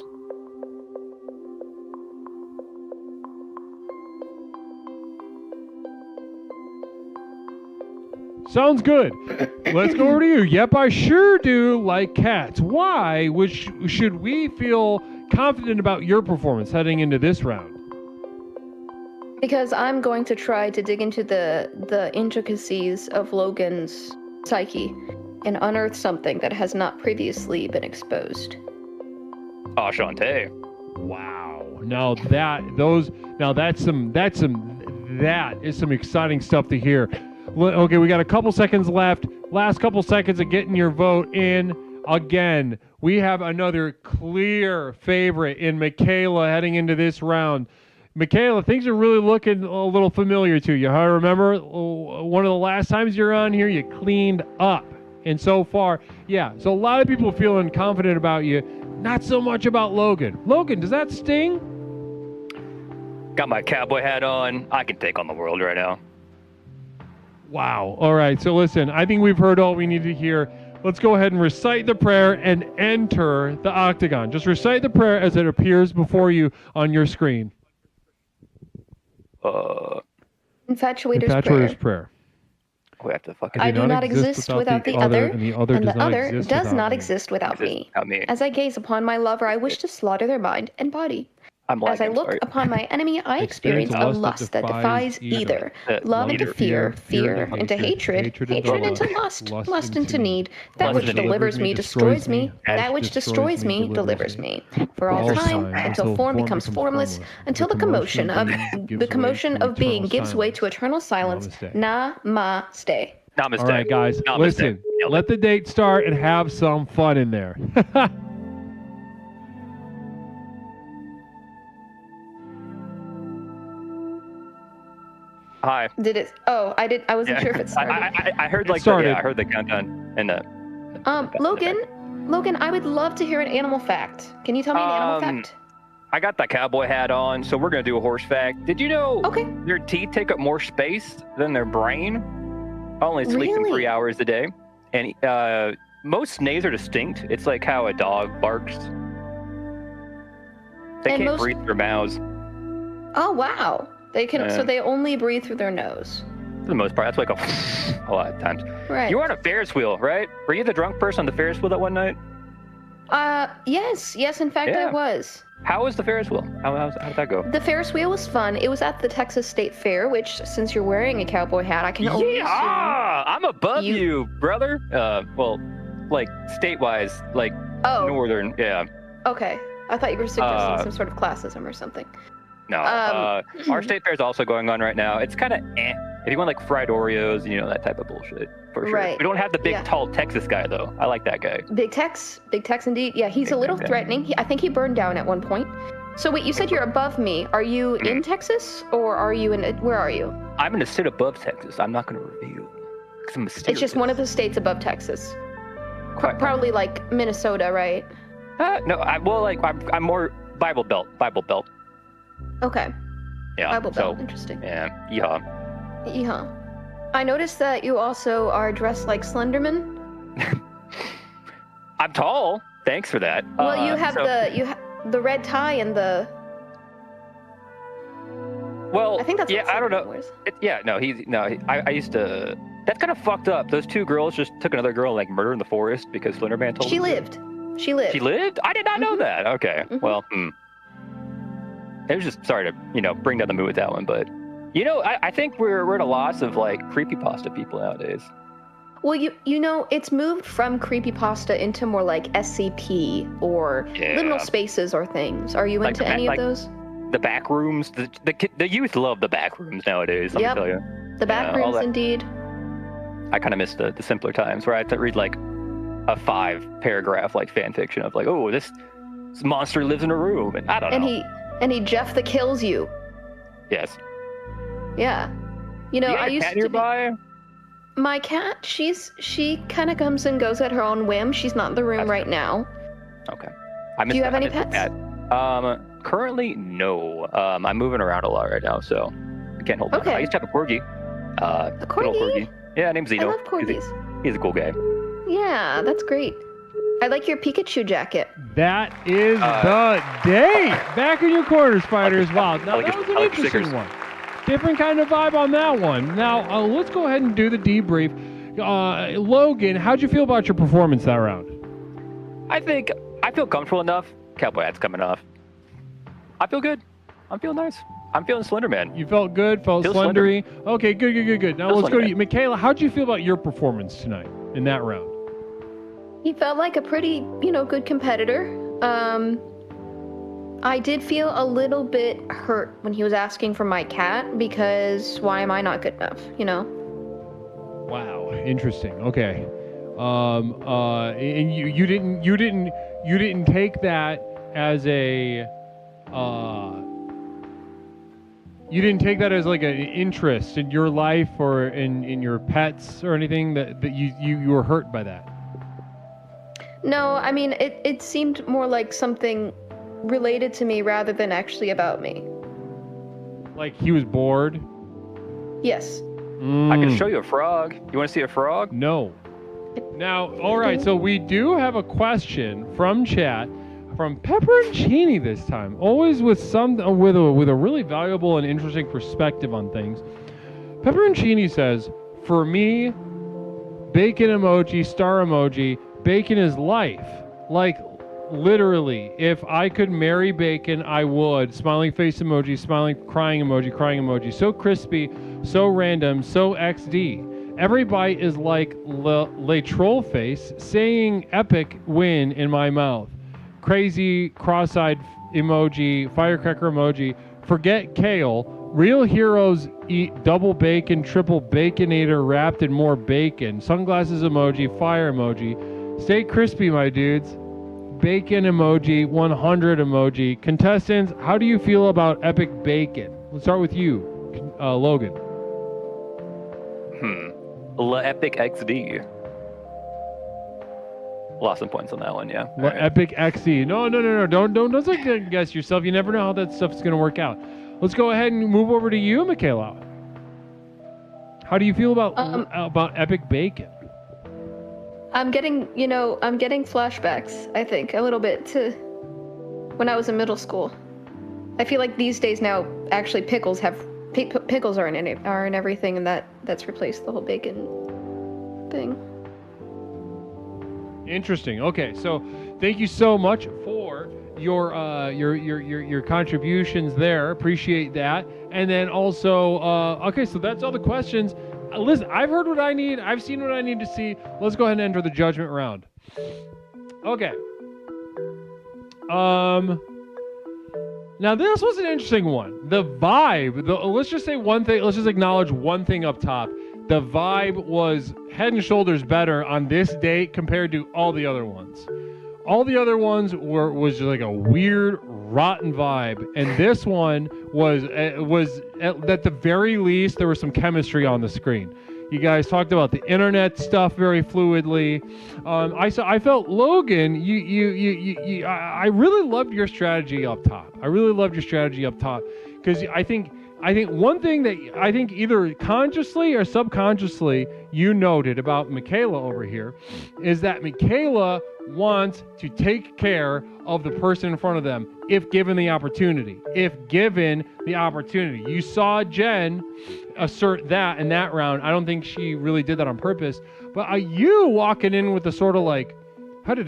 Sounds good. Let's go over to you. Yep, I sure do like cats. Why should we feel confident about your performance heading into this round? Because I'm going to try to dig into the intricacies of Logan's psyche and unearth something that has not previously been exposed. Oh, Shantae. Wow. That is some exciting stuff to hear. Okay, we got a couple seconds left. Last couple seconds of getting your vote in. Again, we have another clear favorite in Michaela heading into this round. Michaela, things are really looking a little familiar to you. I remember one of the last times you're on here, you cleaned up. And so far, yeah. So a lot of people feeling confident about you. Not so much about Logan. Logan, does that sting? Got my cowboy hat on. I can take on the world right now. Wow. All right. So listen, I think we've heard all we need to hear. Let's go ahead and recite the prayer and enter the octagon. Just recite the prayer as it appears before you on your screen. Infatuator's prayer. We have to fucking. I do not exist without the other, and the other does not exist without me. As I gaze upon my lover, I wish to slaughter their mind and body. As I look upon my enemy, I experience a lust that defies either. Love into fear, fear into hatred, hatred into lust, lust into need. That which delivers me destroys me, that which destroys me delivers me. For all time, until form becomes formless, until the commotion of being gives way to eternal silence. Namaste. Namaste. All right, guys, Namaste. listen. Let the date start and have some fun in there. Hi. Did it? Oh, I did. I wasn't sure if it started. I heard I heard the countdown and the. Logan, I would love to hear an animal fact. Can you tell me an animal fact? I got that cowboy hat on, so we're gonna do a horse fact. Did you know? Their teeth take up more space than their brain? Only sleeping 3 hours a day, and most neighs are distinct. It's like how a dog barks. They can't breathe through their mouths. Oh wow. They can, so they only breathe through their nose. For the most part, that's like a lot of times. Right. You were on a Ferris wheel, right? Were you the drunk person on the Ferris wheel that one night? Yes. In fact, I was. How was the Ferris wheel? How did that go? The Ferris wheel was fun. It was at the Texas State Fair, which, since you're wearing a cowboy hat, I can only assume. I'm above you, brother. Well, like state-wise, like northern, yeah. Okay. I thought you were suggesting some sort of classism or something. No, our state fair is also going on right now. It's kind of if you want like fried Oreos, you know, that type of bullshit, for sure. Right. We don't have the big, tall Texas guy, though. I like that guy. Big Tex indeed. Yeah, he's a little threatening. I think he burned down at one point. So wait, you said you're above me. Are you in Texas, or are you in, where are you? I'm in a state above Texas. I'm not going to reveal, because I'm mysterious. It's just one of the states above Texas. Probably like Minnesota, right? No, I'm more Bible Belt. Okay. Yeah. Bible Belt. Interesting. Yeah. Yeehaw. I noticed that you also are dressed like Slenderman. I'm tall. Thanks for that. Well, you have the red tie and the. Well, I think that's I don't know. I used to. That's kind of fucked up. Those two girls just took another girl and like murdered in the forest because Slenderman told them. She lived. She lived? I did not know that. Okay. Well, it was just sorry to, bring down the mood with that one, but I think we're at a loss of like creepypasta people nowadays. Well, you know, it's moved from creepypasta into more like SCP or liminal spaces or things. Are you Like into any of those? The back rooms. The youth love the back rooms nowadays. Let me tell you. The back rooms, indeed. I kind of miss the simpler times where I had to read like a 5-paragraph like fan fiction of like, oh, this monster lives in a room, and I don't know. And he Jeff the kills you. Yes. Yeah. You know, I used to nearby? My cat, she kind of comes and goes at her own whim. She's not in the room right now. Okay. Do you have any pets? Currently, no. I'm moving around a lot right now, so I can't hold down. I used to have a corgi. A corgi? Yeah, name's Zeno. I love corgis. He's a cool guy. Yeah, that's great. I like your Pikachu jacket. That is the day. Back in your corners, fighters. Wow. Now, that was an interesting one. Different kind of vibe on that one. Now, let's go ahead and do the debrief. Logan, how'd you feel about your performance that round? I think I feel comfortable enough. Cowboy hat's coming off. I feel good. I'm feeling nice. I'm feeling Slender Man. You felt good? Felt slendery? Okay, good. Now let's go to you. Michaela, how'd you feel about your performance tonight in that round? He felt like a pretty, good competitor. I did feel a little bit hurt when he was asking for my cat because why am I not good enough, Wow, interesting. Okay. And you didn't take that as a you didn't take that as like an interest in your life or in your pets or anything that you were hurt by that. No, I mean it seemed more like something related to me rather than actually about me. Like he was bored? Yes. I can show you a frog. You want to see a frog? No. Now, all right, so we do have a question from chat from Pepperoncini this time. Always with a really valuable and interesting perspective on things. Pepperoncini says, "For me, bacon emoji, star emoji, bacon is life. Like literally, if I could marry bacon, I would. Smiling face emoji, smiling, crying emoji. So crispy, so random, so XD. Every bite is like le troll face saying epic win in my mouth. Crazy, cross-eyed emoji, firecracker emoji. Forget kale. Real heroes eat double bacon, triple baconator wrapped in more bacon. Sunglasses emoji, fire emoji. Stay crispy, my dudes. Bacon emoji, 100 emoji. Contestants, how do you feel about epic bacon? Let's start with you, Logan. La Epic XD. Lost some points on that one, yeah. La Epic XD. No. Don't second guess yourself. You never know how that stuff's gonna work out. Let's go ahead and move over to you, Michaela. How do you feel about epic bacon? I'm getting flashbacks, I think, a little bit to when I was in middle school. I feel like these days now, actually, pickles are in everything, and that's replaced the whole bacon thing. Interesting. Okay, so thank you so much for your contributions there. Appreciate that. And then also, okay, so that's all the questions. Listen, I've heard what I need. I've seen what I need to see. Let's go ahead and enter the judgment round. Okay. Now this was an interesting one. The vibe, let's just say one thing, let's just acknowledge one thing up top. The vibe was head and shoulders better on this date compared to all the other ones. All the other ones was just like a weird, rotten vibe, and this one was at the very least there was some chemistry on the screen. You guys talked about the internet stuff very fluidly. I felt Logan, I really loved your strategy up top. Because I think one thing that I think either consciously or subconsciously you noted about Michaela over here is that Michaela wants to take care of the person in front of them if given the opportunity. You saw Jen assert that in that round. I don't think she really did that on purpose, but you walking in with the sort of like, I love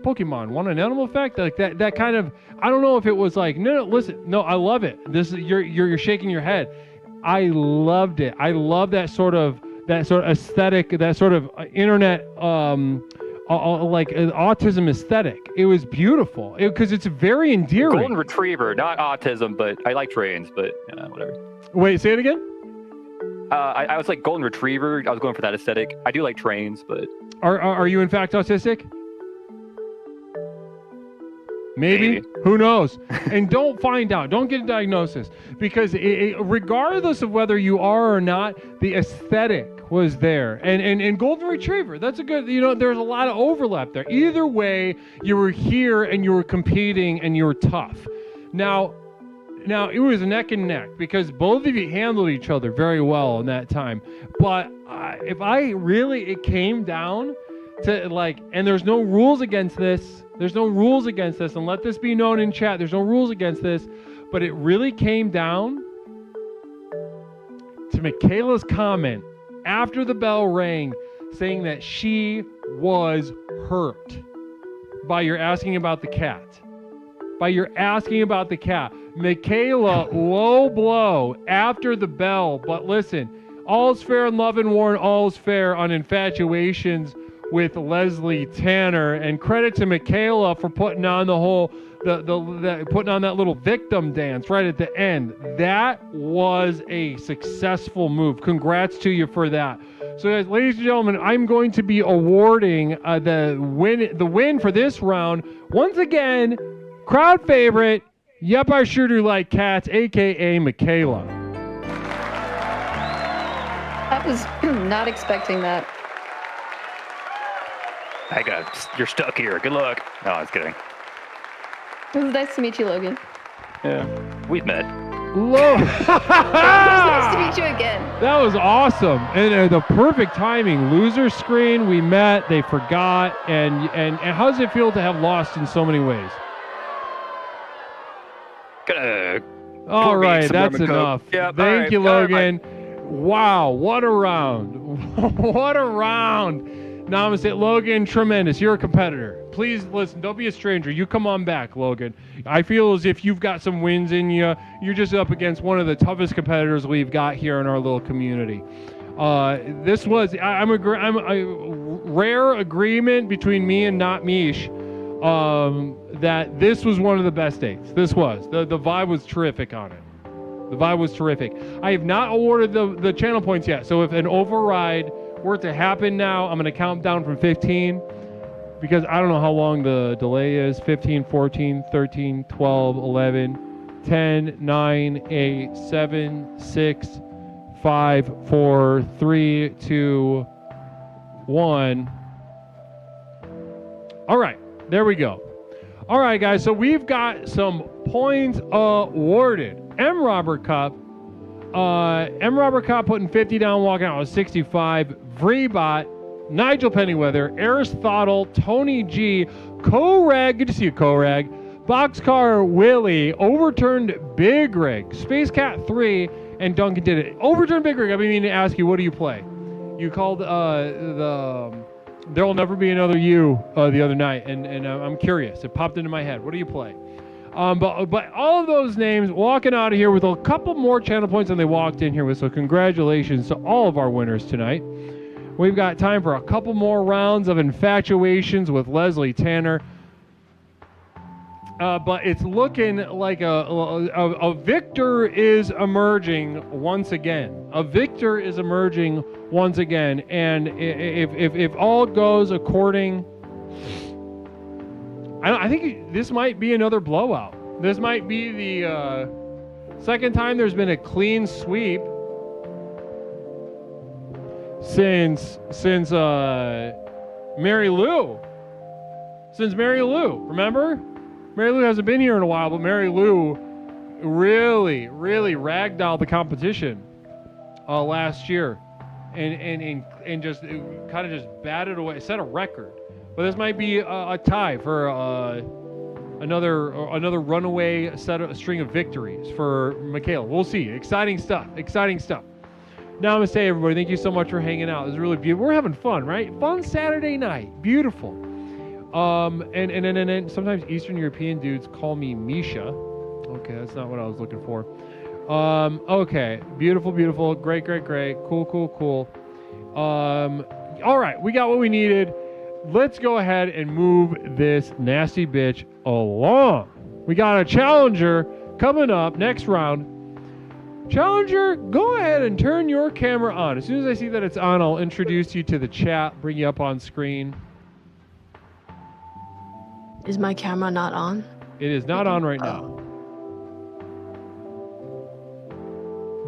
Pokemon. Want an animal fact? Like that kind of. I don't know if it was like no, I love it. This is you're shaking your head. I loved it. I love that sort of that sort of aesthetic, that sort of internet, like autism aesthetic. It was beautiful because it's very endearing. Golden Retriever, not autism, but I like trains, but whatever. Wait, say it again? I was like Golden Retriever. I was going for that aesthetic. I do like trains, but... Are you in fact autistic? Maybe. Who knows? And don't find out. Don't get a diagnosis. Because regardless of whether you are or not, the aesthetic was there. And Golden Retriever, that's a good, there's a lot of overlap there. Either way, you were here and you were competing and you were tough. Now it was neck and neck because both of you handled each other very well in that time. But it came down to and there's no rules against this. There's no rules against this, and let this be known in chat. There's no rules against this, but it really came down to Michaela's comment after the bell rang saying that she was hurt by your asking about the cat. Michaela, low blow after the bell, but listen, all's fair in love and war and all's fair on Infatuations with Leslie Tanner, and credit to Michaela for putting on putting on that little victim dance right at the end. That was a successful move. Congrats to you for that. So guys, ladies and gentlemen, I'm going to be awarding the win for this round. Once again, crowd favorite, yep, I sure do like cats, aka Michaela. I was not expecting that. You're stuck here. Good luck. No, I was kidding. It was nice to meet you, Logan. Yeah, we've met. Nice to meet you again. That was awesome. And the perfect timing. Loser screen, we met, they forgot. And how does it feel to have lost in so many ways? All right, that's enough. Yeah, Thank you, Logan. Wow, what a round. What a round. Namaste, Logan, tremendous. You're a competitor. Please listen, don't be a stranger. You come on back, Logan. I feel as if you've got some wins in you. You're just up against one of the toughest competitors we've got here in our little community. This was, I'm a rare agreement between me and Not Mish that this was one of the best dates. This was. The vibe was terrific on it. The vibe was terrific. I have not awarded the channel points yet, so if an override were to happen now, I'm going to count down from 15 because I don't know how long the delay is. 15, 14, 13, 12, 11, 10, 9, 8, 7, 6, 5, 4, 3, 2, 1. All right, there we go. All right, guys, so we've got some points awarded. M. Robert Cup putting 50 down, walking out with 65. Vreebot, Nigel Pennyweather, Aristotle, Tony G, Korag, good to see you, Korag, Boxcar Willie, Overturned Big Rig, Space Cat 3, and Duncan did it. Overturned Big Rig, I've been meaning to ask you, what do you play? You called There Will Never Be Another You the other night, and I'm curious. It popped into my head. What do you play? But all of those names walking out of here with a couple more channel points than they walked in here with, so congratulations to all of our winners tonight. We've got time for a couple more rounds of Infatuations with Leslie Tanner. But it's looking like a victor is emerging once again. A victor is emerging once again. And if all goes according... I think this might be another blowout. This might be the second time there's been a clean sweep since Mary Lou. Since Mary Lou, remember? Mary Lou hasn't been here in a while, but Mary Lou really ragdolled the competition last year, and just kind of just batted away, set a record. But this might be a tie for another runaway string of victories for Michaela. We'll see. Exciting stuff. Namaste, everybody. Thank you so much for hanging out. It was really beautiful. We're having fun, right? Fun Saturday night. Beautiful. And sometimes Eastern European dudes call me Misha. Okay, that's not what I was looking for. Okay. Beautiful. Great. Cool. All right, we got what we needed. Let's go ahead and move this nasty bitch along. We got a challenger coming up next round. Challenger, go ahead and turn your camera on. As soon as I see that it's on, I'll introduce you to the chat, bring you up on screen. Is my camera not on? It is not on right now.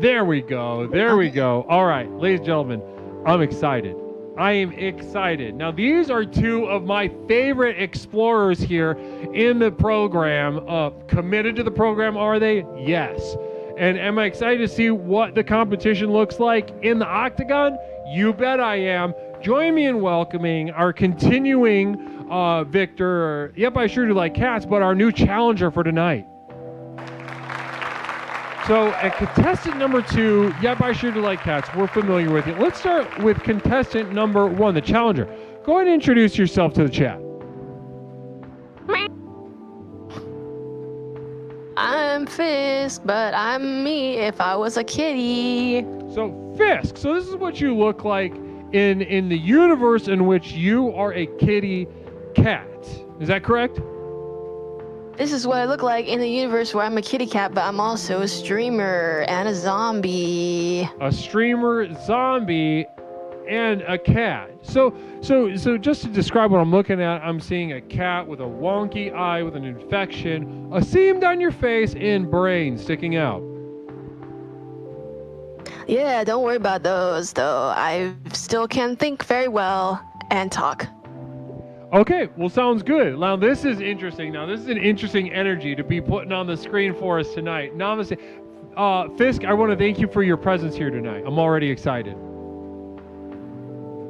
There we go. There we go. All right, ladies and gentlemen, I'm excited. I am excited. Now, these are two of my favorite explorers here in the program. Committed to the program, are they? Yes. And am I excited to see what the competition looks like in the octagon? You bet I am. Join me in welcoming our continuing victor. Yep, I sure do like cats, but our new challenger for tonight. So at contestant number 2, yep, I sure do like cats. We're familiar with it. Let's start with contestant number 1, the challenger. Go ahead and introduce yourself to the chat. I'm Fisk, but I'm me if I was a kitty. So Fisk, so this is what you look like in the universe in which you are a kitty cat. Is that correct? This is what I look like in the universe where I'm a kitty cat, but I'm also a streamer and a zombie. A streamer, zombie, and a cat. So just to describe what I'm looking at, I'm seeing a cat with a wonky eye with an infection, a seam down your face, and brain sticking out. Yeah, don't worry about those, though. I still can think very well and talk. Okay, well, sounds good. Now, this is interesting. Now, this is an interesting energy to be putting on the screen for us tonight. Namaste. Fisk, I want to thank you for your presence here tonight. I'm already excited.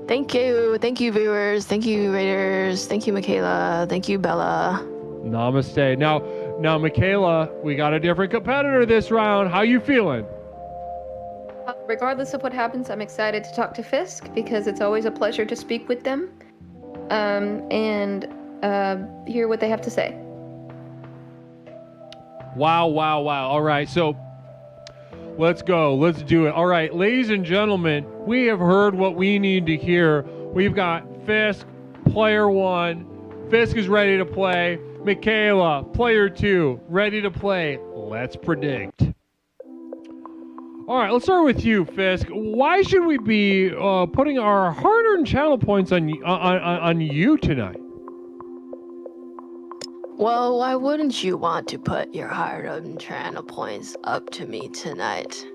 Thank you. Thank you, viewers. Thank you, Raiders. Thank you, Michaela. Thank you, Bella. Namaste. Now, Michaela, we got a different competitor this round. How you feeling? Regardless of what happens, I'm excited to talk to Fisk because it's always a pleasure to speak with them. And hear what they have to say. Wow. All right, so let's go. Let's do it. All right, ladies and gentlemen, we have heard what we need to hear. We've got Fisk, player 1. Fisk is ready to play. Michaela, player 2, ready to play. Let's predict. All right, let's start with you, Fisk. Why should we be putting our hard-earned channel points on you tonight? Well, why wouldn't you want to put your hard-earned channel points up to me tonight?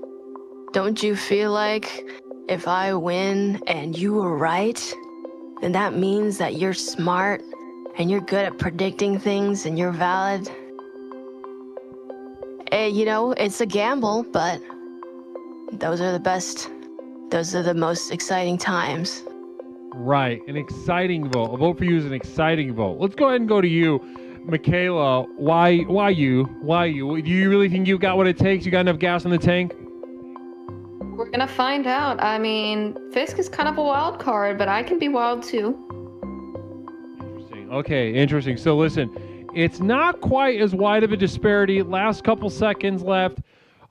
Don't you feel like if I win and you were right, then that means that you're smart and you're good at predicting things and you're valid? You know, it's a gamble, but those are the best. Those are the most exciting times. Right, an exciting vote. A vote for you is an exciting vote. Let's go ahead and go to you, Michaela. Why you? Do you really think you got what it takes? You got enough gas in the tank? We're gonna find out. I mean, Fisk is kind of a wild card, but I can be wild too. Interesting. Okay, interesting. So listen, it's not quite as wide of a disparity. Last couple seconds left.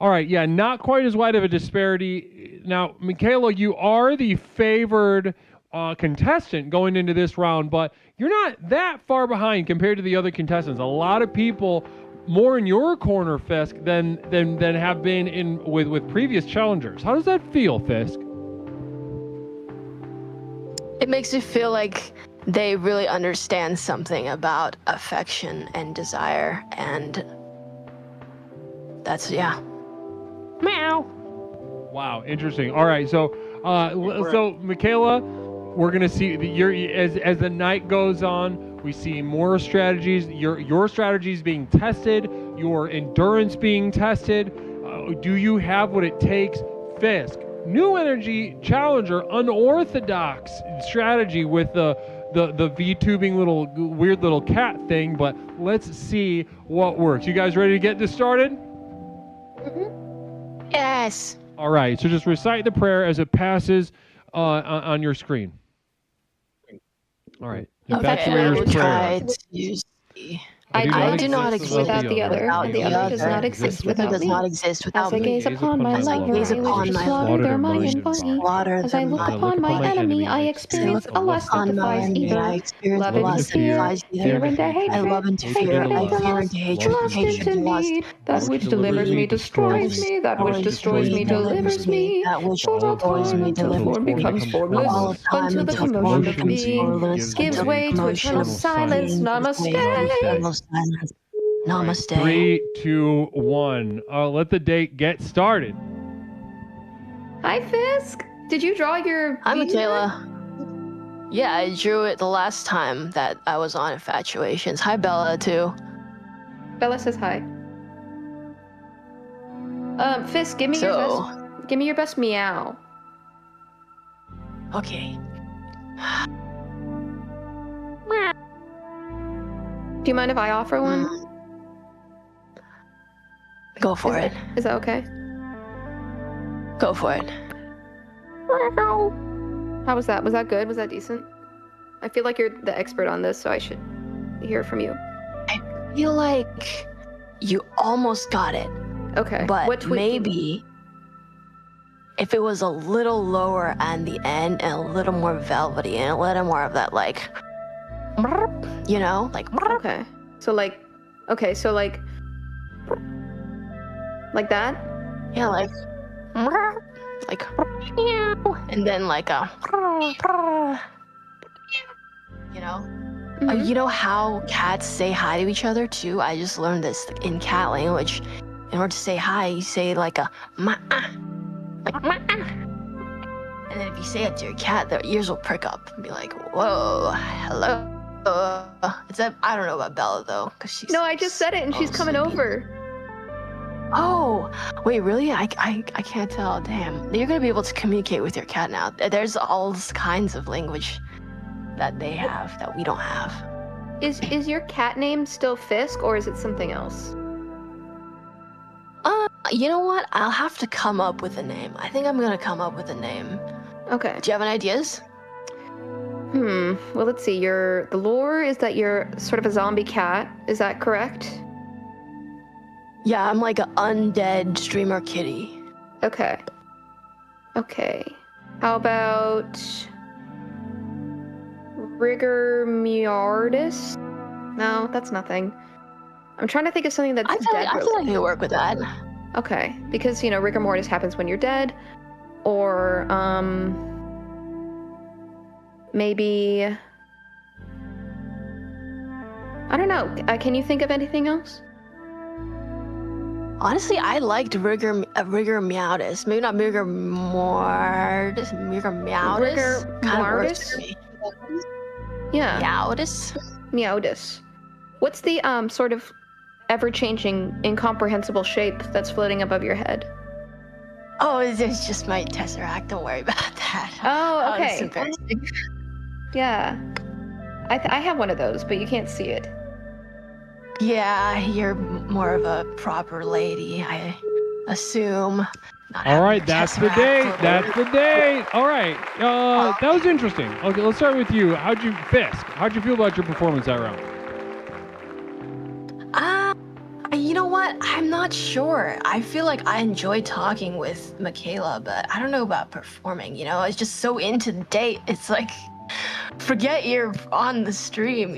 All right, yeah, not quite as wide of a disparity. Now, Michaela, you are the favored contestant going into this round, but you're not that far behind compared to the other contestants. A lot of people more in your corner, Fisk, than have been in with previous challengers. How does that feel, Fisk? It makes me feel like they really understand something about affection and desire, and that's, yeah. Meow. Wow, interesting. All right, so Michaela, we're gonna see as the night goes on, we see more strategies. Your strategies being tested, your endurance being tested. Do you have what it takes, Fisk? New energy challenger, unorthodox strategy with the V-tubing little weird little cat thing. But let's see what works. You guys ready to get this started? Mm-hmm. Yes. All right, so just recite the prayer as it passes on your screen. All right. Okay, I will try to I do not exist without the other, and the other does not exist without me. Does not exist without As I gaze upon my lover, I wish to slaughter their mind and body. As I look upon my enemy, I experience a lust that defies either. Love into fear, fear into hatred, hatred into lust into need. That which delivers me destroys me, that which destroys me delivers me. For all time till form becomes formless, until the commotion of being gives way to eternal silence. Namaste. Namaste. 3, 2, 1. Let the date get started. Hi, Fisk. Did you draw your... Hi, Michaela. Yeah, I drew it the last time that I was on Infatuations. Hi, Bella, too. Bella says hi. Fisk, give me your best meow. Okay. Do you mind if I offer one? Go for it. Is that okay? Go for it. How was that? Was that good? Was that decent? I feel like you're the expert on this, so I should hear from you. I feel like you almost got it. Okay. But maybe if it was a little lower on the end and a little more velvety and a little more of that, like, you know, like. Okay. So like that? Yeah, like, and then like a, you know? Mm-hmm. You know how cats say hi to each other too? I just learned this in cat language. In order to say hi, you say like a ma-ah, like ma-ah. And then if you say it to your cat, their ears will prick up and be like, whoa, hello. I don't know about Bella though, because she's... No, I just said it and she's coming over. Oh, wait, really? I can't tell. Damn. You're gonna be able to communicate with your cat now. There's all kinds of language that they have that we don't have. Is your cat name still Fisk or is it something else? You know what? I'll have to come up with a name. I think I'm gonna come up with a name. Okay. Do you have any ideas? Well, let's see. The lore is that you're sort of a zombie cat. Is that correct? Yeah, I'm like an undead streamer kitty. Okay. How about rigor miardis? No, that's nothing. I'm trying to think of something that's dead. I feel like you work with that. Okay, because rigor mortis happens when you're dead, or maybe I don't know. Can you think of anything else? Honestly, I liked rigor miautis. Maybe not rigor mortis. Rigor miautis. Rigor kind mortis? of works for me. Yeah. Miautis. What's the sort of ever-changing, incomprehensible shape that's floating above your head? Oh, it's just my tesseract. Don't worry about that. Oh, okay. It's embarrassing. Yeah. I have one of those, but you can't see it. Yeah, you're more of a proper lady, I assume. All right, that's the date. That's the date. All right, that was interesting. Okay, let's start with you. How'd you feel about your performance that round? You know what? I'm not sure. I feel like I enjoyed talking with Michaela, but I don't know about performing, It's just so into the date. It's like, forget you're on the stream,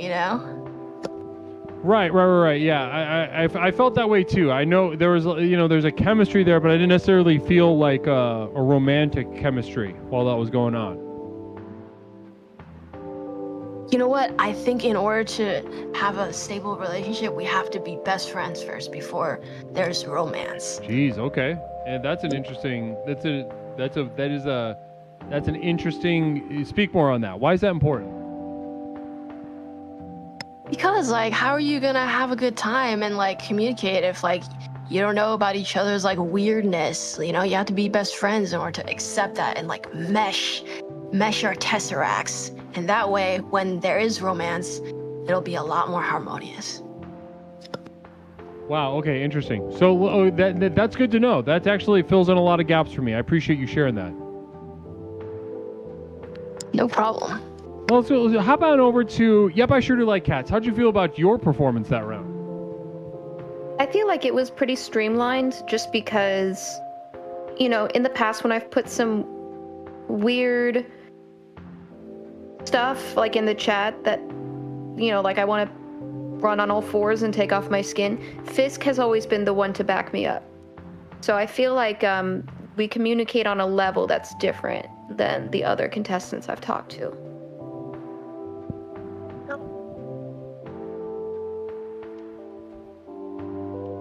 Right. Yeah, I felt that way too. I know there was, there's a chemistry there, but I didn't necessarily feel like a romantic chemistry while that was going on. You know what? I think in order to have a stable relationship, we have to be best friends first before there's romance. Jeez, okay. And that's an interesting. That's an interesting. Speak more on that. Why is that important? Because how are you gonna have a good time and communicate if you don't know about each other's weirdness? You have to be best friends in order to accept that and mesh our tesseracts. And that way, when there is romance, it'll be a lot more harmonious. Wow, okay, interesting. So that's good to know. That actually fills in a lot of gaps for me. I appreciate you sharing that. No problem. Well, so hop on over to, yep, I sure do like cats. How'd you feel about your performance that round? I feel like it was pretty streamlined just because, you know, in the past when I've put some weird stuff like in the chat that, you know, like I want to run on all fours and take off my skin, Fisk has always been the one to back me up. So I feel like we communicate on a level that's different than the other contestants I've talked to.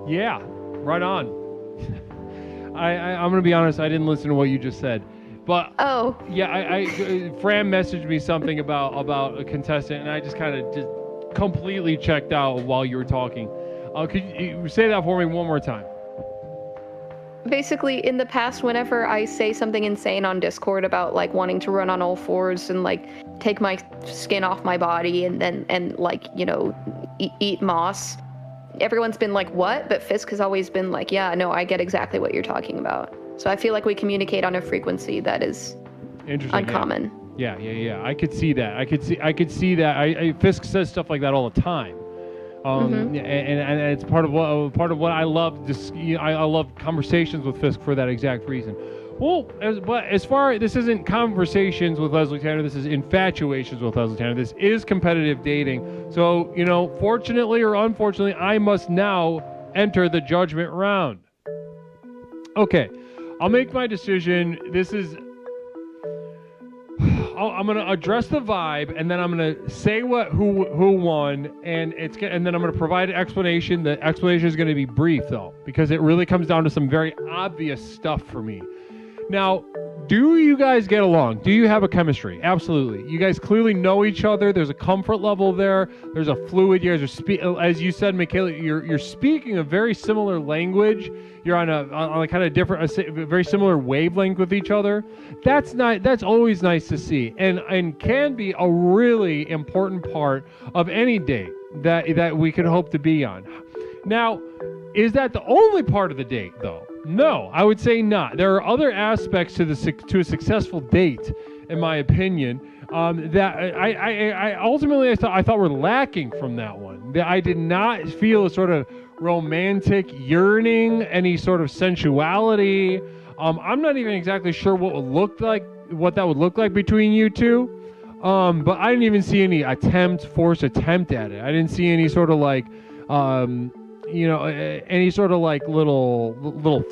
Yeah, right on. I'm gonna be honest, I didn't listen to what you just said, but yeah, Fran messaged me something about a contestant, and I just kind of just completely checked out while you were talking. Could you say that for me one more time? Basically, in the past, whenever I say something insane on Discord about like wanting to run on all fours and like take my skin off my body and like, you know, eat moss, everyone's been like, what? But Fisk has always been like, yeah, no, I get exactly what you're talking about. So I feel like we communicate on a frequency that is uncommon. Yeah. I could see that. I could see that. Fisk says stuff like that all the time. And it's part of what I love. I love conversations with Fisk for that exact reason. Well, as far this isn't Conversations with Leslie Tanner, this is Infatuations with Leslie Tanner. This is competitive dating. So, you know, fortunately or unfortunately, I must now enter the judgment round. Okay, I'll make my decision. I'm gonna address the vibe, and then I'm gonna say who won, and then I'm gonna provide an explanation. The explanation is gonna be brief though, because it really comes down to some very obvious stuff for me. Now, do you guys get along? Do you have a chemistry? Absolutely. You guys clearly know each other. There's a comfort level there. There's a fluid. You guys are as you said, Michaela, you're speaking a very similar language. You're on a kind of different, a very similar wavelength with each other. That's always nice to see, and can be a really important part of any date that we could hope to be on. Now, is that the only part of the date though? No, I would say not. There are other aspects to a successful date, in my opinion, that I ultimately thought were lacking from that one. That I did not feel a sort of romantic yearning, any sort of sensuality. I'm not even exactly sure what that would look like between you two. But I didn't even see any forced attempt at it. I didn't see any sort of like, any sort of like little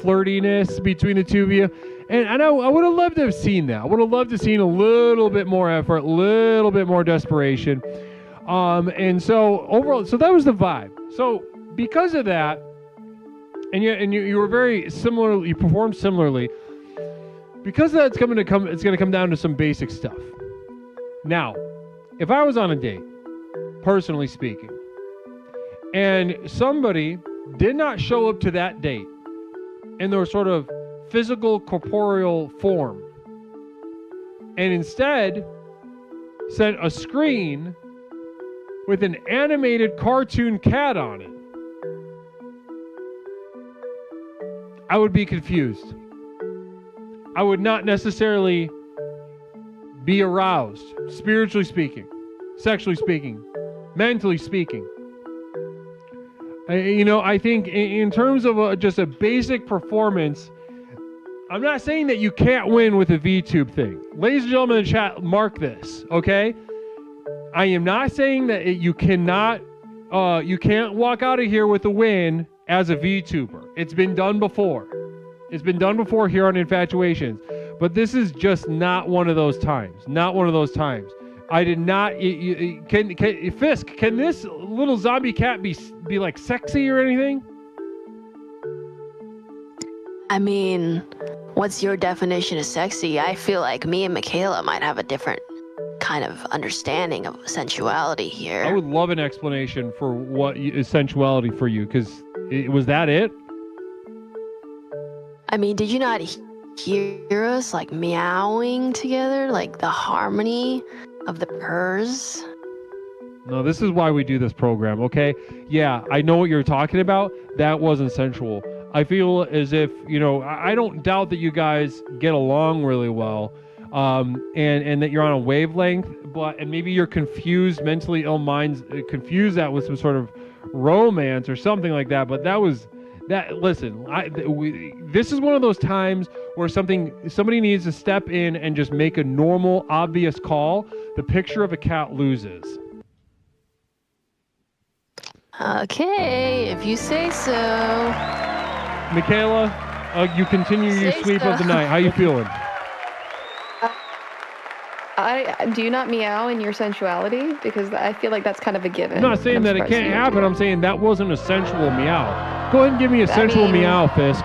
flirtiness between the two of you. And I would have loved to have seen that. I would have loved to have seen a little bit more effort, a little bit more desperation. And so overall, so that was the vibe. So because of that, and you were very similar, you performed similarly. Because of that, it's going to come down to some basic stuff. Now, if I was on a date, personally speaking, and somebody did not show up to that date in their sort of physical, corporeal form, and instead sent a screen with an animated cartoon cat on it, I would be confused. I would not necessarily be aroused, spiritually speaking, sexually speaking, mentally speaking. I think in terms of just a basic performance, I'm not saying that you can't win with a VTube thing. Ladies and gentlemen in the chat, mark this, okay? I am not saying that you can't walk out of here with a win as a VTuber. It's been done before. It's been done before here on Infatuations. But this is just not one of those times. Not one of those times. I did not. Fisk, can this little zombie cat be like sexy or anything? I mean, what's your definition of sexy? I feel like me and Michaela might have a different kind of understanding of sensuality here. I would love an explanation for what is sensuality for you, because was that it? I mean, did you not hear us like meowing together, like the harmony of the purrs? No, this is why we do this program, okay? Yeah, I know what you're talking about. That wasn't sensual. I feel as if, I don't doubt that you guys get along really well. and that you're on a wavelength, and maybe you're confused, mentally ill minds confuse that with some sort of romance or something like that. But listen, this is one of those times where somebody needs to step in and just make a normal, obvious call. The picture of a cat loses. Okay, if you say so. Michaela, you continue your sweep of the night. How you feeling? Do you not meow in your sensuality? Because I feel like that's kind of a given. I'm not saying that it can't happen. I'm saying that wasn't a sensual meow. Go ahead and give me a sensual meow, Fisk.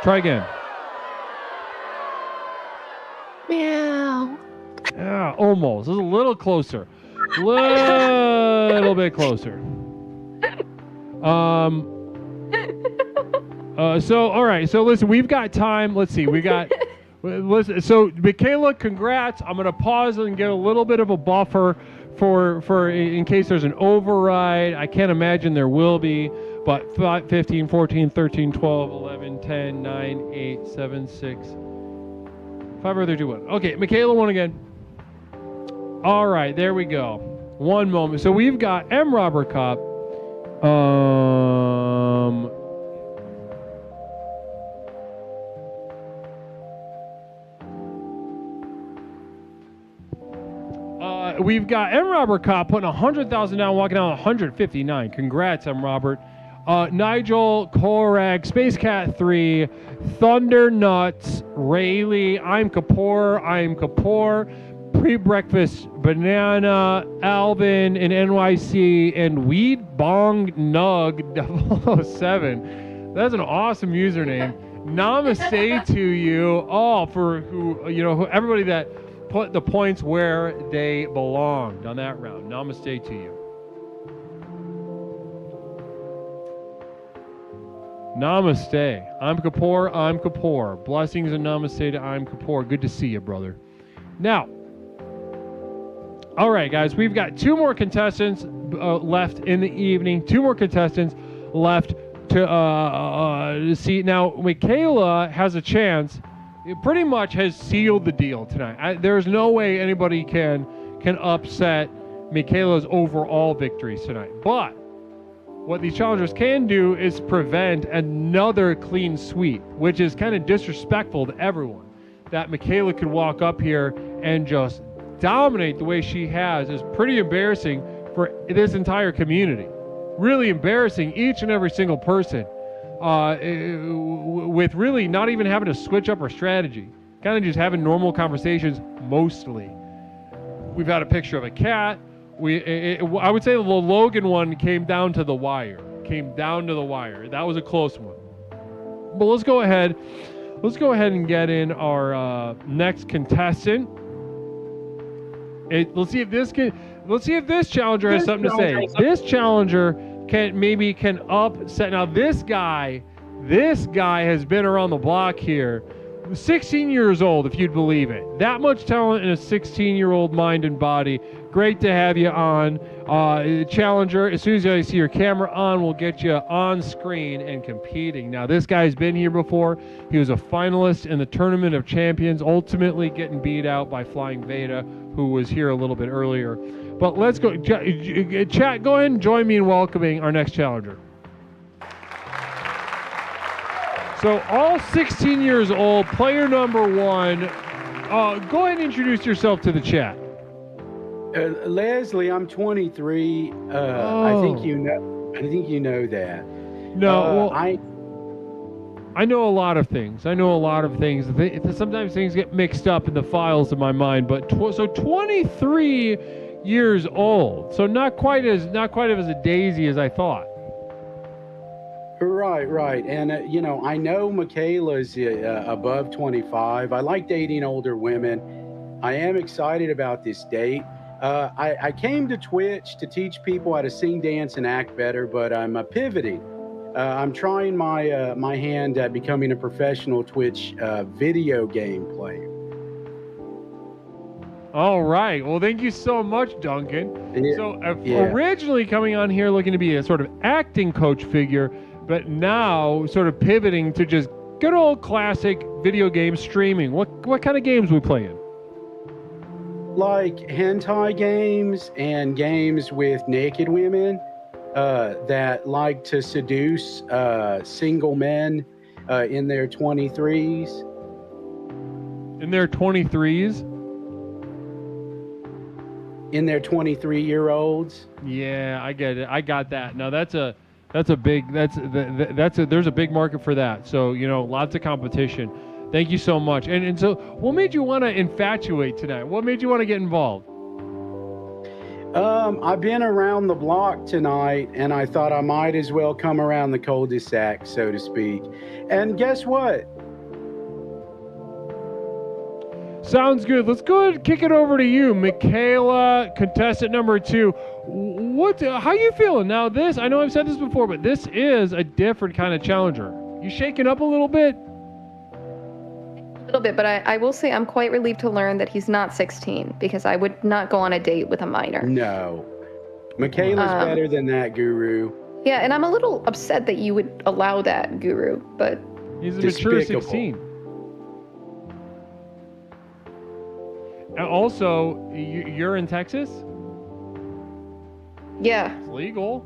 Try again. Meow. Yeah, almost. This is a little closer. Little bit closer. So, all right. So, listen, we've got time. Let's see. So, Michaela, congrats. I'm going to pause and get a little bit of a buffer for in case there's an override. I can't imagine there will be. But 5, 15, 14, 13, 12, 11, 10, 9, 8, 7, 6, 5, 4, 3, 2, 1. Okay, Michaela won again. All right, there we go. One moment. So we've got M. Robert Kopp. We've got M. Robert Kopp putting 100,000 down, walking down 159. Congrats, M. Robert. Nigel, Korag, Space Cat 3, Thunder Nuts, Rayleigh, I'm Kapoor, Pre-Breakfast Banana, Alvin in NYC, and Weed Bong Nug 007. That's an awesome username. Namaste to you all for who everybody that put the points where they belonged on that round. Namaste to you. Namaste. I'm Kapoor. Blessings and namaste to I'm Kapoor. Good to see you, brother. Now, all right, guys, we've got 2 more contestants left in the evening. 2 more contestants left to see. Now, Michaela has a chance. It pretty much has sealed the deal tonight. There's no way anybody can upset Michaela's overall victories tonight. But what these challengers can do is prevent another clean sweep, which is kind of disrespectful to everyone. That Michaela could walk up here and just dominate the way she has is pretty embarrassing for this entire community. Really embarrassing each and every single person with really not even having to switch up her strategy. Kind of just having normal conversations mostly. We've got a picture of a cat. I would say the Logan one came down to the wire. That was a close one. But let's go ahead and get in our next contestant. Let's see if this challenger has something to say. This challenger can upset. Now this guy has been around the block here. 16 years old, if you'd believe it. That much talent in a 16-year-old mind and body. Great to have you on. Challenger, as soon as I see your camera on, we'll get you on screen and competing. Now, this guy's been here before. He was a finalist in the Tournament of Champions, ultimately getting beat out by Flying Veda, who was here a little bit earlier. But let's go. Chat, go ahead and join me in welcoming our next challenger. So all 16 years old, player number 1. Go ahead and introduce yourself to the chat. Leslie, I'm 23. I think you know that. No, I know a lot of things. Sometimes things get mixed up in the files of my mind. But so 23 years old. So not quite as a daisy as I thought. Right. And, I know Michaela's above 25. I like dating older women. I am excited about this date. I came to Twitch to teach people how to sing, dance, and act better, but I'm pivoting. I'm trying my hand at becoming a professional Twitch video game player. All right. Well, thank you so much, Duncan. Originally coming on here looking to be a sort of acting coach figure, but now sort of pivoting to just good old classic video game streaming. What kind of games we playing? Like hentai games and games with naked women that like to seduce single men in their 23s. In their 23s? In their 23-year-olds. Yeah, I get it. I got that. Now there's a big market for that. So, lots of competition. Thank you so much. And so what made you want to infatuate tonight? What made you want to get involved? I've been around the block tonight, and I thought I might as well come around the cul-de-sac, so to speak. And guess what? Sounds good. Let's go ahead and kick it over to you, Michaela, contestant number 2. How you feeling? Now this, I know I've said this before, but this is a different kind of challenger. You shaking up a little bit? A little bit, but I will say I'm quite relieved to learn that he's not 16, because I would not go on a date with a minor. No. Michaela's better than that, Guru. Yeah, and I'm a little upset that you would allow that, Guru, but... He's a mature 16. And also, you're in Texas? Yeah. It's legal.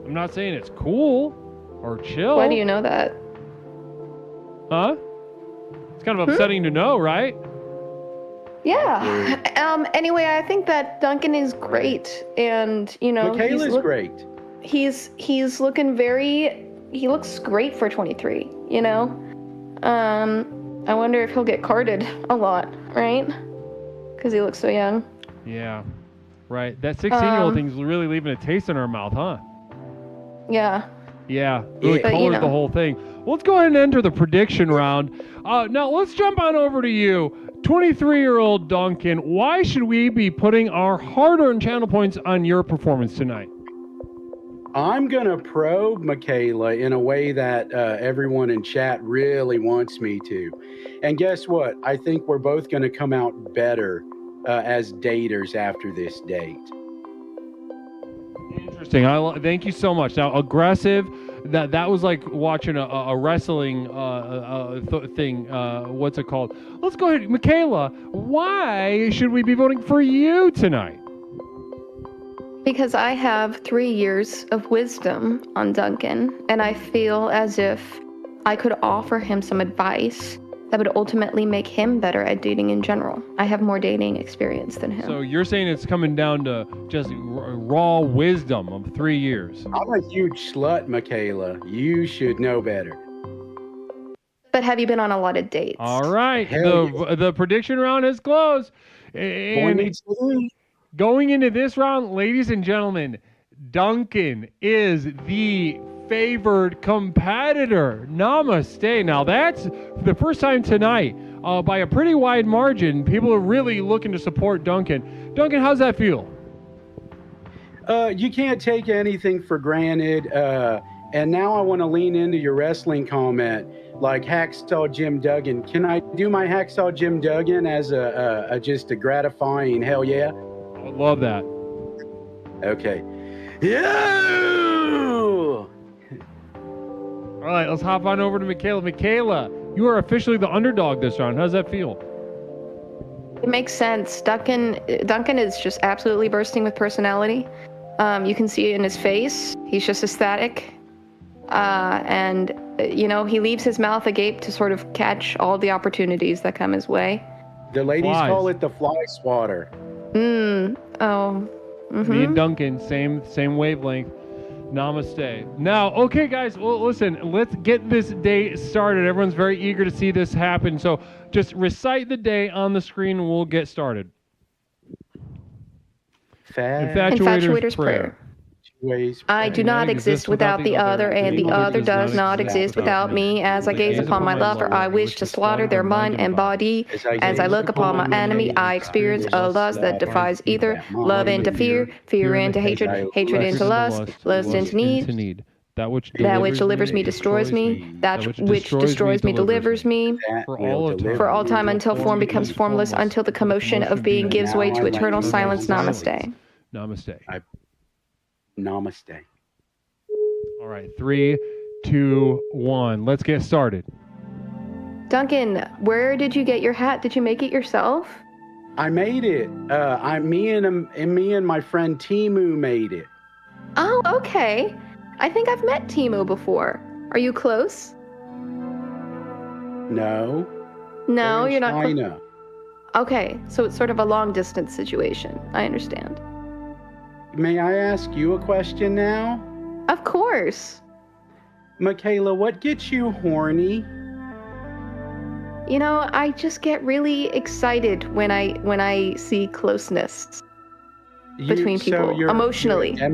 I'm not saying it's cool or chill. Why do you know that? Huh? It's kind of upsetting to know, right? Yeah. Anyway, I think that Duncan is great, and Michaela's great. He's looking he looks great for 23. I wonder if he'll get carded a lot, right? Because he looks so young. Yeah, right. That 16-year-old thing's really leaving a taste in our mouth, huh? Yeah. Yeah, really colored the whole thing. Well, let's go ahead and enter the prediction round. Now, let's jump on over to you. 23-year-old Duncan, why should we be putting our hard-earned channel points on your performance tonight? I'm going to probe Michaela in a way that everyone in chat really wants me to. And guess what? I think we're both going to come out better as daters after this date. Interesting. Thank you so much. Now, aggressive, that was like watching a wrestling thing. What's it called? Let's go ahead. Michaela, why should we be voting for you tonight? Because I have 3 years of wisdom on Duncan, and I feel as if I could offer him some advice that would ultimately make him better at dating in general. I have more dating experience than him. So you're saying it's coming down to just raw wisdom of 3 years. I'm a huge slut, Michaela. You should know better. But have you been on a lot of dates? All right. The prediction round is closed. And going into this round, ladies and gentlemen, Duncan is the favored competitor. Namaste. Now that's the first time tonight by a pretty wide margin. People are really looking to support Duncan. Duncan, how's that feel? You can't take anything for granted. And now I want to lean into your wrestling comment, like Hacksaw Jim Duggan. Can I do my Hacksaw Jim Duggan as just a gratifying hell yeah? I would love that. Okay. Yeah. All right, let's hop on over to Michaela. Michaela, you are officially the underdog this round. How's that feel? It makes sense. Duncan is just absolutely bursting with personality. You can see it in his face. He's just ecstatic. And he leaves his mouth agape to sort of catch all the opportunities that come his way. The ladies call it the fly swatter. Oh. Mm-hmm. Me and Duncan, same wavelength. Namaste. Now, okay, guys, well, listen, let's get this day started. Everyone's very eager to see this happen. So just recite the day on the screen and we'll get started. Infatuator's prayer. I do not exist without the other, and the other does not exist without me. As I gaze upon my lover, I wish to slaughter their mind and body. As I look upon my enemy, I experience a lust that defies either love into fear, fear into hatred, hatred into lust, lust into need. That which delivers me destroys me. That which destroys me delivers me. For all time until form becomes formless, until the commotion of being gives way to eternal silence. Namaste. Namaste. Namaste. All right, 3, 2, 1. Let's get started. Duncan, where did you get your hat? Did you make it yourself? I made it. Me and my friend Timu made it. Oh, okay. I think I've met Timo before. Are you close? No. No, you're not. China. Okay, so it's sort of a long distance situation. I understand. May I ask you a question now? Of course. Michaela, what gets you horny? You know, I just get really excited when I see closeness between people, emotionally. You're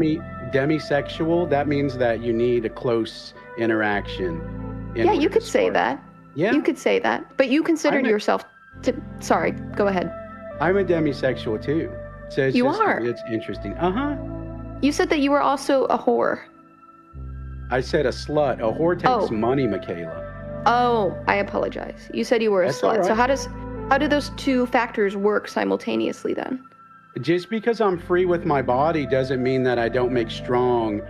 demisexual? That means that you need a close interaction. Yeah, you could say that. Yeah. You could say that. But you considered yourself to... Sorry, go ahead. I'm a demisexual too. So it's are? It's interesting. Uh-huh. You said that you were also a whore. I said a slut. A whore takes money, Michaela. Oh, I apologize. You said you were a That's all slut. right. So how do those two factors work simultaneously then? Just because I'm free with my body doesn't mean that I don't make strong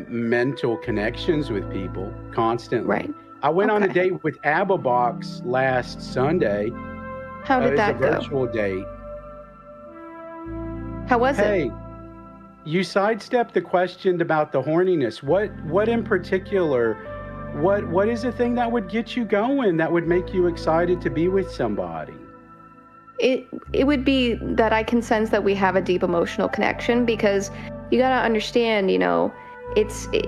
mental connections with people constantly. Right. I went on a date with Abba Box last Sunday. How did that go? It was a virtual date. How was it? Hey, you sidestepped the question about the horniness. What in particular, what is the thing that would get you going, that would make you excited to be with somebody? It would be that I can sense that we have a deep emotional connection, because you got to understand, you know,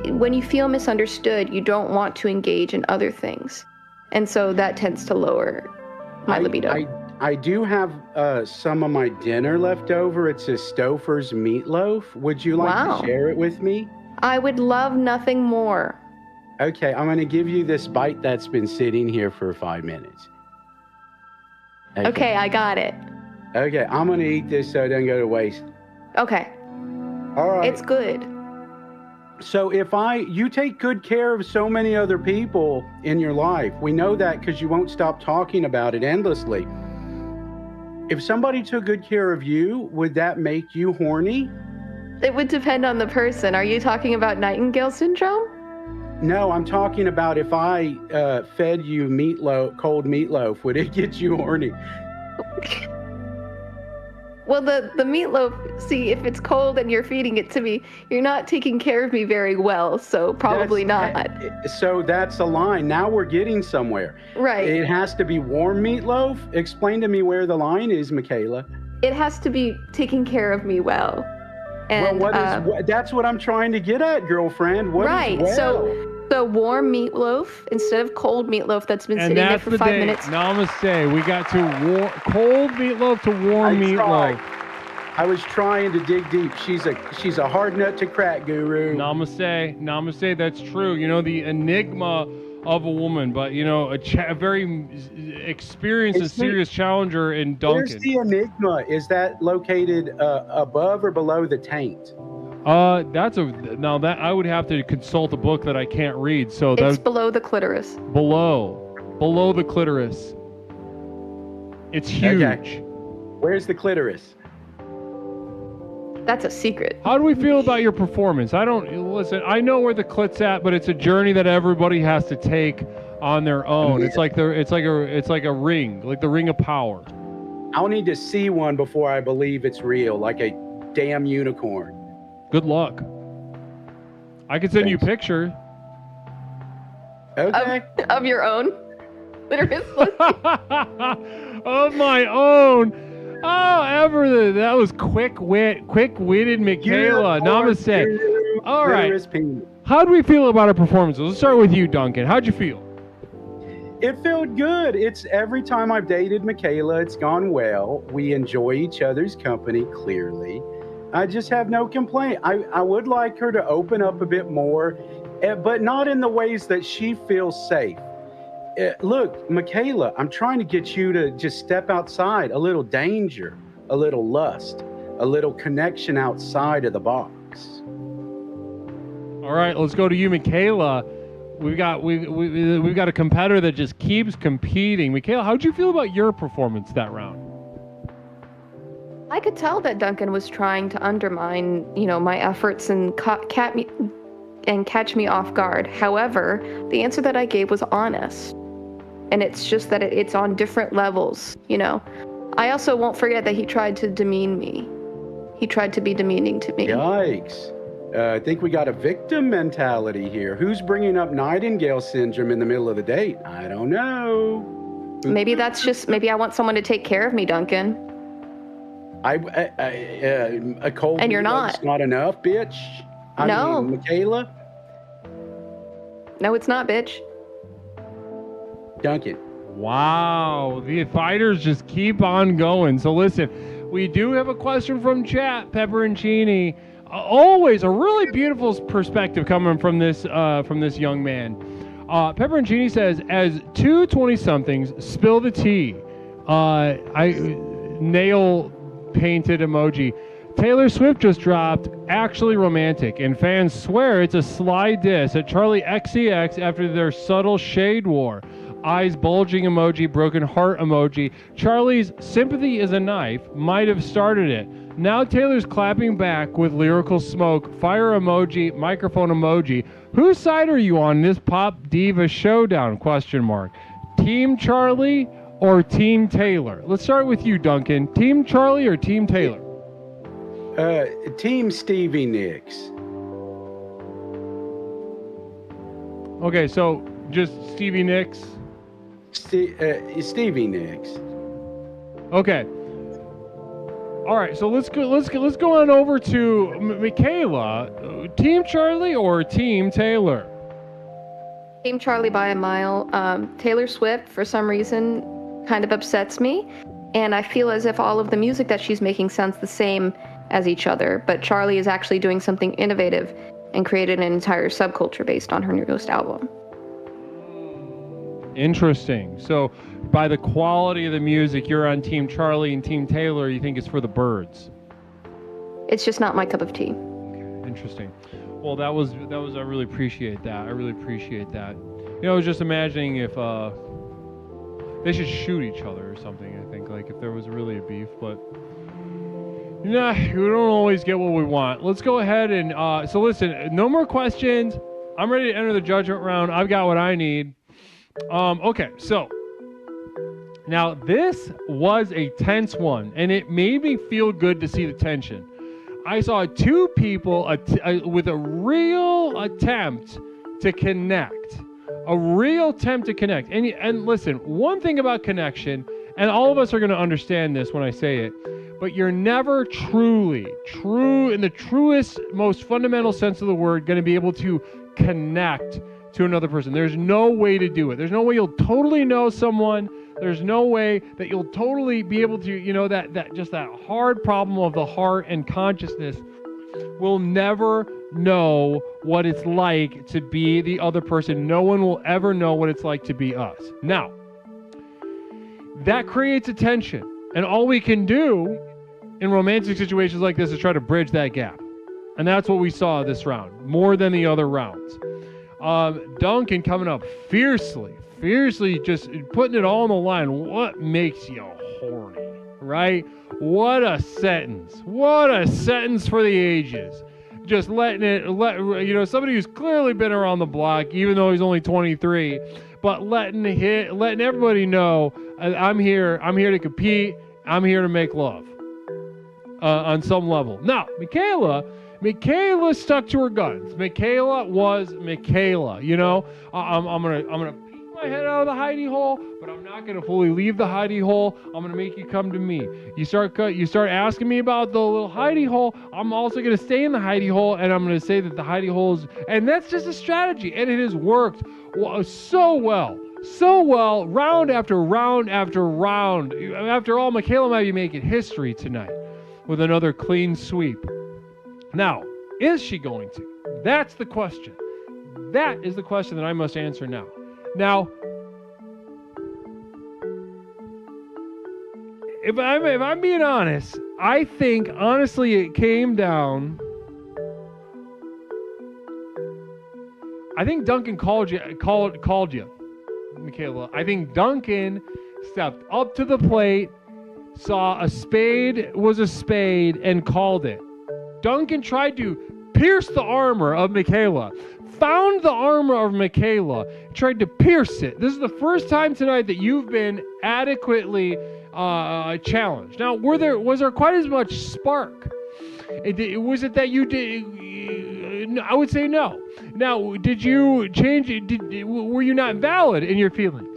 when you feel misunderstood, you don't want to engage in other things. And so that tends to lower my libido. I do have some of my dinner left over. It's a Stouffer's meatloaf. Would you like to share it with me? I would love nothing more. Okay, I'm going to give you this bite that's been sitting here for 5 minutes. Okay, I got it. Okay, I'm going to eat this so it doesn't go to waste. Okay. All right. It's good. So you take good care of so many other people in your life. We know that because you won't stop talking about it endlessly. If somebody took good care of you, would that make you horny? It would depend on the person. Are you talking about Nightingale syndrome? No, I'm talking about if I fed you cold meatloaf, would it get you horny? Well, the meatloaf, see, if it's cold and you're feeding it to me, you're not taking care of me very well, so probably not. So that's a line. Now we're getting somewhere. Right. It has to be warm meatloaf? Explain to me where the line is, Michaela. It has to be taking care of me well. And, that's what I'm trying to get at, girlfriend. What is well? So warm meatloaf instead of cold meatloaf that's been sitting there for 5 minutes. Namaste. We got to cold meatloaf to warm meatloaf. I was trying to dig deep. She's a hard nut to crack, guru. Namaste. That's true. You know, the enigma of a woman, but you know, a very experienced and serious challenger in Duncan. Where's the enigma? Is that located above or below the taint? That I would have to consult a book that I can't read. So it's below the clitoris. Below the clitoris. It's huge. Okay. Where's the clitoris? That's a secret. How do we feel about your performance? I know where the clit's at, but it's a journey that everybody has to take on their own. It's like a ring, like the ring of power. I'll need to see one before I believe it's real, like a damn unicorn. Good luck. I can send you a picture. Okay. Of your own clitoris. Of my own. Oh, that was quick-witted Michaela. Namaste. All right. How do we feel about our performances? Let's start with you, Duncan. How'd you feel? It felt good. It's every time I've dated Michaela, it's gone well. We enjoy each other's company, clearly. I just have no complaint. I would like her to open up a bit more, but not in the ways that she feels safe. Look, Michaela, I'm trying to get you to just step outside. A little danger, a little lust, a little connection outside of the box. All right, let's go to you, Michaela. We've got a competitor that just keeps competing. Michaela, how'd you feel about your performance that round? I could tell that Duncan was trying to undermine, my efforts in and catch me off guard. However, the answer that I gave was honest. And it's just that it's on different levels, you know. I also won't forget that he tried to demean me. He tried to be demeaning to me. Yikes. I think we got a victim mentality here. Who's bringing up Nightingale syndrome in the middle of the date? I don't know. Maybe maybe I want someone to take care of me, Duncan. A cold and you're not enough, bitch. I mean, Michaela. No, it's not, bitch. Duncan. Wow, the fighters just keep on going. So listen, we do have a question from chat, Pepperoncini. Always a really beautiful perspective coming from this young man. Pepperoncini says, as two 20-somethings spill the tea. Nail painted emoji. Taylor Swift just dropped Actually Romantic, and fans swear it's a sly diss at Charlie XCX after their subtle shade war. Eyes bulging emoji, broken heart emoji. Charlie's sympathy is a knife might have started it. Now Taylor's clapping back with lyrical smoke, fire emoji, microphone emoji. Whose side are you on this pop diva showdown? ? Team Charlie or Team Taylor? Let's start with you, Duncan. Team Charlie or Team Taylor? Team Stevie Nicks. Okay, so just Stevie Nicks. Stevie Nicks. Okay. All right, so let's go on over to Michaela. Team Charlie or Team Taylor? Team Charlie by a mile. Taylor Swift, for some reason, kind of upsets me, and I feel as if all of the music that she's making sounds the same as each other, but Charlie is actually doing something innovative and created an entire subculture based on her newest album. Interesting. So by the quality of the music, you're on Team Charlie, and Team Taylor, you think it's for the birds. It's just not my cup of tea. Okay, interesting. Well, that was I really appreciate that. I really appreciate that. You know, I was just imagining if they should shoot each other or something, I think, like if there was really a beef, but nah, we don't always get what we want. Let's go ahead and so listen, no more questions. I'm ready to enter the judgment round. I've got what I need. Okay, so now this was a tense one, and it made me feel good to see the tension. I saw two people with a real attempt to connect. And listen, one thing about connection, and all of us are going to understand this when I say it, but you're never true in the truest, most fundamental sense of the word, going to be able to connect to another person. There's no way to do it. There's no way you'll totally know someone. There's no way that you'll totally be able to, you know, that just that hard problem of the heart and consciousness. We'll never know what it's like to be the other person. No one will ever know what it's like to be us. Now, that creates a tension. And all we can do in romantic situations like this is try to bridge that gap. And that's what we saw this round, more than the other rounds. Duncan coming up fiercely just putting it all on the line. What makes you horny, right? What a sentence for the ages. Just letting somebody who's clearly been around the block, even though he's only 23, but letting everybody know, I'm here to compete, I'm here to make love on some level. Now, Michaela stuck to her guns. Michaela was Michaela. You know, I'm gonna peek my head out of the hidey hole, but I'm not gonna fully leave the hidey hole. I'm gonna make you come to me. You start asking me about the little hidey hole. I'm also gonna stay in the hidey hole, and I'm gonna say that the hidey hole is, and that's just a strategy, and it has worked so well, round after round after round. After all, Michaela might be making history tonight with another clean sweep. Now, is she going to? That's the question. That is the question that I must answer now. Now, if I'm being honest, I think honestly it came down. I think Duncan called you, Michaela. I think Duncan stepped up to the plate, saw a spade was a spade, and called it. Duncan tried to pierce the armor of Michaela, found the armor of Michaela, tried to pierce it. This is the first time tonight that you've been adequately challenged. Now, was there quite as much spark? Was it that you did? I would say no. Now, did you change it? Were you not valid in your feelings?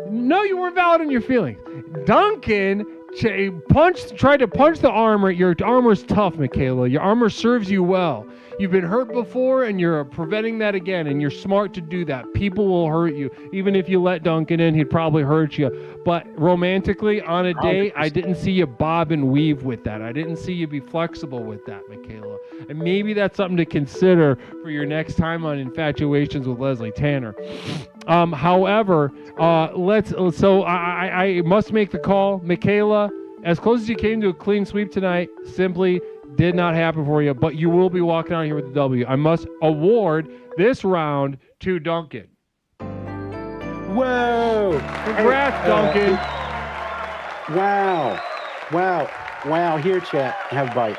No, you weren't valid in your feelings. Duncan tried to punch the armor. Your armor's tough, Michaela. Your armor serves you well. You've been hurt before, and you're preventing that again, and you're smart to do that. People will hurt you. Even if you let Duncan in, he'd probably hurt you. But romantically, on a date, I didn't see you bob and weave with that. I didn't see you be flexible with that, Michaela. And maybe that's something to consider for your next time on Infatuations with Leslie Tanner. However, I must make the call. Michaela, as close as you came to a clean sweep tonight, simply did not happen for you, but you will be walking out here with the W. I must award this round to Duncan. Whoa! Congrats, Duncan. Wow. Here, chat. Have a bite.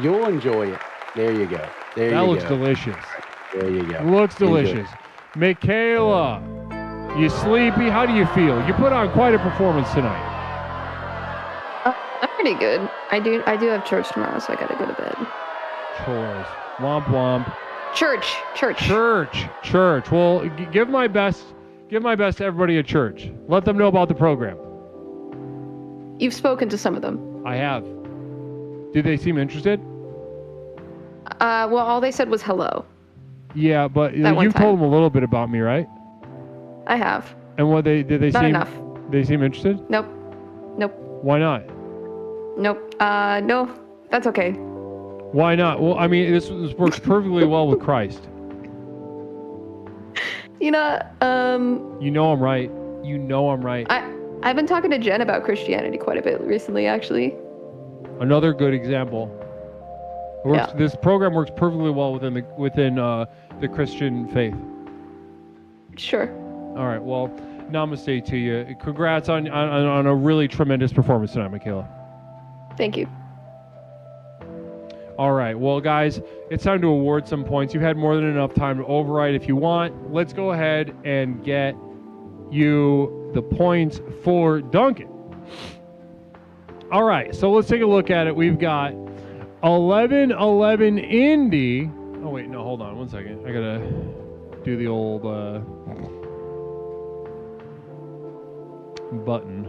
You'll enjoy it. There you go. That looks delicious. There you go. Looks delicious. Michaela, you sleepy? How do you feel? You put on quite a performance tonight. I'm pretty good. I do have church tomorrow, so I gotta go to bed. Chores. Womp womp. Church. Well, give my best to everybody at church. Let them know about the program. You've spoken to some of them. I have. Did they seem interested? Well, all they said was hello. Yeah, but you've told them a little bit about me, right? I have. And what did they Not seem? enough. They seem interested? Nope. Why not? Nope. No, that's okay. Why not? Well, I mean, this works perfectly well with Christ. You know I'm right. I've been talking to Jen about Christianity quite a bit recently, actually. Another good example. This program works perfectly well within the Christian faith. Sure. All right. Well, namaste to you. Congrats on a really tremendous performance tonight, Michaela. Thank you. All right. Well, guys, it's time to award some points. You've had more than enough time to override if you want. Let's go ahead and get you the points for Duncan. All right. So let's take a look at it. We've got 11-11 Indy. Oh, wait. No, hold on. 1 second. I got to do the old button.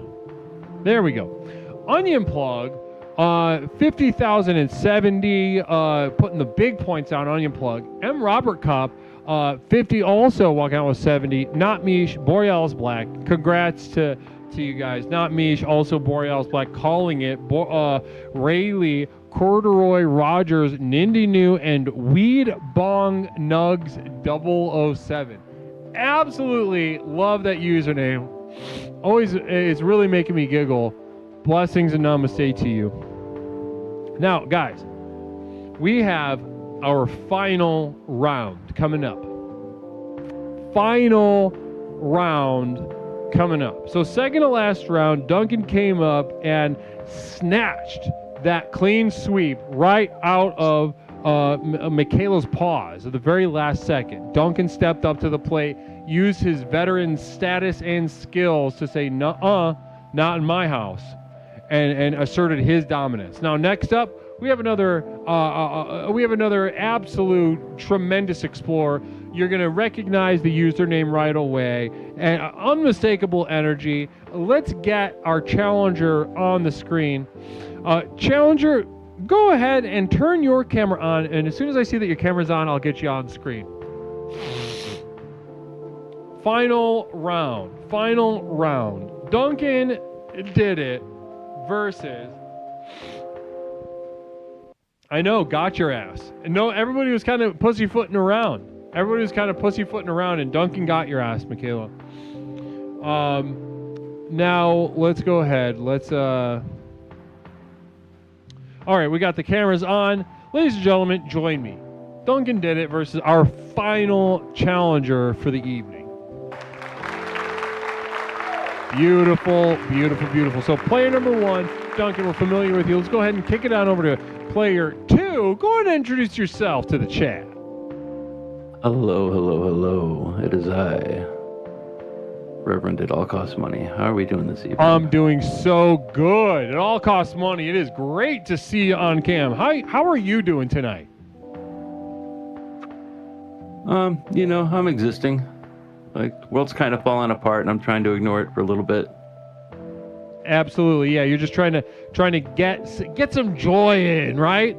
There we go. Onion Plug. 50,070, putting the big points on Onion Plug. M. Robert Cop, 50, also walking out with 70. Not Mish, Borealis Black. Congrats to you guys. Not Mish, also Borealis Black, calling it. Rayleigh, Corduroy Rogers, Nindy New, and Weed Bong Nugs 007. Absolutely love that username. Always, it's really making me giggle. Blessings and namaste to you. Now, guys, we have our final round coming up. So second to last round, Duncan came up and snatched that clean sweep right out of Michaela's paws at the very last second. Duncan stepped up to the plate, used his veteran status and skills to say, "Nuh-uh, not in my house," and asserted his dominance. Now, next up, we have another absolute tremendous explorer. You're going to recognize the username right away, and unmistakable energy. Let's get our challenger on the screen. Challenger, go ahead and turn your camera on, and as soon as I see that your camera's on, I'll get you on screen. Final round. Duncan did it versus, I know, got your ass. And no, everybody was kind of pussyfooting around. And Duncan got your ass, Michaela. Now, let's go ahead. All right, we got the cameras on. Ladies and gentlemen, join me. Duncan did it versus our final challenger for the evening. Beautiful. So player number 1, Duncan, we're familiar with you. Let's go ahead and kick it on over to player 2. Go ahead and introduce yourself to the chat. Hello, hello, hello. It is I, Reverend It All Costs Money. How are we doing this evening? I'm doing so good. It all costs money. It is great to see you on cam. How are you doing tonight? I'm existing. Like, world's kind of falling apart, and I'm trying to ignore it for a little bit. Absolutely, yeah. You're just trying to get some joy in, right?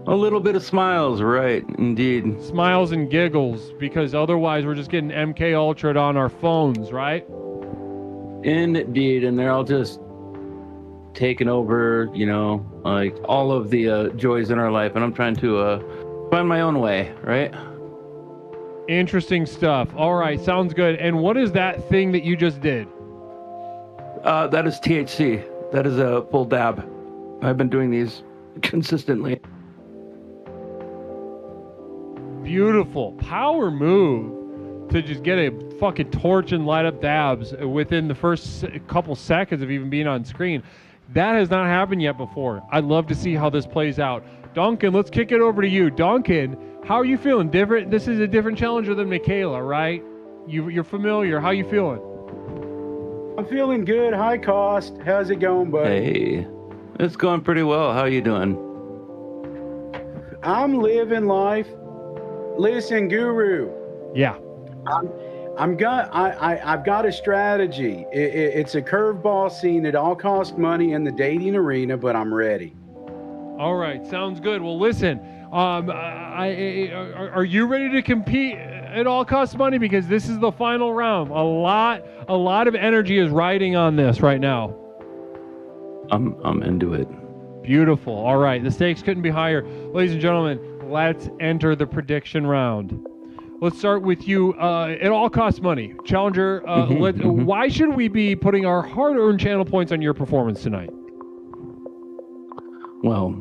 A little bit of smiles, right? Indeed. Smiles and giggles, because otherwise we're just getting MK Ultra'd on our phones, right? Indeed, and they're all just taking over, like all of the joys in our life, and I'm trying to find my own way, right? Interesting stuff. All right, sounds good. And what is that thing that you just did? That is THC. That is a full dab. I've been doing these consistently. Beautiful. Power move to just get a fucking torch and light up dabs within the first couple seconds of even being on screen. That has not happened yet before. I'd love to see how this plays out. Duncan, let's kick it over to you. Duncan, how are you feeling? Different. This is a different challenger than Michaela, right? You're familiar. How you feeling? I'm feeling good. High cost. How's it going, buddy? Hey, it's going pretty well. How you doing? I'm living life. Listen, Guru. Yeah. I've got a strategy. It's a curveball scene. It all costs money in the dating arena, but I'm ready. All right, sounds good. Well, listen, are you ready to compete? It all costs money because this is the final round. A lot of energy is riding on this right now. I'm into it. Beautiful. All right, the stakes couldn't be higher. Ladies and gentlemen, let's enter the prediction round. Let's start with you. It all costs money. Challenger, why should we be putting our hard-earned channel points on your performance tonight? Well,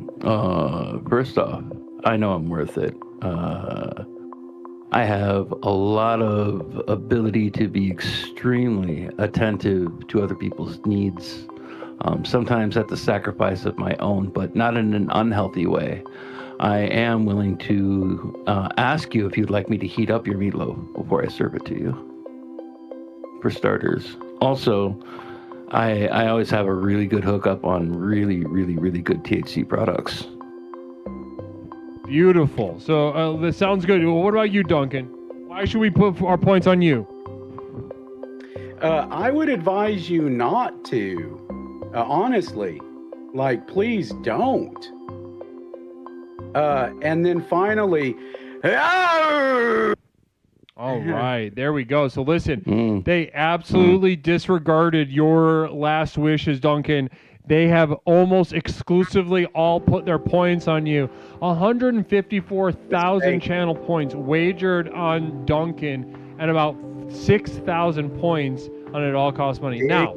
first off, I know I'm worth it. I have a lot of ability to be extremely attentive to other people's needs, sometimes at the sacrifice of my own, but not in an unhealthy way. I am willing to ask you if you'd like me to heat up your meatloaf before I serve it to you, for starters. Also, I always have a really good hookup on really, really, really good THC products. Beautiful. So this sounds good. Well, what about you, Duncan? Why should we put our points on you? I would advise you not to. Honestly. Like, please don't. And then finally... All right, there we go. So listen, they absolutely disregarded your last wishes, Duncan. They have almost exclusively all put their points on you. 154,000 channel points wagered on Duncan and about 6,000 points on It All Costs Money. Now,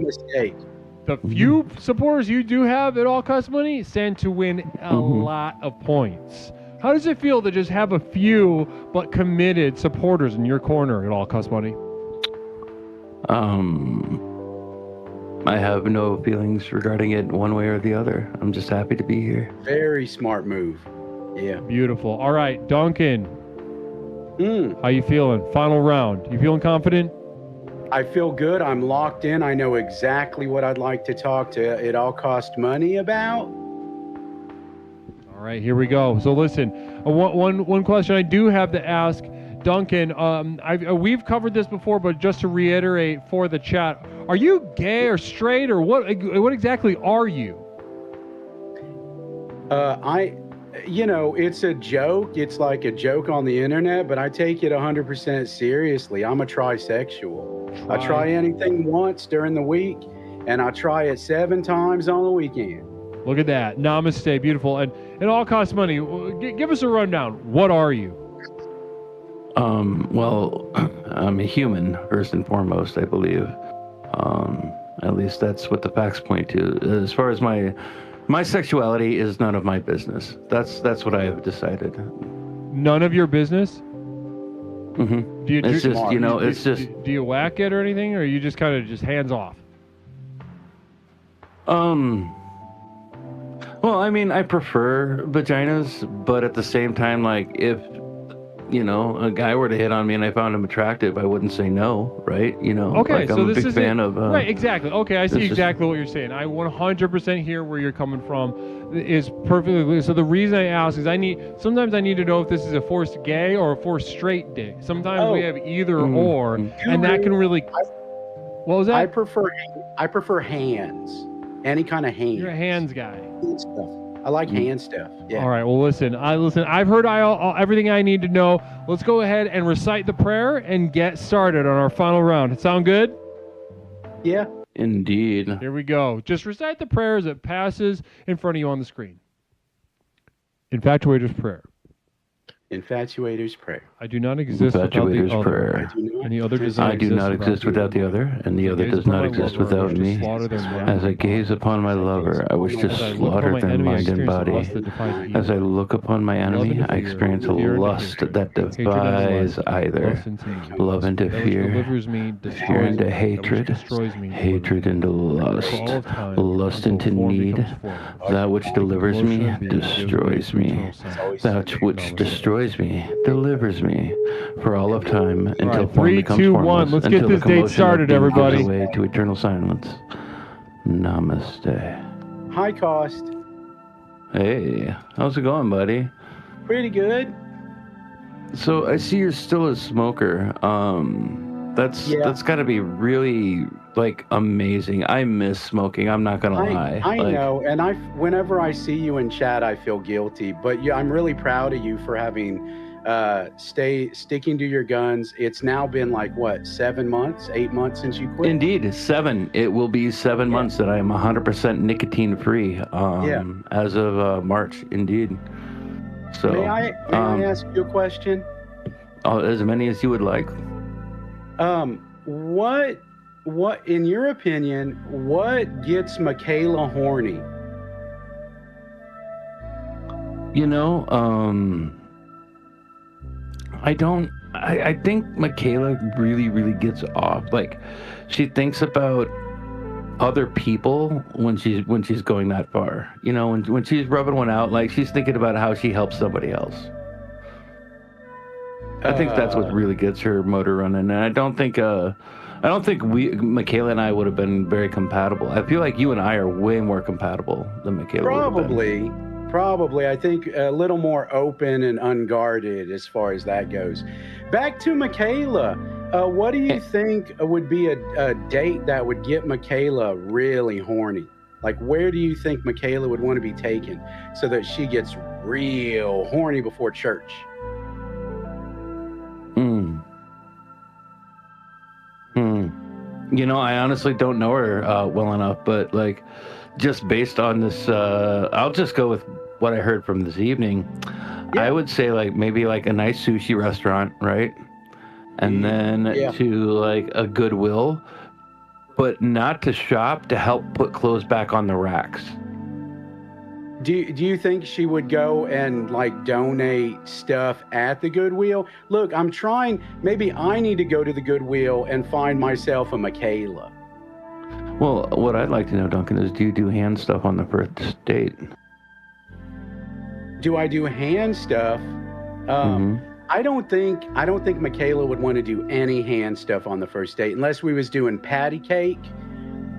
the few supporters you do have It All Costs Money stand to win a lot of points. How does it feel to just have a few but committed supporters in your corner? It All Costs Money. I have no feelings regarding it one way or the other. I'm just happy to be here. Very smart move. Yeah. Beautiful. All right, Duncan. How you feeling? Final round. You feeling confident? I feel good. I'm locked in. I know exactly what I'd like to talk to It All Cost Money about. All right, here we go. So listen, one question I do have to ask, Duncan. We've covered this before, but just to reiterate for the chat, are you gay or straight or what exactly are you? It's a joke. It's like a joke on the internet, but I take it 100% seriously. I'm a trisexual. I try anything once during the week, and I try it 7 times on the weekend. Look at that. Namaste. Beautiful. And It All Costs Money. Give us a rundown. What are you? Well, I'm a human, first and foremost, I believe. At least that's what the facts point to. As far as my sexuality is none of my business. That's what I have decided. None of your business? Mm-hmm. Do you whack it or anything, or are you just kind of just hands off? Well, I mean, I prefer vaginas, but at the same time, like, if you know, a guy were to hit on me and I found him attractive, I wouldn't say no, right? You know, Okay, like, so I'm a this big is fan it. of. Right, exactly. Okay, I see this is- exactly what you're saying. I 100% hear where you're coming from. Is perfectly. So the reason I ask is sometimes I need to know if this is a forced gay or a forced straight dick. Sometimes we have either or, and that can really. What was that? I prefer hands. Any kind of hands. You're a hands guy. Hand stuff. I like hand stuff. Yeah. All right. Well, listen. I've heard everything I need to know. Let's go ahead and recite the prayer and get started on our final round. Sound good? Yeah. Indeed. Here we go. Just recite the prayer as it passes in front of you on the screen. Infatuator's prayer. Infatuator's prayer. I do not exist without the Infatuator's other. prayer. And the other does I do not exist without the other, and the other does not exist without me. As I gaze upon my lover, I wish to slaughter their mind and body. As I look upon my enemy, I experience a lust that defies either. Love into fear, fear into hatred, hatred into lust, lust into need. That which delivers me destroys me. That which destroys me delivers me for all of time until form 3, becomes 2, 1. formless, Let's until get the this date commotion of started, doom gives everybody. away to eternal silence. Namaste. High cost. Hey, how's it going, buddy? Pretty good. So I see you're still a smoker. That's got to be really like amazing. I miss smoking. I'm not gonna lie. I know, and whenever I see you in chat, I feel guilty. But yeah, I'm really proud of you for having sticking to your guns. It's now been like what, 7 months, 8 months since you quit. Indeed, 7. It will be 7 months that I am 100% nicotine free. As of March. Indeed. So May I ask you a question? As many as you would like. What, in your opinion, what gets Michaela horny? You know, I think Michaela really, really gets off. Like, she thinks about other people when she's going that far. You know, when she's rubbing one out, like, she's thinking about how she helps somebody else. I think that's what really gets her motor running, and I don't think Michaela and I would have been very compatible. I feel like you and I are way more compatible than Michaela. Probably. I think a little more open and unguarded as far as that goes. Back to Michaela. What do you think would be a date that would get Michaela really horny? Like, where do you think Michaela would want to be taken so that she gets real horny before church? You know, I honestly don't know her well enough, but like, just based on this, I'll just go with what I heard from this evening. I would say like maybe like a nice sushi restaurant, right? And then to like a Goodwill, but not to shop, to help put clothes back on the racks. Do you think she would go and like donate stuff at the Goodwill? Look, I'm trying. Maybe I need to go to the Goodwill and find myself a Michaela. Well, what I'd like to know, Duncan, is do you do hand stuff on the first date? Do I do hand stuff? I don't think Michaela would want to do any hand stuff on the first date unless we was doing patty cake.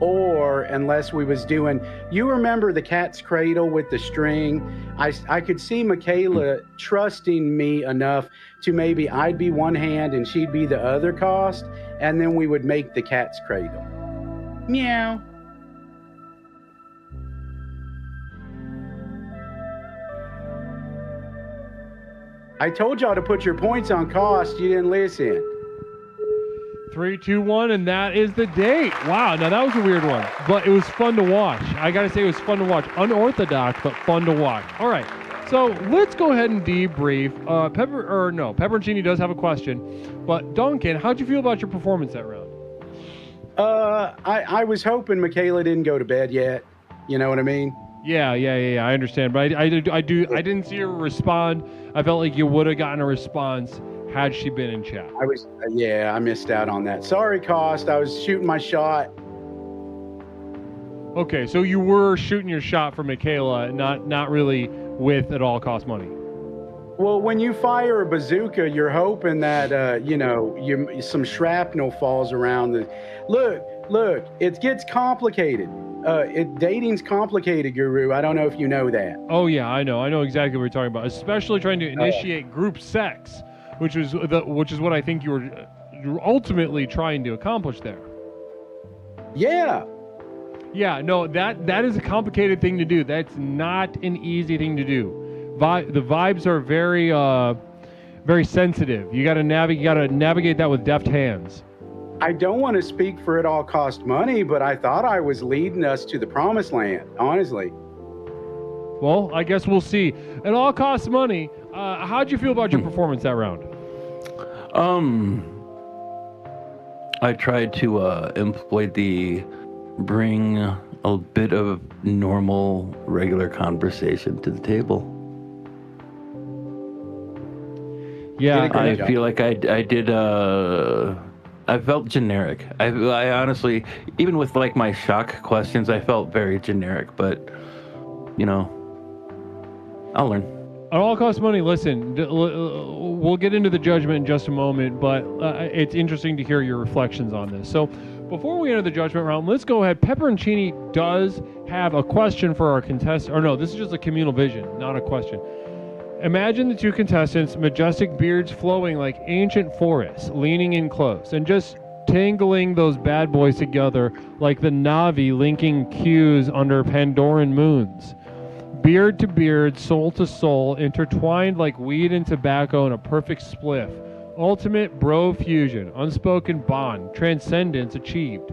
Or unless we was doing, you remember the cat's cradle with the string? I could see Michaela trusting me enough to maybe I'd be one hand and she'd be the other cost, and then we would make the cat's cradle. Meow. I told y'all to put your points on cost. You didn't listen. 3, 2, 1, and that is the date. Wow, now that was a weird one, but it was fun to watch. I gotta say, it was fun to watch. Unorthodox, but fun to watch. All right, so let's go ahead and debrief. Pepperoncini does have a question, but Duncan, how'd you feel about your performance that round? I was hoping Michaela didn't go to bed yet. You know what I mean? Yeah. I understand, but I didn't see her respond. I felt like you would have gotten a response had she been in chat. I missed out on that. Sorry, Cost. I was shooting my shot. Okay, so you were shooting your shot for Michaela, not really with at all cost money. Well, when you fire a bazooka, you're hoping that some shrapnel falls around the. Look, it gets complicated. Dating's complicated, Guru. I don't know if you know that. Oh yeah, I know exactly what you're talking about. Especially trying to initiate group sex, which is what I think you're ultimately trying to accomplish there. Yeah. Yeah, no, that is a complicated thing to do. That's not an easy thing to do. The vibes are very very sensitive. You got to navigate that with deft hands. I don't want to speak for it all cost money, but I thought I was leading us to the promised land, honestly. Well, I guess we'll see. It all costs money. How'd you feel about your performance that round? I tried to bring a bit of normal, regular conversation to the table. Yeah, I feel like I did. I felt generic. I honestly, even with like my shock questions, I felt very generic. But I'll learn. It all costs money. Listen, we'll get into the judgment in just a moment, but it's interesting to hear your reflections on this. So before we enter the judgment round, let's go ahead. Pepperoncini does have a question for our contestant. Or no, this is just a communal vision, not a question. Imagine the two contestants, majestic beards flowing like ancient forests, leaning in close, and just tangling those bad boys together like the Na'vi linking cues under Pandoran moons. Beard to beard, soul to soul, intertwined like weed and tobacco in a perfect spliff. Ultimate bro fusion, unspoken bond, transcendence achieved.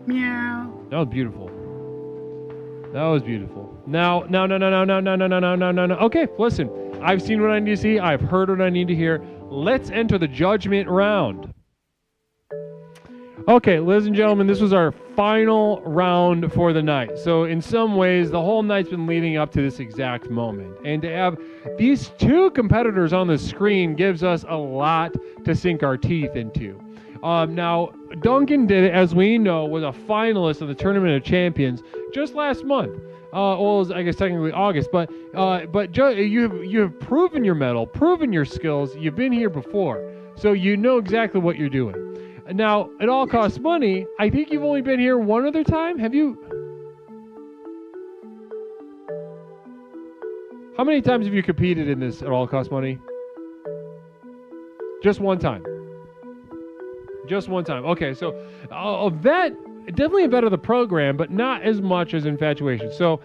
Meow. That was beautiful. That was beautiful. No. Okay, listen. I've seen what I need to see. I've heard what I need to hear. Let's enter the judgment round. Okay, ladies and gentlemen, this was our final round for the night. So in some ways, the whole night's been leading up to this exact moment. And to have these two competitors on the screen gives us a lot to sink our teeth into. Now, Duncan did it, as we know, was a finalist of the Tournament of Champions just last month. Well, I guess technically August, but you have proven your mettle, proven your skills. You've been here before, so you know exactly what you're doing. Now, it all costs money. I think you've only been here one other time. Have you? How many times have you competed in this? It all costs money. Just one time. Just one time. Okay, so that definitely a better the program, but not as much as Infatuations. So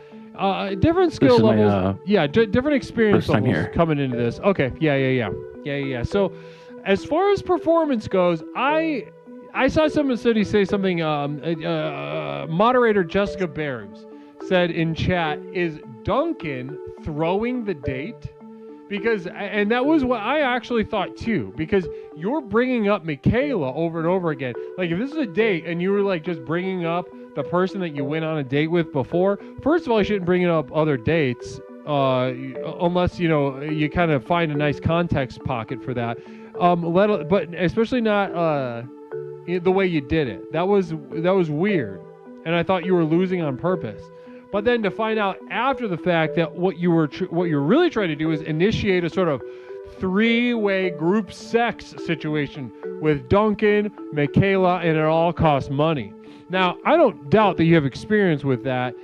different skill levels. Different experience levels coming into this. Okay, yeah. So as far as performance goes, I saw somebody say something. Moderator Jessica Bears said in chat, "Is Duncan throwing the date?" And that was what I actually thought too, because you're bringing up Michaela over and over again. Like if this is a date and you were like just bringing up the person that you went on a date with before, first of all, you shouldn't bring up other dates unless you kind of find a nice context pocket for that. But especially not the way you did it. That was weird, and I thought you were losing on purpose. But then to find out after the fact that what you're really trying to do is initiate a sort of three-way group sex situation with Duncan, Michaela, and it all costs money. Now, I don't doubt that you have experience with that.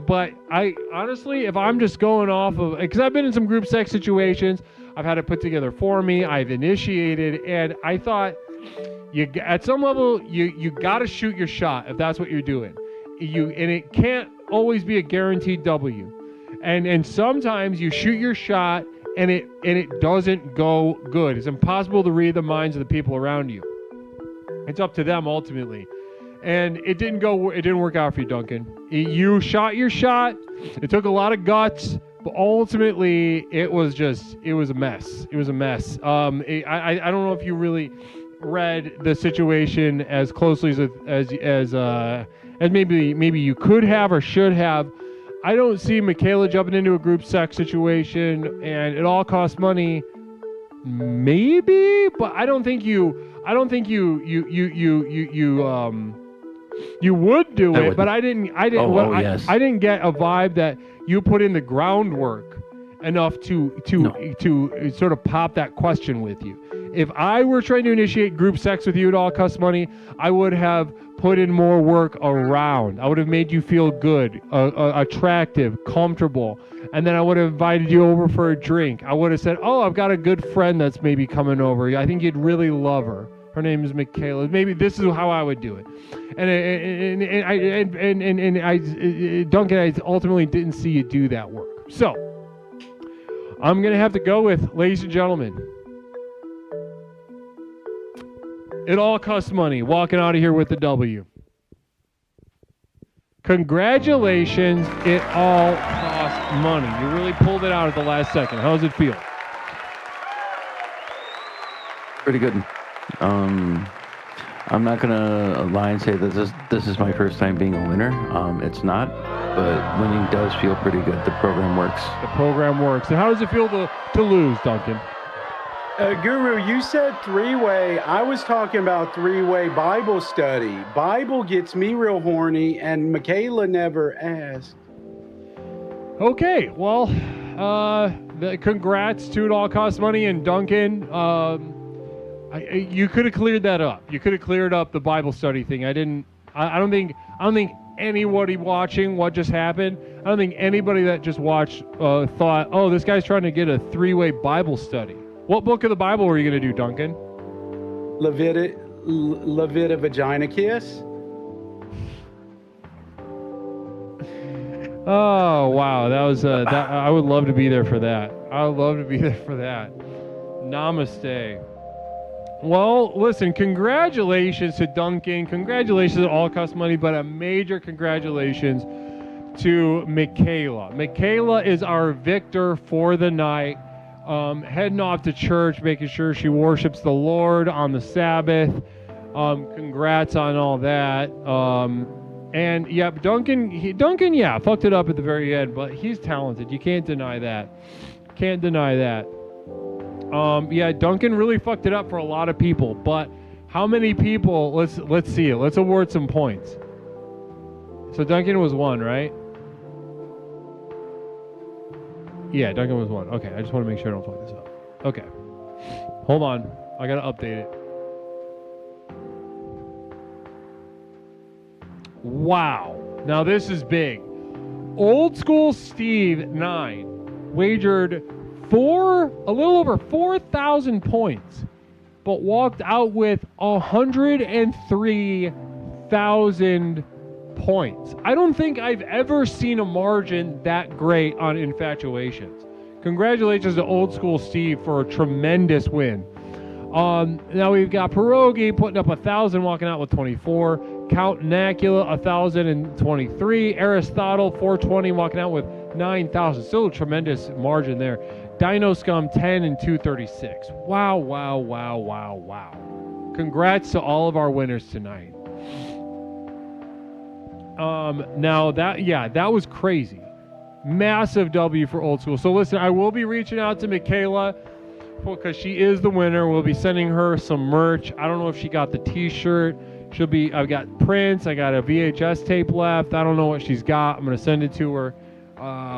But I honestly, if I'm just going off of, because I've been in some group sex situations, I've had it put together for me, I've initiated, and I thought at some level you got to shoot your shot if that's what you're doing. And it can't always be a guaranteed W. And sometimes you shoot your shot and it doesn't go good. It's impossible to read the minds of the people around you. It's up to them ultimately. And it didn't work out for you, Duncan. You shot your shot. It took a lot of guts, but ultimately it was a mess. It was a mess. I don't know if you really read the situation as closely as maybe you could have or should have. I don't see Michaela jumping into a group sex situation, and it all costs money. Maybe, but I don't think you would do it. But I didn't get a vibe that you put in the groundwork enough to sort of pop that question with you. If I were trying to initiate group sex with you at all costs money, I would have put in more work around. I would have made you feel good, attractive, comfortable, and then I would have invited you over for a drink. I would have said, "Oh, I've got a good friend that's maybe coming over. I think you'd really love her. Her name is Michaela." Maybe this is how I would do it. And Duncan, I ultimately didn't see you do that work. So I'm gonna have to go with, ladies and gentlemen, it all costs money. Walking out of here with the W. Congratulations, it all costs money. You really pulled it out at the last second. How does it feel? Pretty good. I'm not gonna lie and say that this is my first time being a winner. It's not, but winning does feel pretty good. The program works. The program works. And how does it feel to lose, Duncan? Guru, you said three-way. I was talking about three-way Bible study. Bible gets me real horny, and Michaela never asked. Okay, well, congrats to It All Costs Money and Duncan. You could have cleared that up. You could have cleared up the Bible study thing. I don't think anybody watching what just happened, I don't think anybody that just watched thought, oh, this guy's trying to get a three-way Bible study. What book of the Bible were you going to do, Duncan? Levita Vagina Kiss. Oh, wow. That was I would love to be there for that. I would love to be there for that. Namaste. Well, listen, congratulations to Duncan. Congratulations to All Cost Money, but a major congratulations to Michaela. Michaela is our victor for the night. Heading off to church, making sure she worships the Lord on the Sabbath. Congrats on all that. And yeah, Duncan, yeah, fucked it up at the very end, but he's talented. You can't deny that. Can't deny that. Yeah, Duncan really fucked it up for a lot of people, but how many people? Let's see it. Let's award some points. So Duncan was 1, right? Yeah, Duncan was 1. Okay, I just want to make sure I don't fuck this up. Okay. Hold on. I got to update it. Wow. Now this is big. Old School Steve 9 wagered a little over 4,000 points, but walked out with 103,000 points. I don't think I've ever seen a margin that great on Infatuations. Congratulations to Old School Steve for a tremendous win. Now we've got Pierogi putting up 1,000, walking out with 24. Count Nacula 1,023. Aristotle 420, walking out with 9,000. Still a tremendous margin there. Dino Scum 10 and 236. Wow, wow, wow, wow, wow. Congrats to all of our winners tonight. Now that was crazy. Massive W for Old School. So listen, I will be reaching out to Michaela because she is the winner. We'll be sending her some merch. I don't know if she got the t-shirt. I've got prints. I got a VHS tape left. I don't know what she's got. I'm going to send it to her.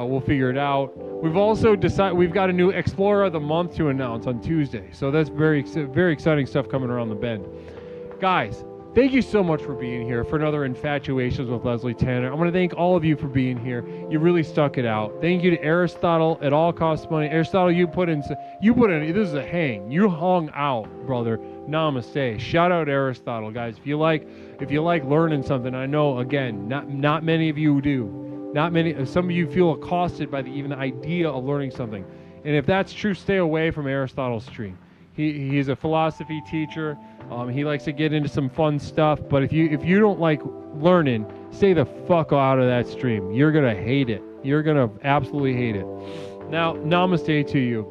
We'll figure it out. We've also decided we've got a new Explorer of the Month to announce on Tuesday. So that's very exciting stuff coming around the bend. Guys, thank you so much for being here for another Infatuations with Leslie Tanner. I want to thank all of you for being here. You really stuck it out. Thank you to Aristotle. It all costs money. Aristotle, you put in, this is a hang. You hung out, brother. Namaste. Shout out Aristotle, guys. If you like learning something, I know, again, not many of you do. Some of you feel accosted by even the idea of learning something. And if that's true, stay away from Aristotle's stream. He's a philosophy teacher. He likes to get into some fun stuff, but if you don't like learning, stay the fuck out of that stream. You're gonna hate it. You're gonna absolutely hate it. Now, namaste to you.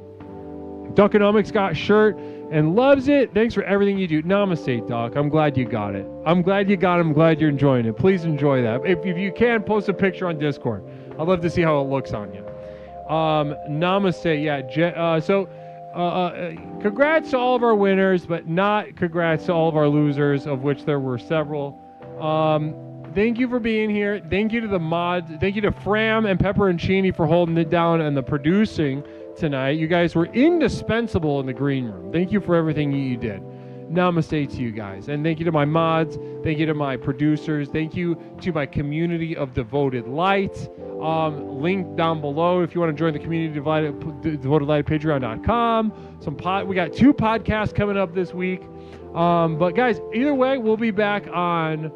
Duckonomics got shirt and loves it. Thanks for everything you do. Namaste, Doc. I'm glad you got it. I'm glad you got it. I'm glad you're enjoying it. Please enjoy that. If you can, post a picture on Discord. I'd love to see how it looks on you. Namaste. Yeah. Congrats to all of our winners, but not congrats to all of our losers, of which there were several. Thank you for being here. Thank you to the mods. Thank you to Fram and Pepperoncini for holding it down and the producing tonight. You guys were indispensable in the green room. Thank you for everything you did. Namaste to you guys. And thank you to my mods. Thank you to my producers. Thank you to my community of devoted light. Link down below if you want to join the community devoted light at patreon.com. We got 2 podcasts coming up this week. But guys, either way, we'll be back on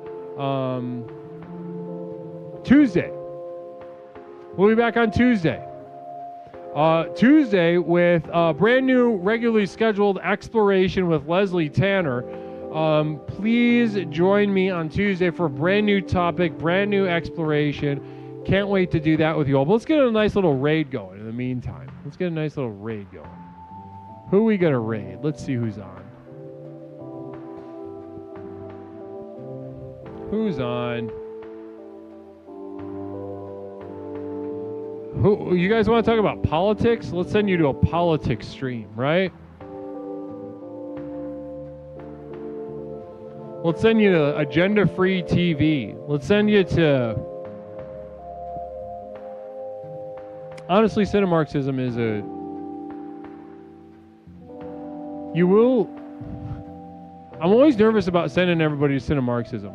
Tuesday. We'll be back on Tuesday. Tuesday with a brand new regularly scheduled exploration with Leslie Tanner. Please join me on Tuesday for a brand new topic, brand new exploration. Can't wait to do that with you all. But let's get a nice little raid going in the meantime. Let's get a nice little raid going. Who are we going to raid? Let's see who's on. Who's on? Who, you guys want to talk about politics? Let's send you to a politics stream, right? Let's send you to agenda-free TV. Let's send you to... Honestly, Cinemarxism is a... You will... I'm always nervous about sending everybody to Cinemarxism.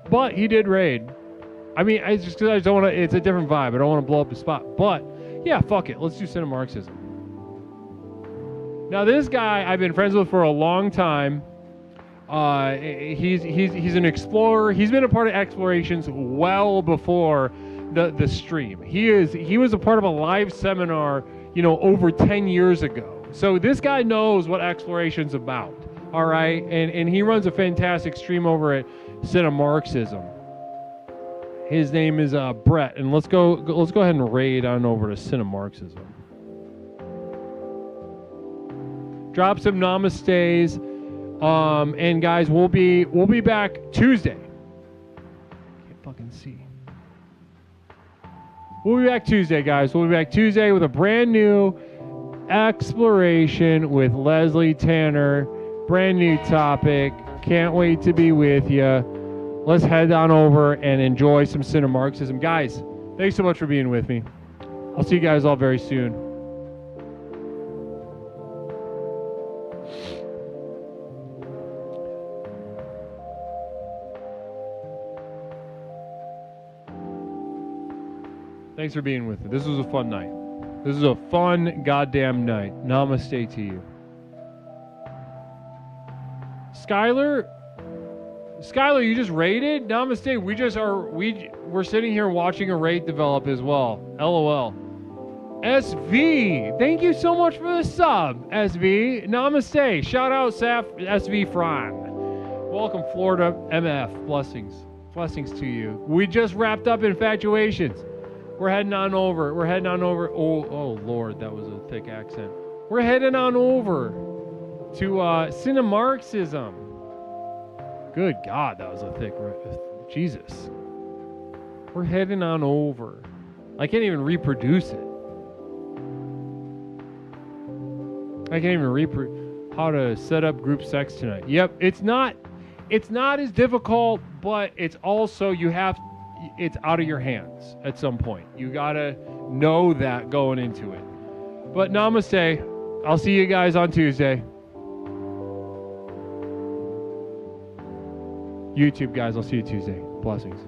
But he did raid. I mean, I just don't want to... It's a different vibe. I don't want to blow up the spot. But, yeah, fuck it. Let's do Cinemarxism. Now, this guy I've been friends with for a long time. He's an explorer. He's been a part of explorations well before the stream. He was a part of a live seminar, over 10 years ago. So this guy knows what exploration's about. All right, and he runs a fantastic stream over at Cinemarxism. His name is Brett, and let's go ahead and raid on over to Cinemarxism. Drop some namastes, and guys, we'll be back Tuesday. Can't fucking see. We'll be back Tuesday, guys. We'll be back Tuesday with a brand new exploration with Leslie Tanner. Brand new topic. Can't wait to be with you. Let's head on over and enjoy some Cinemarxism. Guys, thanks so much for being with me. I'll see you guys all very soon. Thanks for being with me. This was a fun night. This is a fun goddamn night. Namaste to you. Skylar, you just raided? Namaste. We're sitting here watching a raid develop as well. LOL. SV, thank you so much for the sub, SV. Namaste. Shout out SV Fran. Welcome, Florida MF. Blessings. Blessings to you. We just wrapped up Infatuations. We're heading on over. Oh, Lord, that was a thick accent. We're heading on over to Cinemarxism. Good God, that was a thick... Jesus. We're heading on over. I can't even reproduce it. I can't even how to set up group sex tonight. Yep, it's not as difficult, but it's also it's out of your hands at some point. You gotta know that going into it. But namaste. I'll see you guys on Tuesday. YouTube guys, I'll see you Tuesday. Blessings.